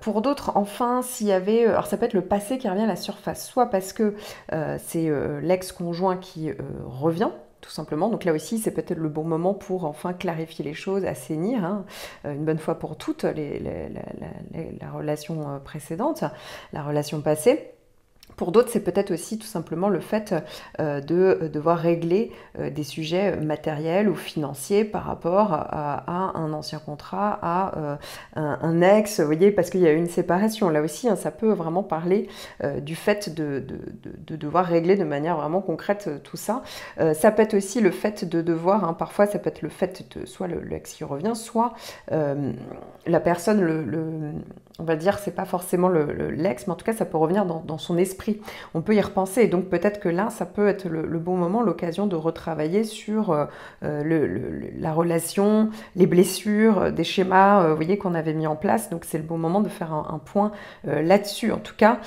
S1: Pour d'autres, enfin, s'il y avait, alors ça peut être le passé qui revient à la surface, soit parce que c'est l'ex-conjoint qui revient, tout simplement. Donc là aussi, c'est peut-être le bon moment pour enfin clarifier les choses, assainir, hein, une bonne fois pour toutes la relation précédente, la relation passée. Pour d'autres, c'est peut-être aussi tout simplement le fait de devoir régler des sujets matériels ou financiers par rapport à un ancien contrat, à un ex, vous voyez, parce qu'il y a eu une séparation. Là aussi, hein, ça peut vraiment parler du fait de devoir régler de manière vraiment concrète tout ça. Ça peut être aussi le fait de devoir, hein, parfois ça peut être le fait de soit l'ex qui revient, soit la personne, on va dire, c'est pas forcément l'ex, mais en tout cas, ça peut revenir dans son esprit. On peut y repenser. Et donc, peut-être que là, ça peut être le bon moment, l'occasion de retravailler sur la relation, les blessures, des schémas, vous voyez, qu'on avait mis en place. Donc, c'est le bon moment de faire un point là-dessus. En tout cas,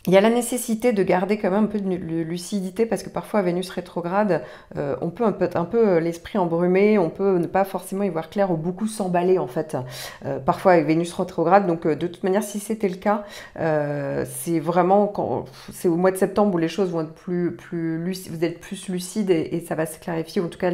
S1: il y a la nécessité de garder quand même un peu de lucidité parce que parfois à Vénus rétrograde, on peut un peu l'esprit embrumé, on peut ne pas forcément y voir clair ou beaucoup s'emballer en fait. Parfois avec Vénus rétrograde, donc de toute manière si c'était le cas, c'est vraiment c'est au mois de septembre où les choses vont être plus lucides, vous êtes plus lucide et ça va se clarifier. En tout cas,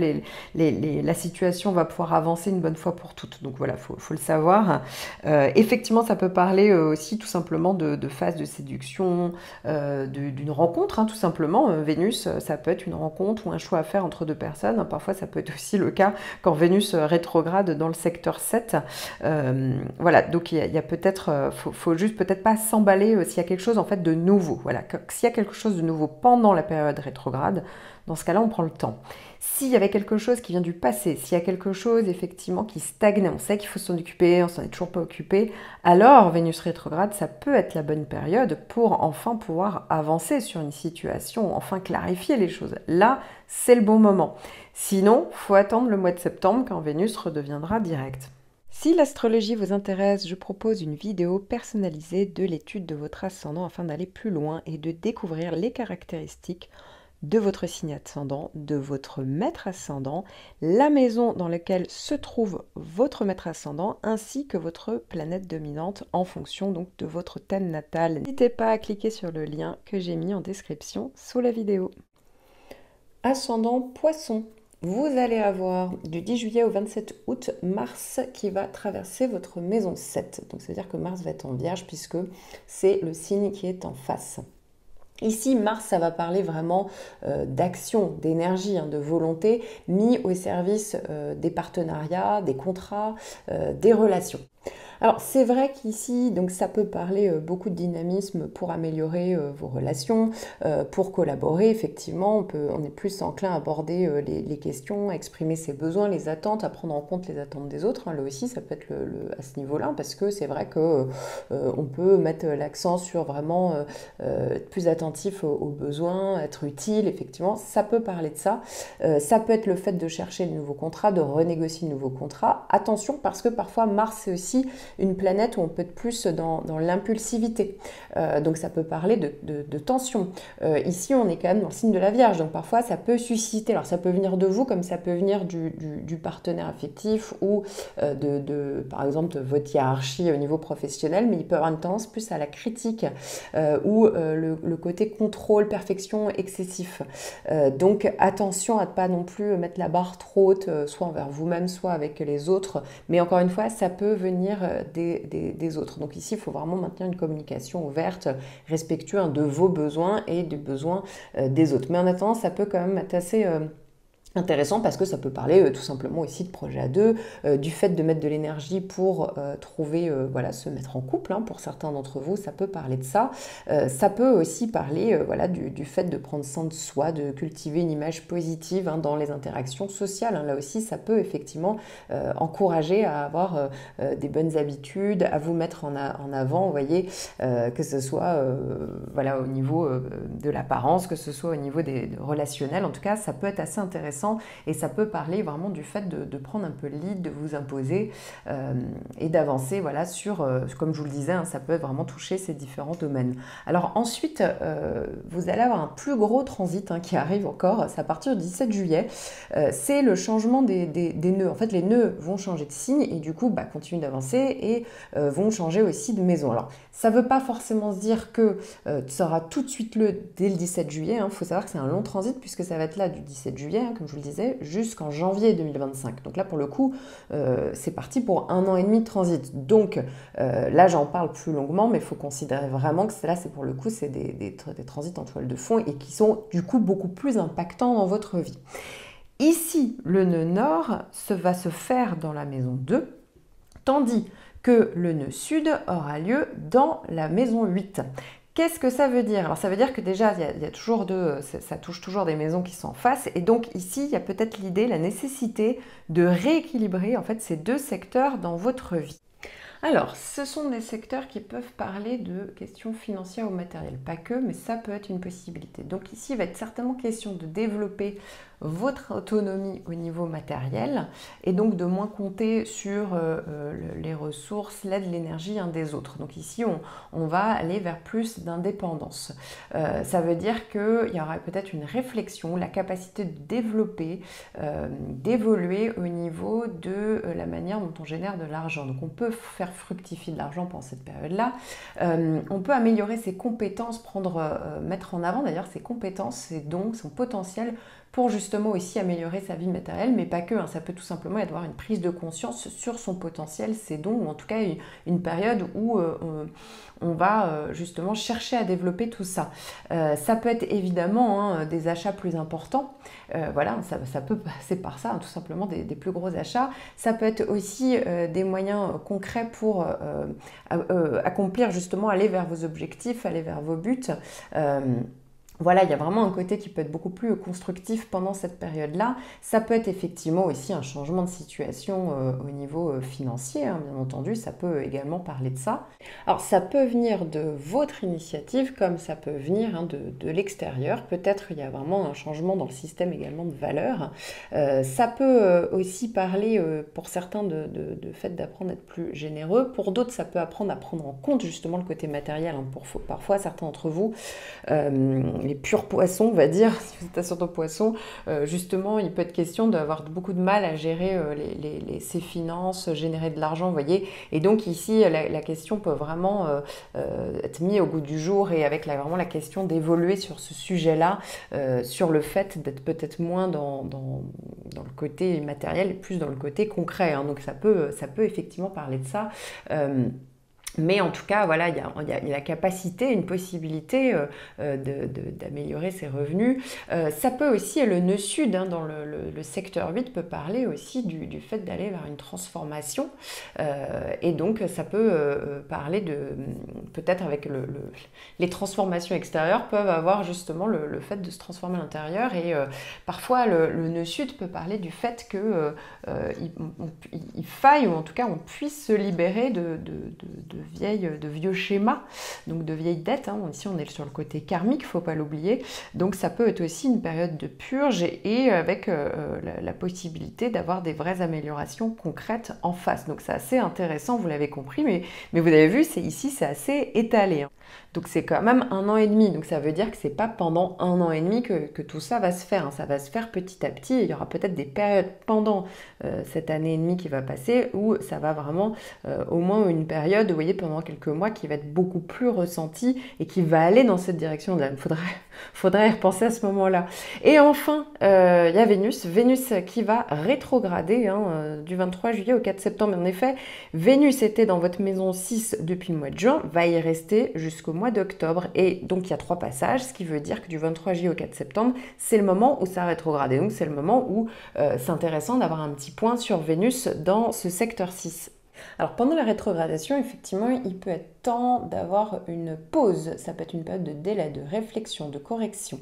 S1: la situation va pouvoir avancer une bonne fois pour toutes. Donc voilà, faut le savoir. Effectivement, ça peut parler aussi tout simplement de phase de séduction, d'une rencontre, hein, tout simplement. Vénus, ça peut être une rencontre ou un choix à faire entre deux personnes. Parfois, ça peut être aussi le cas quand Vénus rétrograde dans le secteur 7. Voilà, donc il y a peut-être, faut juste peut-être pas s'emballer s'il y a quelque chose en fait de nouveau. Voilà, s'il y a quelque chose de nouveau pendant la période rétrograde, dans ce cas-là, on prend le temps. S'il y avait quelque chose qui vient du passé, s'il y a quelque chose effectivement qui stagne, on sait qu'il faut s'en occuper, on s'en est toujours pas occupé, alors Vénus rétrograde, ça peut être la bonne période pour enfin pouvoir avancer sur une situation, enfin clarifier les choses. Là, c'est le bon moment. Sinon, faut attendre le mois de septembre quand Vénus redeviendra directe. Si l'astrologie vous intéresse, je propose une vidéo personnalisée de l'étude de votre ascendant afin d'aller plus loin et de découvrir les caractéristiques de votre signe ascendant, de votre maître ascendant, la maison dans laquelle se trouve votre maître ascendant, ainsi que votre planète dominante en fonction donc de votre thème natal. N'hésitez pas à cliquer sur le lien que j'ai mis en description sous la vidéo. Ascendant Poisson. Vous allez avoir du 10 juillet au 27 août Mars qui va traverser votre maison 7. Donc ça veut dire que Mars va être en Vierge puisque c'est le signe qui est en face. Ici, Mars, ça va parler vraiment d'action, d'énergie, de volonté, mis au service des partenariats, des contrats, des relations. Alors c'est vrai qu'ici, donc ça peut parler beaucoup de dynamisme pour améliorer vos relations, pour collaborer. Effectivement, on est plus enclin à aborder les questions, à exprimer ses besoins, les attentes, à prendre en compte les attentes des autres. Là aussi, ça peut être à ce niveau-là, parce que c'est vrai que on peut mettre l'accent sur vraiment être plus attentif aux besoins, être utile. Effectivement, ça peut parler de ça. Ça peut être le fait de chercher de nouveaux contrats, de renégocier de nouveaux contrats. Attention, parce que parfois Mars c'est aussi une planète où on peut être plus dans l'impulsivité. Donc ça peut parler de tension. Ici, on est quand même dans le signe de la Vierge, donc parfois ça peut susciter, alors ça peut venir de vous comme ça peut venir du partenaire affectif ou par exemple de votre hiérarchie au niveau professionnel, mais il peut avoir une tendance plus à la critique ou le côté contrôle, perfection excessif. Donc attention à ne pas non plus mettre la barre trop haute, soit envers vous-même, soit avec les autres, mais encore une fois, ça peut venir des autres. Donc ici, il faut vraiment maintenir une communication ouverte, respectueuse de vos besoins et des besoins des autres. Mais en attendant, ça peut quand même être assez intéressant parce que ça peut parler tout simplement aussi de projet à deux, du fait de mettre de l'énergie pour trouver, voilà, se mettre en couple, pour certains d'entre vous, ça peut parler de ça. Ça peut aussi parler voilà, du fait de prendre soin de soi, de cultiver une image positive dans les interactions sociales. Là aussi, ça peut effectivement encourager à avoir des bonnes habitudes, à vous mettre en avant, vous voyez, que ce soit voilà, au niveau de l'apparence, que ce soit au niveau des relationnels. En tout cas, ça peut être assez intéressant et ça peut parler vraiment du fait de prendre un peu le lead, de vous imposer et d'avancer voilà, sur, comme je vous le disais, ça peut vraiment toucher ces différents domaines. Alors ensuite, vous allez avoir un plus gros transit qui arrive encore, c'est à partir du 17 juillet, c'est le changement des nœuds. En fait, les nœuds vont changer de signe et du coup, continuent d'avancer et vont changer aussi de maison. Alors, ça ne veut pas forcément se dire que ça sera tout de suite dès le 17 juillet. Il faut savoir que c'est un long transit puisque ça va être là du 17 juillet, comme je je vous le disais, jusqu'en janvier 2025. Donc là, pour le coup, c'est parti pour 1 an et demi de transit. Donc là, j'en parle plus longuement, mais il faut considérer vraiment que là, c'est pour le coup, c'est des transits en toile de fond et qui sont du coup beaucoup plus impactants dans votre vie. Ici, le nœud nord va se faire dans la maison 2, tandis que le nœud sud aura lieu dans la maison 8. Qu'est-ce que ça veut dire? Alors ça veut dire que déjà, il y a toujours ça touche toujours des maisons qui sont en face, et donc ici, il y a peut-être l'idée, la nécessité de rééquilibrer en fait ces deux secteurs dans votre vie. Alors, ce sont des secteurs qui peuvent parler de questions financières ou matérielles, pas que, mais ça peut être une possibilité. Donc ici, il va être certainement question de développer votre autonomie au niveau matériel et donc de moins compter sur les ressources, l'aide, l'énergie un des autres. Donc ici, on va aller vers plus d'indépendance. Ça veut dire qu'il y aura peut-être une réflexion, la capacité de développer, d'évoluer au niveau de la manière dont on génère de l'argent. Donc on peut faire fructifier de l'argent pendant cette période-là. On peut améliorer ses compétences, mettre en avant d'ailleurs ses compétences, ses dons, son potentiel pour justement aussi améliorer sa vie matérielle, mais pas que, hein. Ça peut tout simplement être avoir une prise de conscience sur son potentiel, ses dons, ou en tout cas une période où on va justement chercher à développer tout ça. Ça peut être évidemment des achats plus importants, voilà, ça peut passer par ça, hein, tout simplement des plus gros achats. Ça peut être aussi des moyens concrets pour accomplir justement, aller vers vos objectifs, aller vers vos buts. Voilà, il y a vraiment un côté qui peut être beaucoup plus constructif pendant cette période-là. Ça peut être effectivement aussi un changement de situation au niveau financier, hein, bien entendu, ça peut également parler de ça. Alors ça peut venir de votre initiative comme ça peut venir de l'extérieur. Peut-être il y a vraiment un changement dans le système également de valeurs. Ça peut aussi parler pour certains de fait d'apprendre à être plus généreux. Pour d'autres, ça peut apprendre à prendre en compte justement le côté matériel, hein. Parfois, certains d'entre vous, les purs poissons, on va dire, si vous êtes ascendant poisson, justement, il peut être question d'avoir beaucoup de mal à gérer ses finances, générer de l'argent, vous voyez. Et donc ici, la question peut vraiment être mise au goût du jour et avec vraiment la question d'évoluer sur ce sujet-là, sur le fait d'être peut-être moins dans le côté matériel et plus dans le côté concret, hein. Donc ça peut effectivement parler de ça. Mais en tout cas, voilà, il y a la capacité, une possibilité d'améliorer ses revenus. Ça peut aussi, le nœud sud, hein, dans le secteur 8, peut parler aussi du fait d'aller vers une transformation. Et donc, ça peut parler peut-être avec les transformations extérieures, peuvent avoir justement le fait de se transformer à l'intérieur. Et parfois, le nœud sud peut parler du fait qu'il faille, ou en tout cas, on puisse se libérer de vieux schémas, donc de vieilles dettes, hein. Ici on est sur le côté karmique, il ne faut pas l'oublier, donc ça peut être aussi une période de purge et avec la possibilité d'avoir des vraies améliorations concrètes en face. Donc c'est assez intéressant, vous l'avez compris, mais vous avez vu, ici c'est assez étalé, hein. Donc c'est quand même 1 an et demi, donc ça veut dire que c'est pas pendant 1 an et demi que tout ça va se faire, hein. Ça va se faire petit à petit, et il y aura peut-être des périodes pendant cette année et demie qui va passer où ça va vraiment au moins une période, vous voyez, pendant quelques mois qui va être beaucoup plus ressentie et qui va aller dans cette direction-là. Il faudrait y repenser à ce moment-là. Et enfin, il y a Vénus qui va rétrograder, hein, du 23 juillet au 4 septembre. En effet, Vénus était dans votre maison 6 depuis le mois de juin, va y rester jusqu'au mois d'octobre. Et donc, il y a 3 passages, ce qui veut dire que du 23 juillet au 4 septembre, c'est le moment où ça rétrograde. Et donc, c'est le moment où c'est intéressant d'avoir un petit point sur Vénus dans ce secteur 6. Alors pendant la rétrogradation, effectivement, il peut être temps d'avoir une pause. Ça peut être une période de délai, de réflexion, de correction,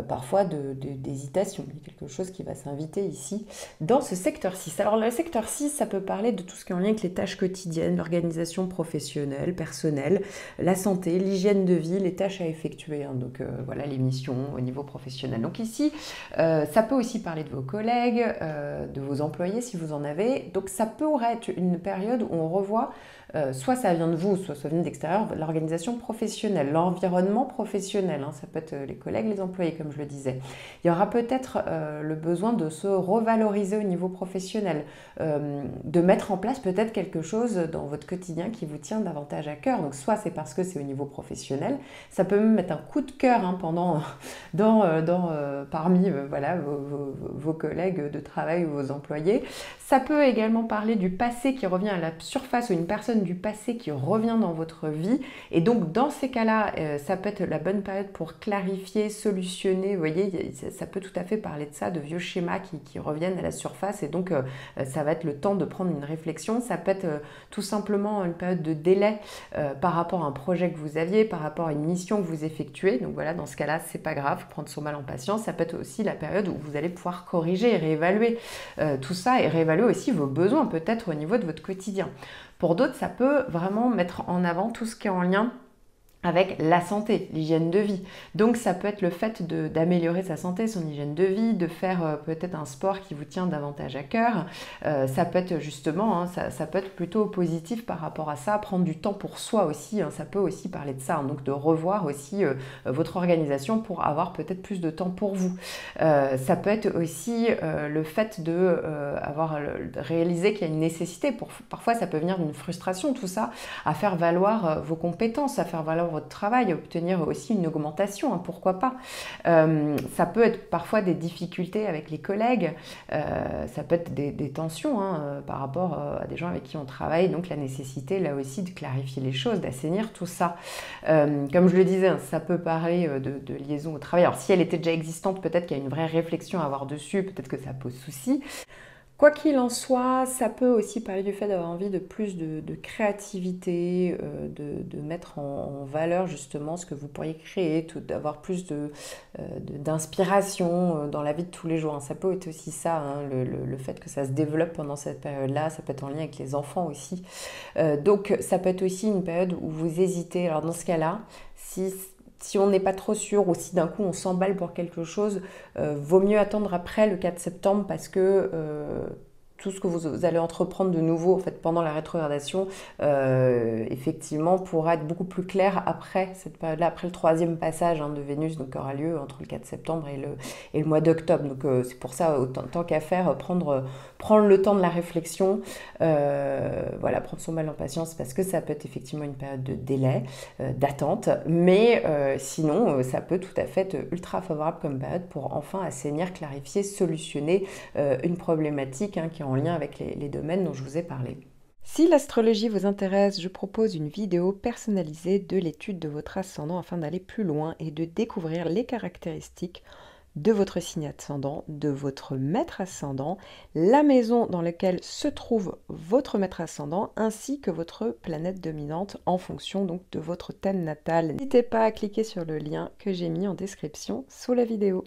S1: parfois d'hésitation. Il y a quelque chose qui va s'inviter ici dans ce secteur 6. Alors le secteur 6, ça peut parler de tout ce qui est en lien avec les tâches quotidiennes, l'organisation professionnelle, personnelle, la santé, l'hygiène de vie, les tâches à effectuer, hein. Donc voilà, les missions au niveau professionnel. Donc ici, ça peut aussi parler de vos collègues, de vos employés si vous en avez. Donc ça pourrait être une période où on revoit, soit ça vient de vous, soit soit venu d'extérieur, l'organisation professionnelle, l'environnement professionnel, hein, ça peut être les collègues, les employés, comme je le disais. Il y aura peut-être le besoin de se revaloriser au niveau professionnel, de mettre en place peut-être quelque chose dans votre quotidien qui vous tient davantage à cœur. Donc soit c'est parce que c'est au niveau professionnel, ça peut même mettre un coup de cœur hein, parmi voilà, vos collègues de travail ou vos employés. Ça peut également parler du passé qui revient à la surface ou une personne du passé qui revient dans votre vie. Et donc dans ces cas-là, ça peut être la bonne période pour clarifier, solutionner. Vous voyez, ça peut tout à fait parler de ça, de vieux schémas qui reviennent à la surface. Et donc ça va être le temps de prendre une réflexion. Ça peut être tout simplement une période de délai par rapport à un projet que vous aviez, par rapport à une mission que vous effectuez. Donc voilà, dans ce cas-là, c'est pas grave, prendre son mal en patience. Ça peut être aussi la période où vous allez pouvoir corriger et réévaluer tout ça et réévaluer aussi vos besoins peut-être au niveau de votre quotidien. Pour d'autres, ça peut vraiment mettre en avant tout ce qui est en lien avec la santé, l'hygiène de vie. Donc ça peut être le fait d'améliorer sa santé, son hygiène de vie, de faire peut-être un sport qui vous tient davantage à cœur. Ça peut être justement, hein, ça peut être plutôt positif par rapport à ça, prendre du temps pour soi aussi, hein, ça peut aussi parler de ça, hein, donc de revoir aussi votre organisation pour avoir peut-être plus de temps pour vous. Ça peut être aussi le fait de réaliser qu'il y a une nécessité, parfois ça peut venir d'une frustration, tout ça, à faire valoir vos compétences, à faire valoir votre travail, obtenir aussi une augmentation, hein, pourquoi pas. Ça peut être parfois des difficultés avec les collègues, ça peut être des tensions hein, par rapport à des gens avec qui on travaille, donc la nécessité là aussi de clarifier les choses, d'assainir tout ça. Comme je le disais, hein, ça peut parler de liaison au travail. Alors si elle était déjà existante, peut-être qu'il y a une vraie réflexion à avoir dessus, peut-être que ça pose souci. Quoi qu'il en soit, ça peut aussi parler du fait d'avoir envie de plus de créativité, de mettre en valeur justement ce que vous pourriez créer, d'avoir plus d'inspiration dans la vie de tous les jours. Ça peut être aussi ça, hein, le fait que ça se développe pendant cette période-là, ça peut être en lien avec les enfants aussi. Donc ça peut être aussi une période où vous hésitez. Alors dans ce cas-là, si on n'est pas trop sûr ou si d'un coup on s'emballe pour quelque chose, vaut mieux attendre après le 4 septembre parce que tout ce que vous allez entreprendre de nouveau en fait, pendant la rétrogradation, effectivement, pourra être beaucoup plus clair après cette période-là, après le troisième passage hein, de Vénus, donc, qui aura lieu entre le 4 septembre et le mois d'octobre. Donc c'est pour ça, tant qu'à faire, prendre le temps de la réflexion, voilà, prendre son mal en patience parce que ça peut être effectivement une période de délai, d'attente, mais sinon, ça peut tout à fait être ultra favorable comme période pour enfin assainir, clarifier, solutionner une problématique hein, qui est en lien avec les domaines dont je vous ai parlé. Si l'astrologie vous intéresse, je propose une vidéo personnalisée de l'étude de votre ascendant afin d'aller plus loin et de découvrir les caractéristiques de votre signe ascendant, de votre maître ascendant, la maison dans laquelle se trouve votre maître ascendant, ainsi que votre planète dominante en fonction donc de votre thème natal. N'hésitez pas à cliquer sur le lien que j'ai mis en description sous la vidéo.